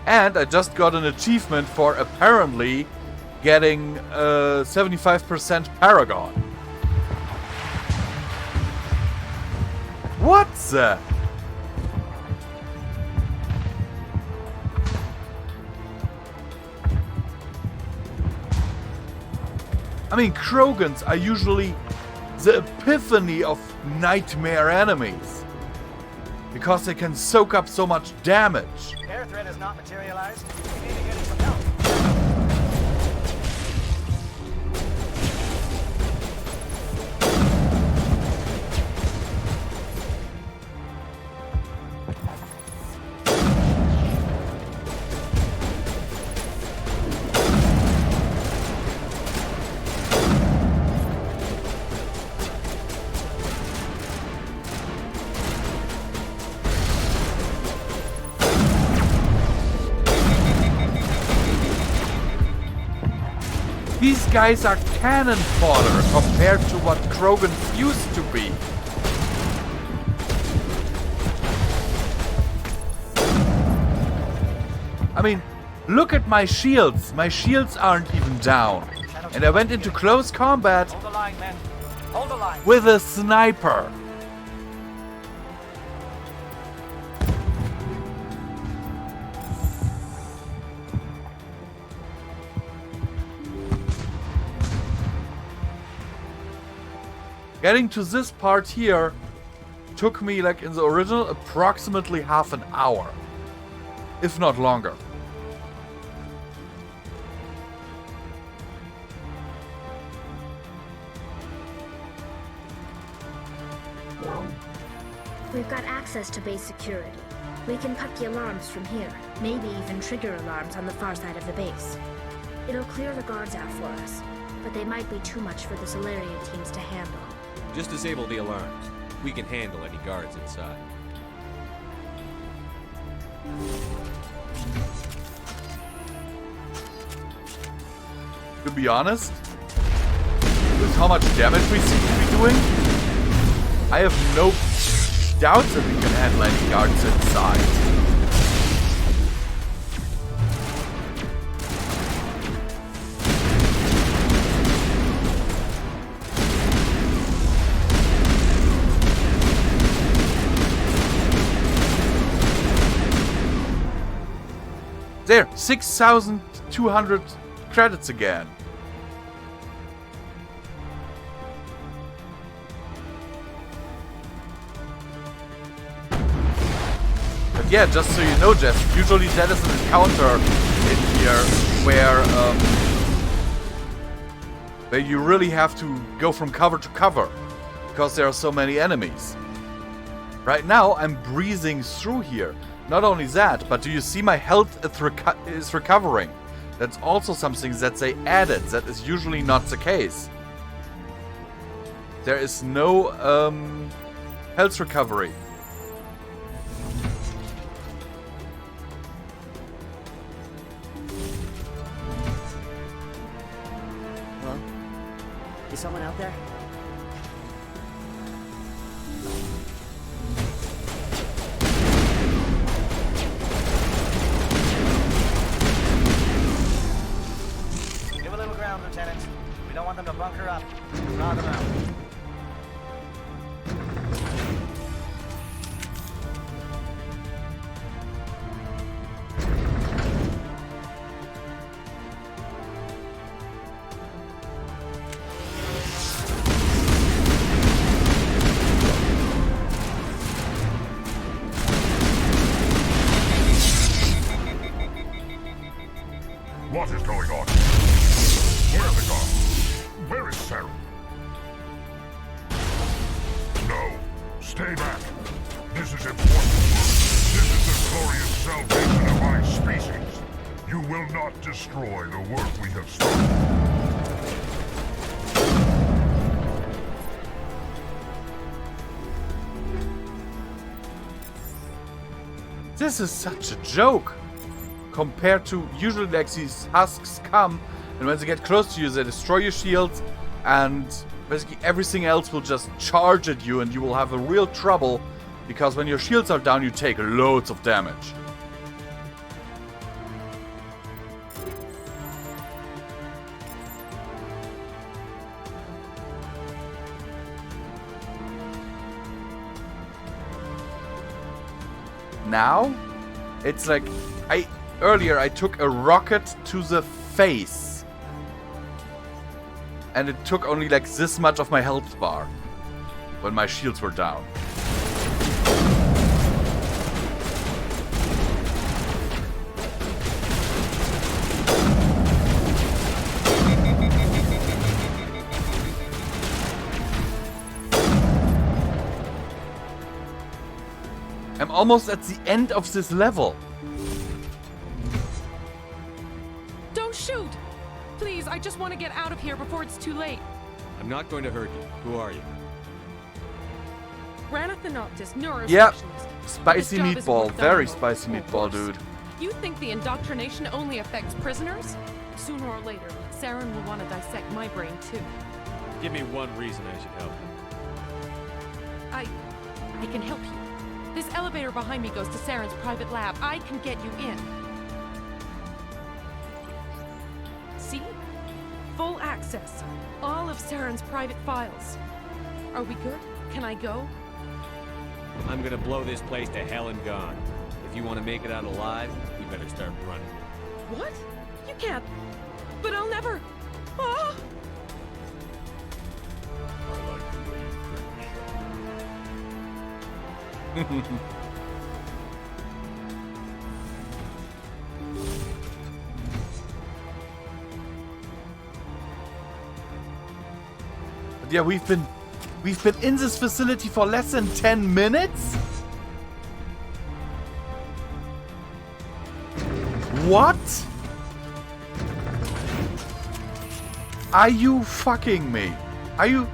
And I just got an achievement for apparently getting 75% Paragon. What the? I mean, Krogans are usually the epiphany of nightmare enemies. Because they can soak up so much damage. Air threat has not materialized. We need to get some help. These guys are cannon fodder compared to what Krogans used to be. I mean, look at my shields. My shields aren't even down. And I went into close combat Hold the line, men. Hold the line. with a sniper. Getting to this part here took me, like in the original, approximately half an hour. If not longer. We've got access to base security. We can cut the alarms from here, maybe even trigger alarms on the far side of the base. It'll clear the guards out for us, but they might be too much for the Solarian teams to handle. Just disable the alarms. We can handle any guards inside. To be honest, with how much damage we seem to be doing, I have no doubts that we can handle any guards inside. There, 6,200 credits again. But yeah, just so you know, Jess, usually that is an encounter in here where you really have to go from cover to cover because there are so many enemies. Right now, I'm breezing through here. Not only that, but do you see my health is recovering? That's also something that they added. That is usually not the case. There is no health recovery. Hello? Is someone out there? Lieutenant. We don't want them to bunker up. Draw them out. Stay back. This is important. This is the glorious salvation of my species. You will not destroy the work we have started. This is such a joke compared to usually like these husks come and when they get close to you they destroy your shields and basically everything else will just charge at you and you will have a real trouble because when your shields are down you take loads of damage. Now, it's like, earlier I took a rocket to the face. And it took only like this much of my health bar. When my shields were down. I'm almost at the end of this level. Don't shoot! Please, I just want to get out of here before it's too late. I'm not going to hurt you. Who are you? Ranathanoptis, neurospecialist. Yep. Spicy This job is meatball. worth Very done, spicy of meatball, course. dude. You think the indoctrination only affects prisoners? Sooner or later, Saren will want to dissect my brain too. Give me one reason I should help you. I can help you. This elevator behind me goes to Saren's private lab. I can get you in. See? Full access. All of Saren's private files. Are we good? Can I go? I'm gonna blow this place to hell and gone. If you want to make it out alive, you better start running. What? You can't. But I'll never. Ah! But yeah, we've been in this facility for less than 10 minutes? What? Are you fucking me? Are you...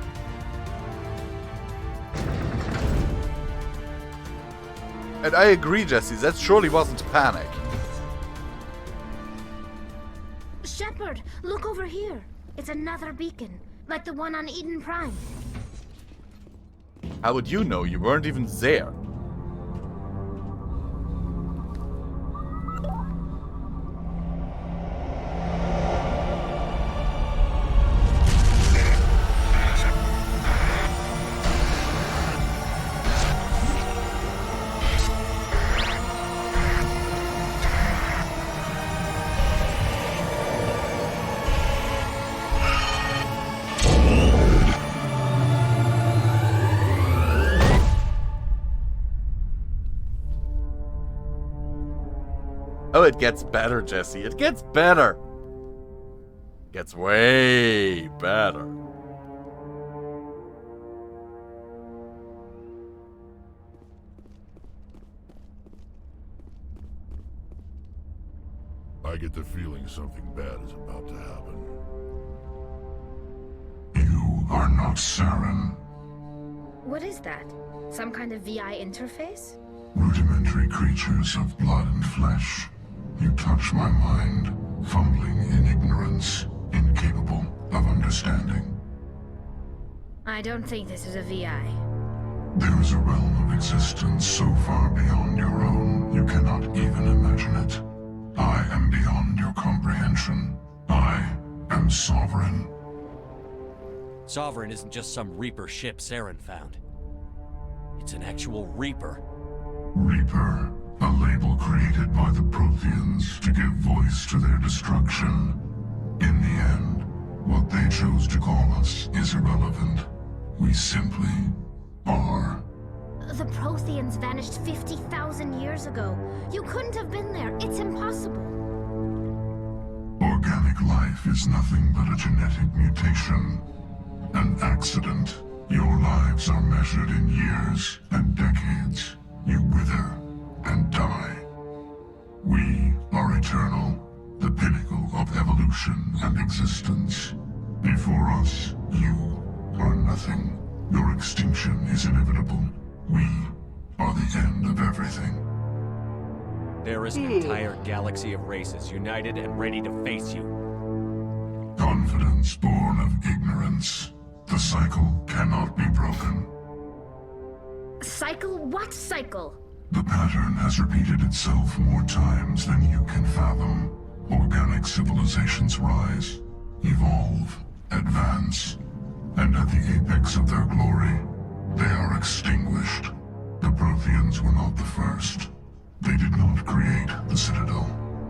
And I agree, Jesse, that surely wasn't panic. Shepard, look over here. It's another beacon, like the one on Eden Prime. How would you know? You weren't even there. Oh, it gets better, Jesse. It gets better. Gets way better. I get the feeling something bad is about to happen. You are not Saren. What is that? Some kind of VI interface? Rudimentary creatures of blood and flesh. You touch my mind, fumbling in ignorance, incapable of understanding. I don't think this is a VI. There is a realm of existence so far beyond your own, you cannot even imagine it. I am beyond your comprehension. I am Sovereign. Sovereign isn't just some Reaper ship Saren found. It's an actual Reaper. Reaper, a label created by the Protheans to give voice to their destruction. In the end, what they chose to call us is irrelevant. We simply are. The Protheans vanished 50,000 years ago. You couldn't have been there. It's impossible. Organic life is nothing but a genetic mutation. An accident Your lives are measured in years and decades. You wither and die. We are eternal, the pinnacle of evolution and existence. Before us, you are nothing. Your extinction is inevitable. We are the end of everything. There is an entire galaxy of races united and ready to face you. Confidence born of ignorance. The cycle cannot be broken. Cycle? What cycle? The pattern has repeated itself more times than you can fathom. Organic civilizations rise, evolve, advance, and at the apex of their glory, they are extinguished. The Protheans were not the first. They did not create the Citadel.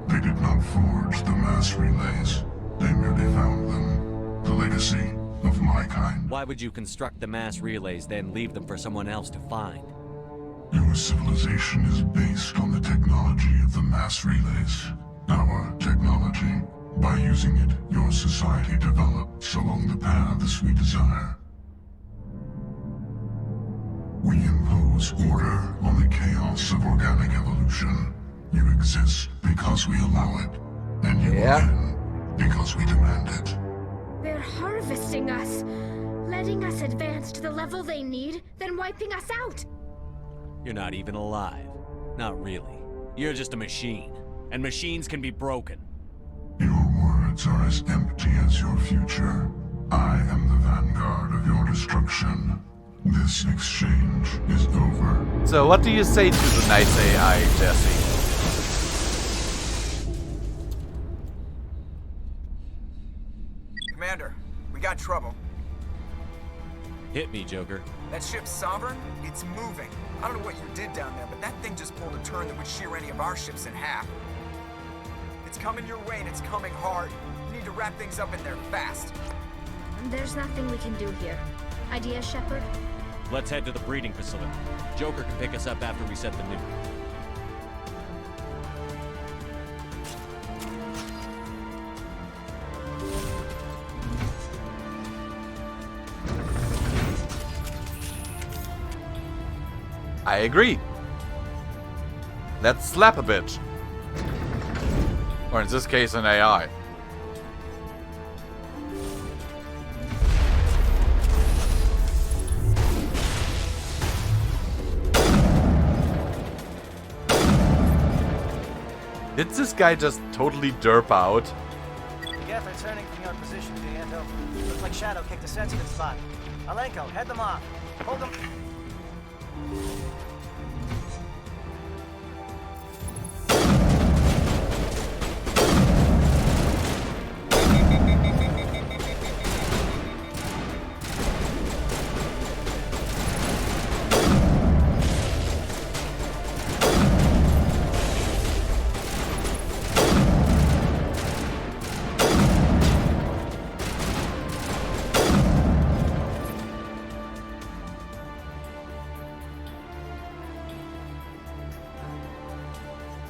They did not forge the mass relays. They merely found them. The legacy of my kind. Why would you construct the mass relays, then leave them for someone else to find? Your civilization is based on the technology of the mass relays. Our technology. By using it, your society develops along the paths we desire. We impose order on the chaos of organic evolution. You exist because we allow it. And you win because we demand it. They're harvesting us, letting us advance to the level they need, then wiping us out. You're not even alive. Not really. You're just a machine. And machines can be broken. Your words are as empty as your future. I am the vanguard of your destruction. This exchange is over. So what do you say to the nice AI, Jesse? Commander, we got trouble. Hit me, Joker. That ship's Sovereign? It's moving. I don't know what you did down there, but that thing just pulled a turn that would shear any of our ships in half. It's coming your way, and it's coming hard. You need to wrap things up in there fast. There's nothing we can do here. Idea, Shepard? Let's head to the breeding facility. Joker can pick us up after we set the nuke. I agree. Let's slap a bitch. Or in this case, an AI. Did this guy just totally derp out? Geth are turning from your position, Viento. Looks like Shadow kicked a sensitive spot. Alenko, head them off. Hold them.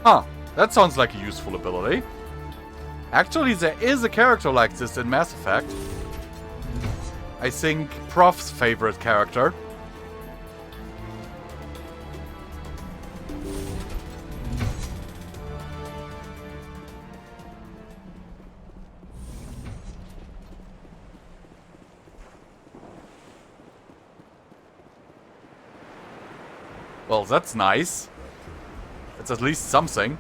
Huh, that sounds like a useful ability. Actually, there is a character like this in Mass Effect. I think Prof's favorite character. Well, that's nice. It's at least something.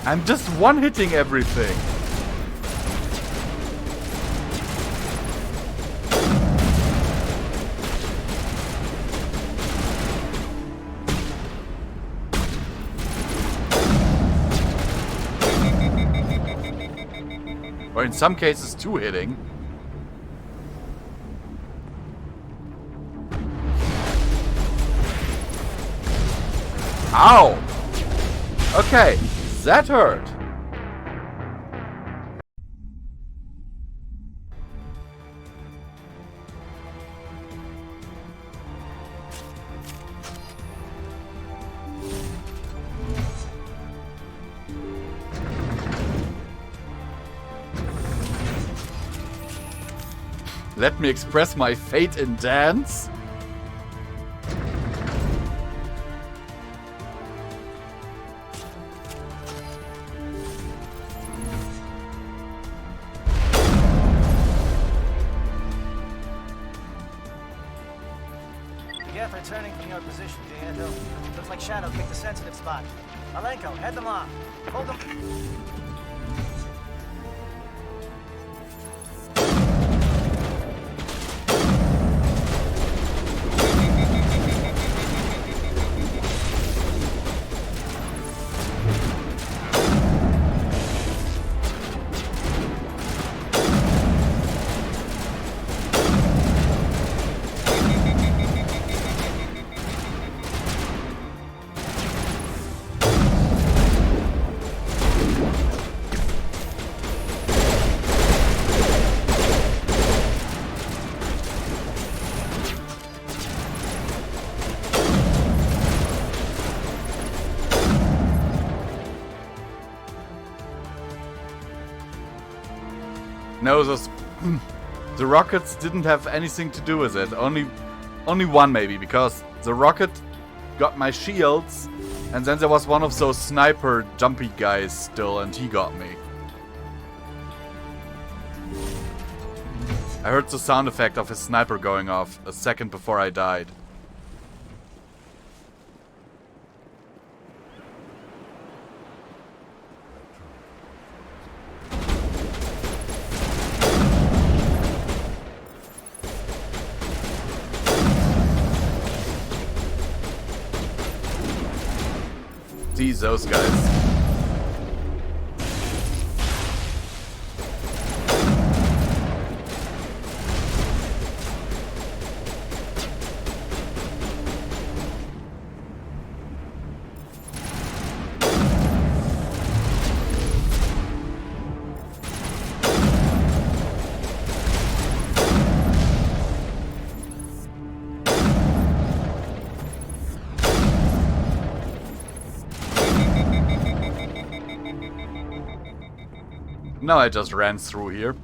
I'm just one-hitting everything. Or in some cases, two-hitting. Ow! Okay, that hurt. Let me express my fate in dance? Yep, they're turning from your position, Diego. Looks like Shadow picked a sensitive spot. Malenko, head them off. Hold them. No, the rockets didn't have anything to do with it. Only one maybe, because the rocket got my shields, and then there was one of those sniper jumpy guys still, and he got me. I heard the sound effect of his sniper going off a second before I died. These those guys. Now I just ran through here.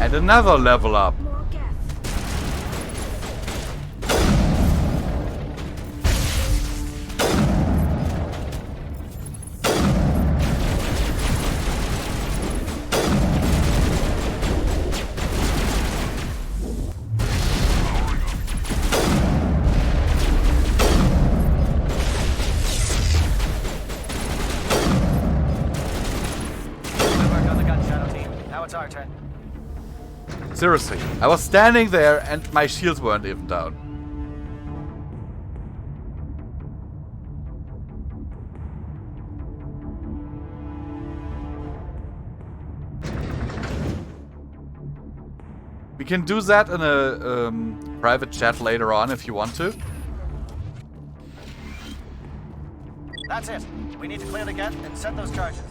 And another level up. Seriously, I was standing there and my shields weren't even down. We can do that in a private chat later on if you want to. That's it. We need to clear the gate and set those charges.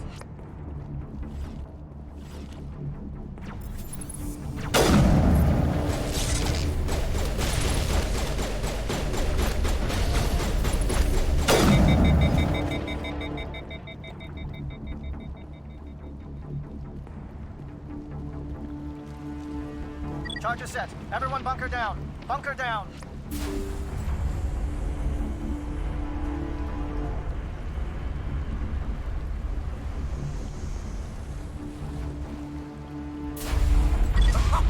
Charges set. Everyone bunker down. Bunker down.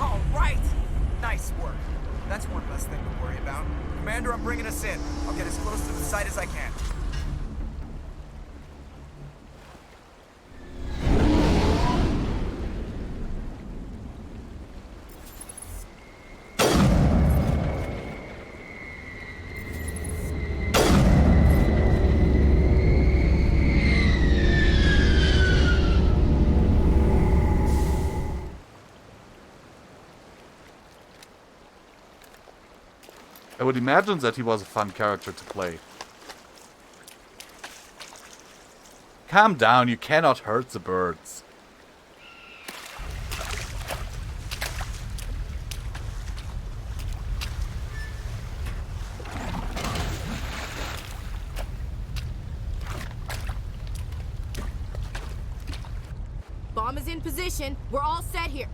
All right. Nice work. That's one less thing to worry about. Commander, I'm bringing us in. I'll get as close to the site as I can. I would imagine that he was a fun character to play. Calm down, you cannot hurt the birds. Bomb is in position. We're all set here.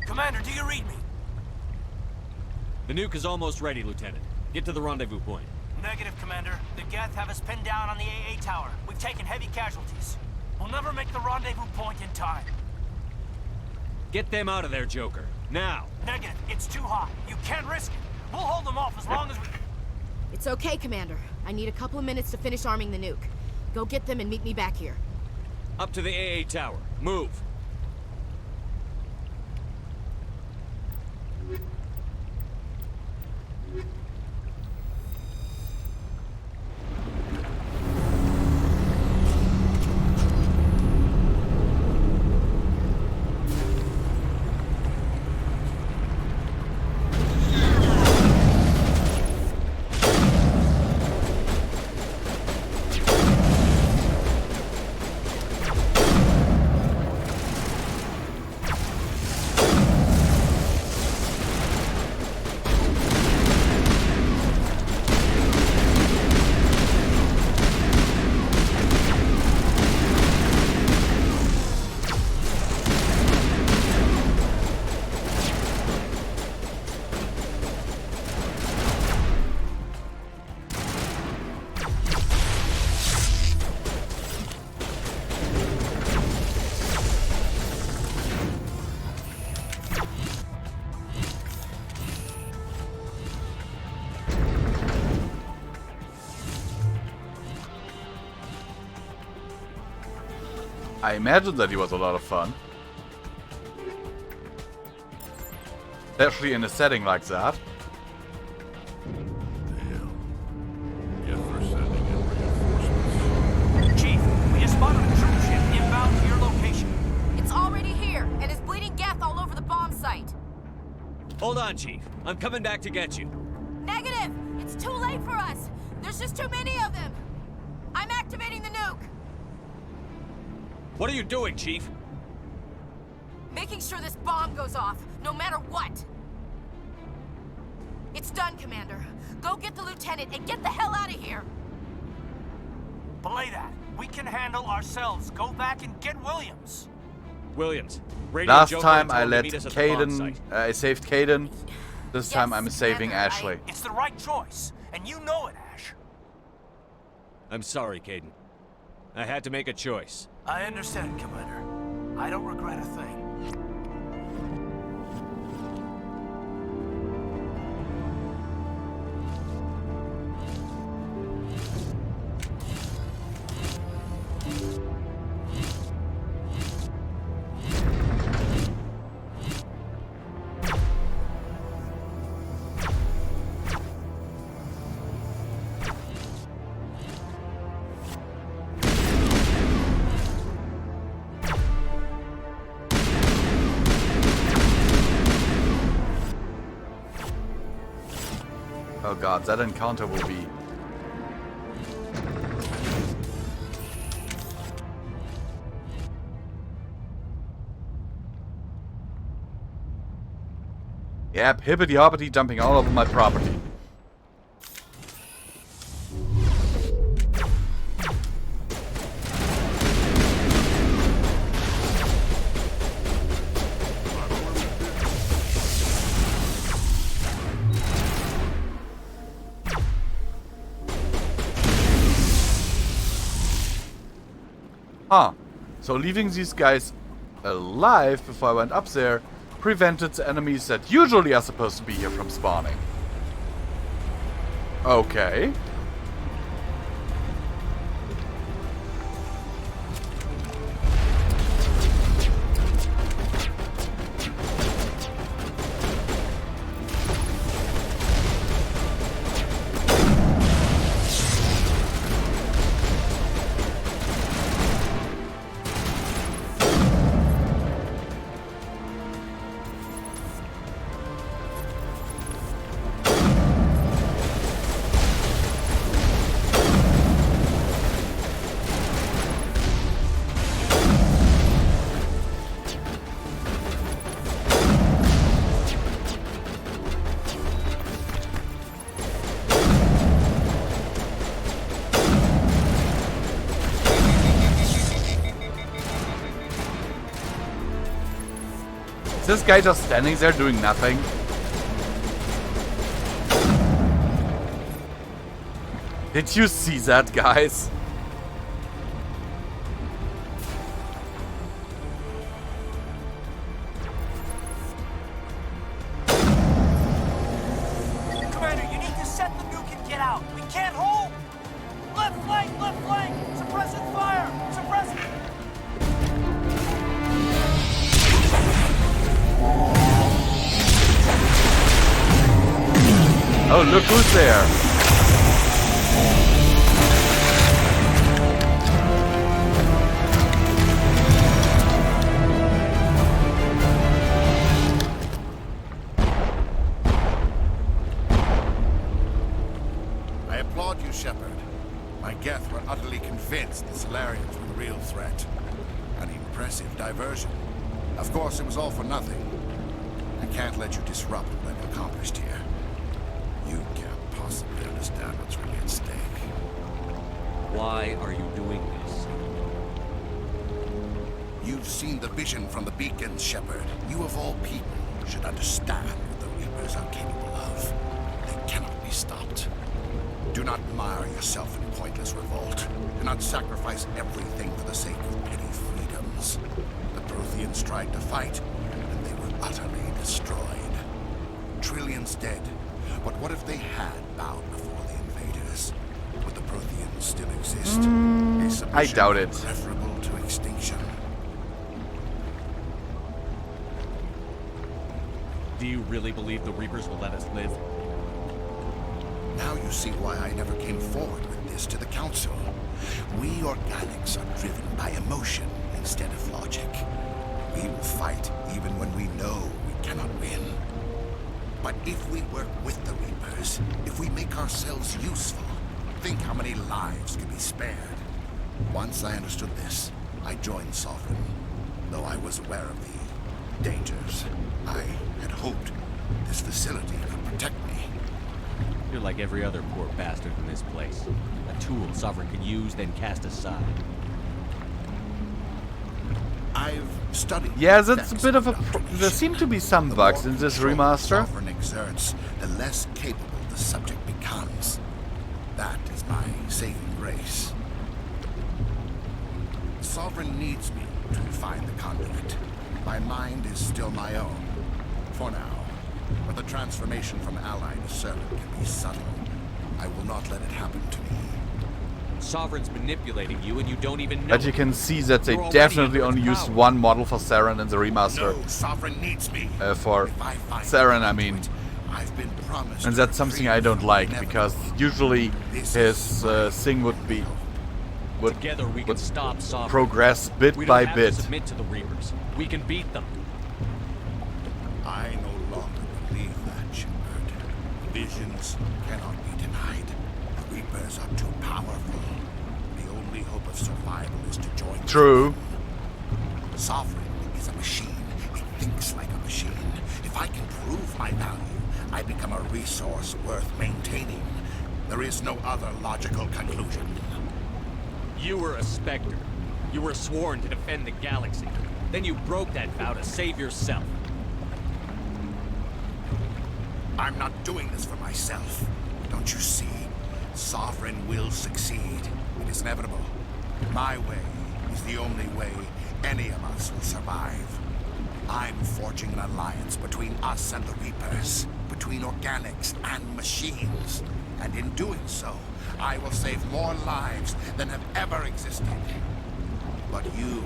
Commander, do you read me? The nuke is almost ready, Lieutenant. Get to the rendezvous point. Negative, Commander. The Geth have us pinned down on the AA tower. We've taken heavy casualties. We'll never make the rendezvous point in time. Get them out of there, Joker. Now! Negative. It's too hot. You can't risk it. We'll hold them off as long as we... It's okay, Commander. I need a couple of minutes to finish arming the nuke. Go get them and meet me back here. Up to the AA tower. Move! I imagine that he was a lot of fun. Especially in a setting like that. Chief, we just spotted a troop ship inbound to your location. It's already here, and is bleeding Geth all over the bomb site. Hold on, Chief. I'm coming back to get you. Negative! It's too late for us! There's just too many of them! I'm activating the nuke! What are you doing, Chief? Making sure this bomb goes off, no matter what! It's done, Commander. Go get the lieutenant and get the hell out of here! Belay that. We can handle ourselves. Go back and get Williams. Williams, radio Last Joker time and I tell him to let meet us at the bomb Caden, site. I saved Caden. This time I'm saving Ashley. It's the right choice, and you know it, Ash. I'm sorry, Caden. I had to make a choice. I understand, Commander. I don't regret a thing. Oh god, that encounter will be... Yep, hippity-hoppity jumping all over my property. Huh. So leaving these guys alive before I went up there prevented the enemies that usually are supposed to be here from spawning. Okay. this guy just standing there doing nothing? Did you see that, guys? Commander, you need to set the nuke and get out. We can't hold. Left flank, suppressing fire, suppressing. Oh, look who's there. I applaud you, Shepard. My Geth were utterly convinced the Solarians were the real threat. An impressive diversion. Of course, it was all for nothing. I can't let you disrupt what I've accomplished here. You can't possibly understand what's really at stake. Why are you doing this? You've seen the vision from the beacons, Shepard. You of all people should understand what the Reapers are capable of. They cannot be stopped. Do not mire yourself in pointless revolt. Do not sacrifice everything for the sake of petty freedoms. The Protheans tried to fight, and they were utterly destroyed. Trillions dead. But what if they had bowed before the invaders? Would the Protheans still exist? I doubt it. Preferable to extinction. Do you really believe the Reapers will let us live? Now you see why I never came forward with this to the Council. We organics are driven by emotion instead of logic. We will fight even when we know we cannot win. But if we work with the Reapers, if we make ourselves useful, think how many lives could be spared. Once I understood this, I joined Sovereign. Though I was aware of the dangers, I had hoped this facility could protect me. You're like every other poor bastard in this place. A tool Sovereign can use, then cast aside. I've studied. Yeah, that's a bit of a. There seem to be some bugs in this remaster. Sovereign exerts, the less capable the subject becomes. That is my saving grace. Sovereign needs me to find the conduit. My mind is still my own, for now. But the transformation from ally to servant can be subtle. I will not let it happen to me. Sovereign's manipulating you and you don't even know. But you can see that they definitely only used one model for Saren in the remaster. No, Sovereign needs me. For Saren, I mean. I've been promised. And that's something I don't like, because usually his thing would be... Together we can stop Sovereign. Progress bit by bit. We don't have to submit to the Reapers. We can beat them. I no longer believe that, Shepard. Visions cannot be denied. The Reapers are too powerful. The only hope of survival is to join. True. Sovereign is a machine. It thinks like a machine. If I can prove my value, I become a resource worth maintaining. There is no other logical conclusion. You were a Spectre. You were sworn to defend the galaxy. Then you broke that vow to save yourself. I'm not doing this for myself. Don't you see? Sovereign will succeed. It is inevitable. My way is the only way any of us will survive. I'm forging an alliance between us and the Reapers, between organics and machines. And in doing so, I will save more lives than have ever existed. But you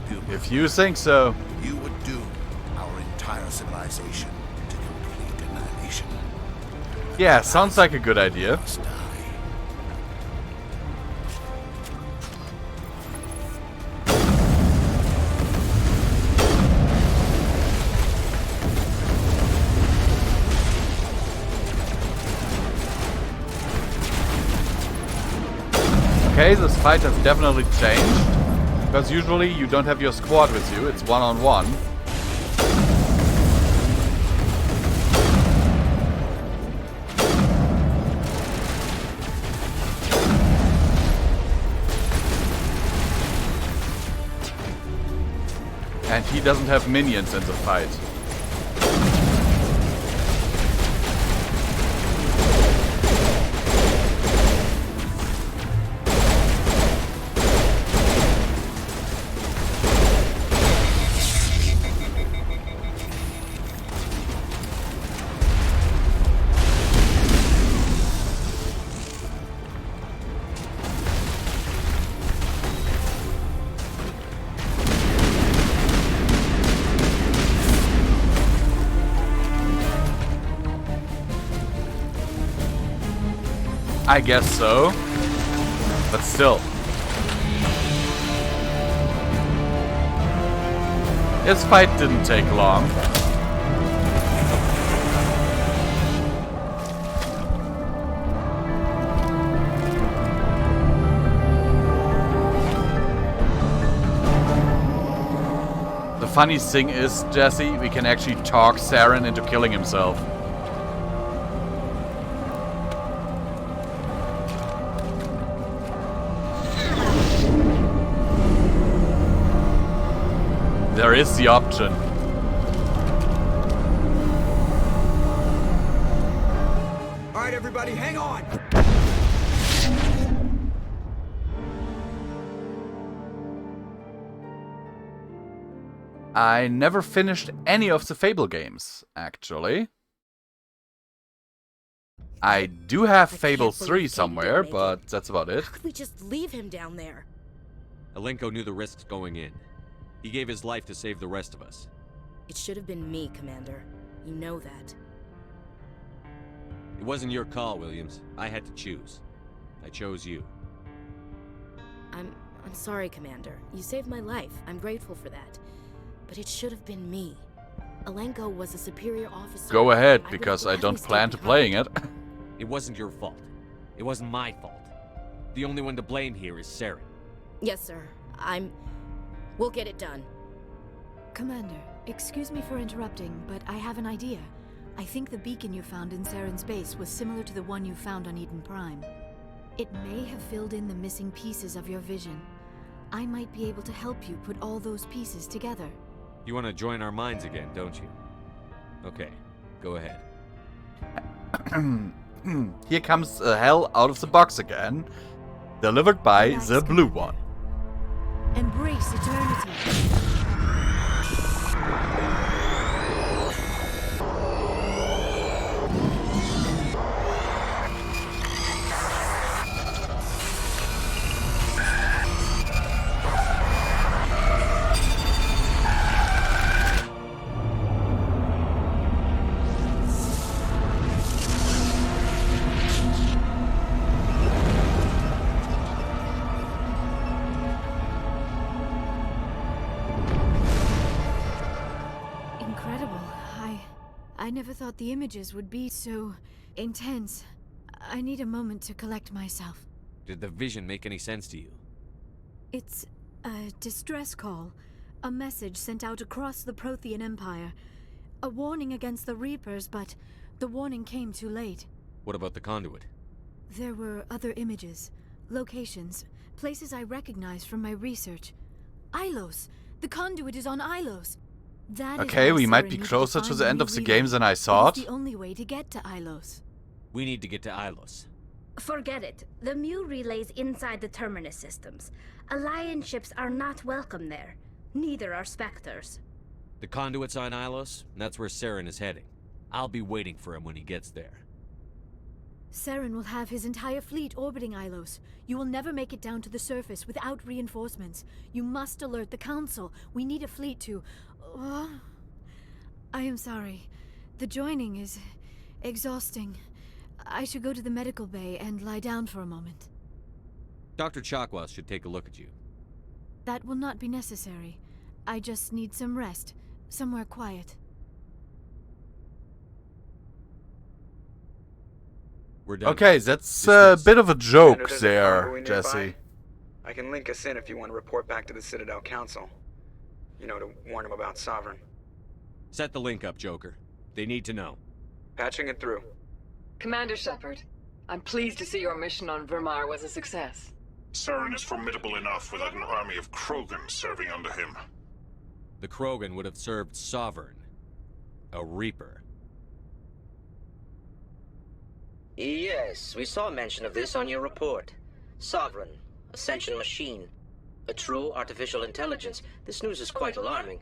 would undo. If you think so. You would doom our entire civilization to complete annihilation. Yeah, sounds like a good idea. Okay, this fight has definitely changed, because usually you don't have your squad with you, it's one-on-one. And he doesn't have minions in the fight. I guess so. But still. This fight didn't take long. The funny thing is, Jesse, we can actually talk Saren into killing himself. There is the option. All right, everybody, hang on. I never finished any of the Fable games, actually. I do have Fable 3 somewhere, but that's about it. How could we just leave him down there? Alenko knew the risks going in. He gave his life to save the rest of us. It should have been me, Commander. You know that. It wasn't your call, Williams. I had to choose. I chose you. I'm sorry, Commander. You saved my life. I'm grateful for that. But it should have been me. Alenko was a superior officer. Go ahead, because I don't plan to playing it. It wasn't your fault. It wasn't my fault. The only one to blame here is Saren. Yes, sir. We'll get it done. Commander, excuse me for interrupting, but I have an idea. I think the beacon you found in Saren's base was similar to the one you found on Eden Prime. It may have filled in the missing pieces of your vision. I might be able to help you put all those pieces together. You want to join our minds again, don't you? Okay, go ahead. Here comes hell out of the box again. Delivered by Relax, the blue Commander. one. Embrace eternity. I never thought the images would be so intense. I need a moment to collect myself. Did the vision make any sense to you? It's a distress call. A message sent out across the Prothean Empire. A warning against the Reapers, but the warning came too late. What about the conduit? There were other images, locations, places I recognized from my research. Ilos! The conduit is on Ilos! That Okay, is we why might Saren be needed closer to find the end new of the relay. game than I It is thought. the only way to get to Ilos. We need to get to Ilos. Forget it. The Mu relay's inside the Terminus systems. Alliance ships are not welcome there. Neither are Spectres. The conduit's on Ilos, and that's where Saren is heading. I'll be waiting for him when he gets there. Saren will have his entire fleet orbiting Ilos. You will never make it down to the surface without reinforcements. You must alert the Council. We need a fleet to... I am sorry. The joining is exhausting. I should go to the medical bay and lie down for a moment. Dr. Chakwas should take a look at you. That will not be necessary. I just need some rest. Somewhere quiet. We're done. Okay, that's a bit of a joke Commander, there's a there, convoy nearby. Jesse. I can link us in if you want to report back to the Citadel Council. You know, to warn them about Sovereign. Set the link up, Joker. They need to know. Patching it through. Commander Shepard, I'm pleased to see your mission on Vermar was a success. Saren is formidable enough without an army of Krogan serving under him. The Krogan would have served Sovereign. A Reaper. Yes, we saw mention of this on your report. Sovereign, Ascension machine, a true artificial intelligence. This news is quite alarming,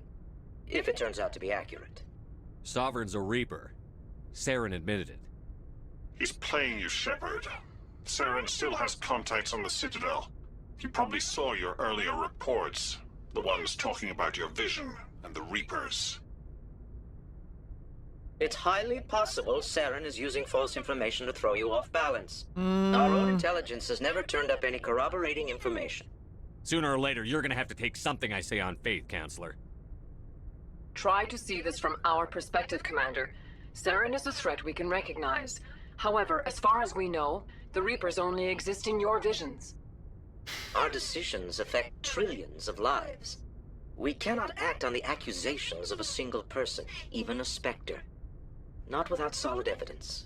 if it turns out to be accurate. Sovereign's a Reaper. Saren admitted it. He's playing you, Shepard. Saren still has contacts on the Citadel. He probably saw your earlier reports. The ones talking about your vision and the Reapers. It's highly possible Saren is using false information to throw you off balance. Our own intelligence has never turned up any corroborating information. Sooner or later, you're gonna have to take something I say on faith, Counselor. Try to see this from our perspective, Commander. Saren is a threat we can recognize. However, as far as we know, the Reapers only exist in your visions. Our decisions affect trillions of lives. We cannot act on the accusations of a single person, even a Spectre. Not without solid evidence.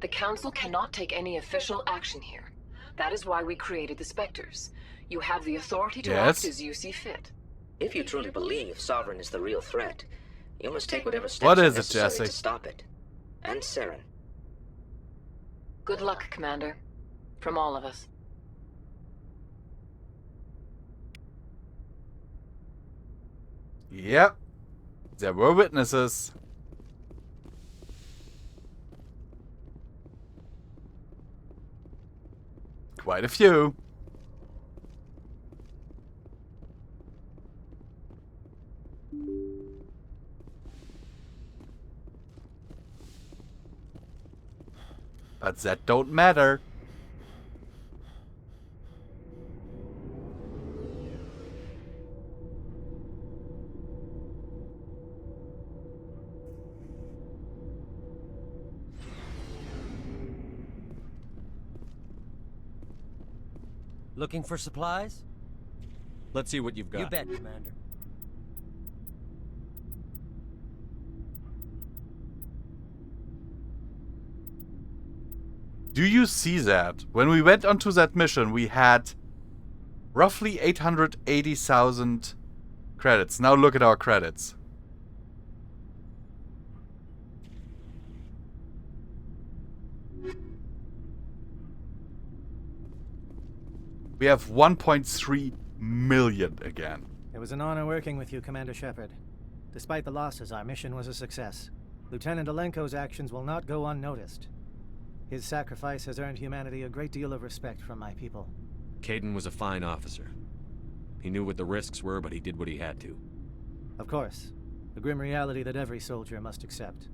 The Council cannot take any official action here. That is why we created the Spectres. You have the authority to act as you see fit. If you truly believe Sovereign is the real threat, you must take whatever steps necessary to stop it. And Saren. Good luck, Commander. From all of us. Yep. There were witnesses. Quite a few. But that don't matter. Looking for supplies? Let's see what you've got. You bet, Commander. Do you see that? When we went onto that mission, we had roughly 880,000 credits. Now look at our credits. We have 1.3 million again. It was an honor working with you, Commander Shepard. Despite the losses, our mission was a success. Lieutenant Alenko's actions will not go unnoticed. His sacrifice has earned humanity a great deal of respect from my people. Caden was a fine officer. He knew what the risks were, but he did what he had to. Of course. The grim reality that every soldier must accept.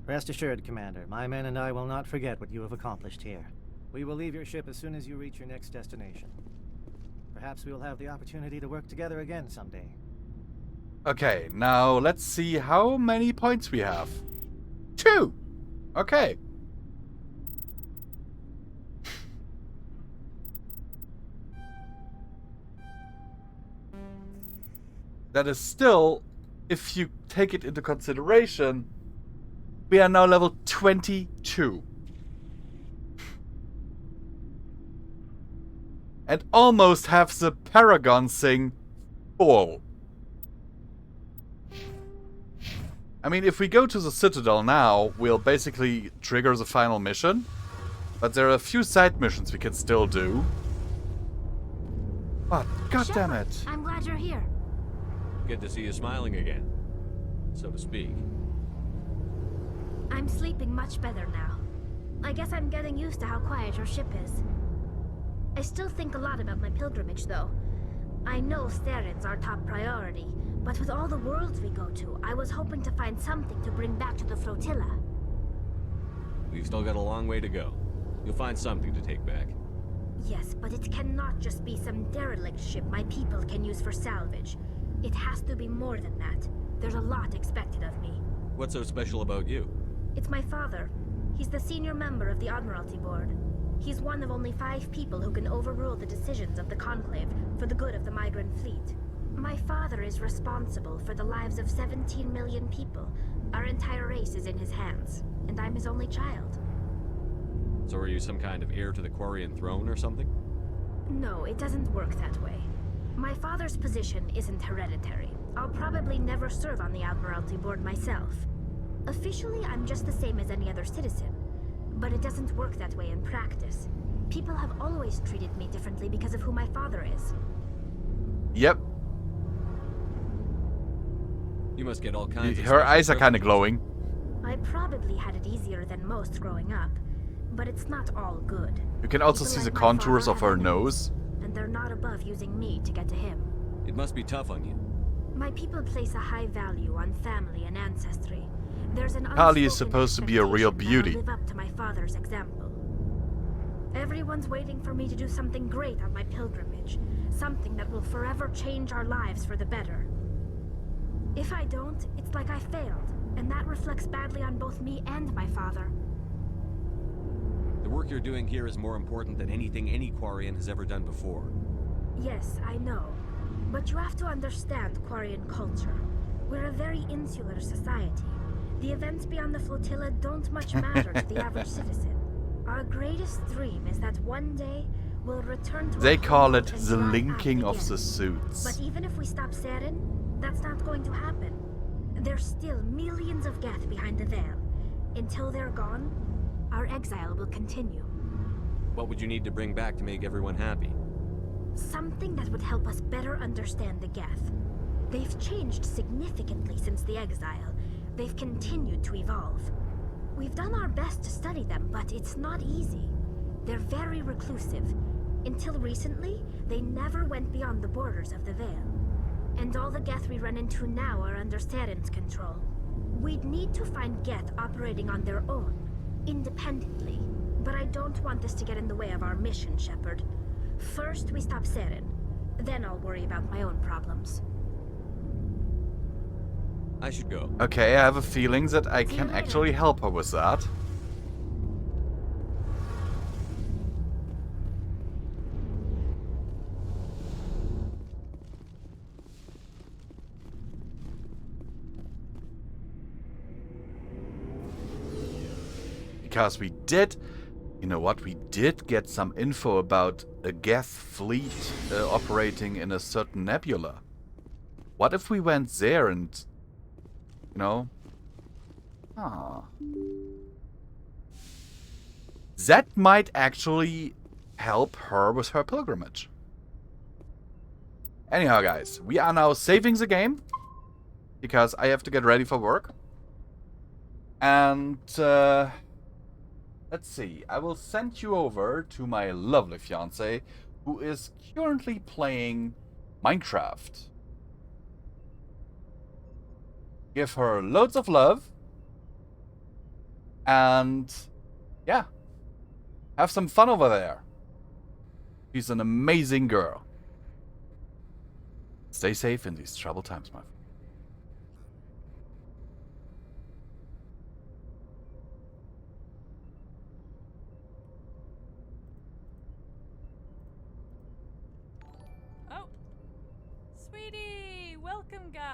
Rest assured, Commander, my men and I will not forget what you have accomplished here. We will leave your ship as soon as you reach your next destination. Perhaps we will have the opportunity to work together again someday. Okay, now let's see how many points we have. 2! Okay. That is still, if you take it into consideration, we are now level 22. And almost have the Paragon thing full. I mean, if we go to the Citadel now, we'll basically trigger the final mission. But there are a few side missions we can still do. But, goddammit. I'm glad you're here. Good to see you smiling again, so to speak. I'm sleeping much better now. I guess I'm getting used to how quiet your ship is. I still think a lot about my pilgrimage, though. I know Saren's our top priority, but with all the worlds we go to, I was hoping to find something to bring back to the flotilla. We've still got a long way to go. You'll find something to take back. Yes, but it cannot just be some derelict ship my people can use for salvage. It has to be more than that. There's a lot expected of me. What's so special about you? It's my father. He's the senior member of the Admiralty Board. He's one of only 5 people who can overrule the decisions of the Conclave for the good of the migrant fleet. My father is responsible for the lives of 17 million people. Our entire race is in his hands, and I'm his only child. So are you some kind of heir to the Quarian throne or something? No, it doesn't work that way. My father's position isn't hereditary. I'll probably never serve on the Admiralty Board myself. Officially, I'm just the same as any other citizen. But it doesn't work that way in practice. People have always treated me differently because of who my father is. Yep. You must get all kinds of Her eyes are kind of glowing. I probably had it easier than most growing up, but it's not all good. You can also see the contours of her nose. And they're not above using me to get to him. It must be tough on you. My people place a high value on family and ancestry, There's an Kali is unspoken supposed to be a real expectation that I'll beauty. live up to my father's example. Everyone's waiting for me to do something great on my pilgrimage, something that will forever change our lives for the better. If I don't, it's like I failed, and that reflects badly on both me and my father. The work you're doing here is more important than anything any Quarian has ever done before. Yes, I know. But you have to understand Quarian culture. We're a very insular society. The events beyond the flotilla don't much matter to the average citizen. Our greatest dream is that one day we'll return to They our call it homeworld and the try linking out of again. the suits. But even if we stop Saren, that's not going to happen. There's still millions of Geth behind the veil. Until they're gone, our exile will continue. What would you need to bring back to make everyone happy? Something that would help us better understand the Geth. They've changed significantly since the exile. They've continued to evolve. We've done our best to study them, but it's not easy. They're very reclusive. Until recently, they never went beyond the borders of the Veil. And all the Geth we run into now are under Saren's control. We'd need to find Geth operating on their own, independently. But I don't want this to get in the way of our mission, Shepard. First, we stop Saren. Then I'll worry about my own problems. I should go. Okay, I have a feeling that I can actually help her with that. Because we did, you know what, we did get some info about a Geth fleet operating in a certain nebula. What if we went there and, you know, that might actually help her with her pilgrimage. Anyhow, guys, we are now saving the game because I have to get ready for work. And let's see, I will send you over to my lovely fiance who is currently playing Minecraft. Give her loads of love. And yeah, have some fun over there. She's an amazing girl. Stay safe in these troubled times, my friend. Oh, sweetie, welcome, guys.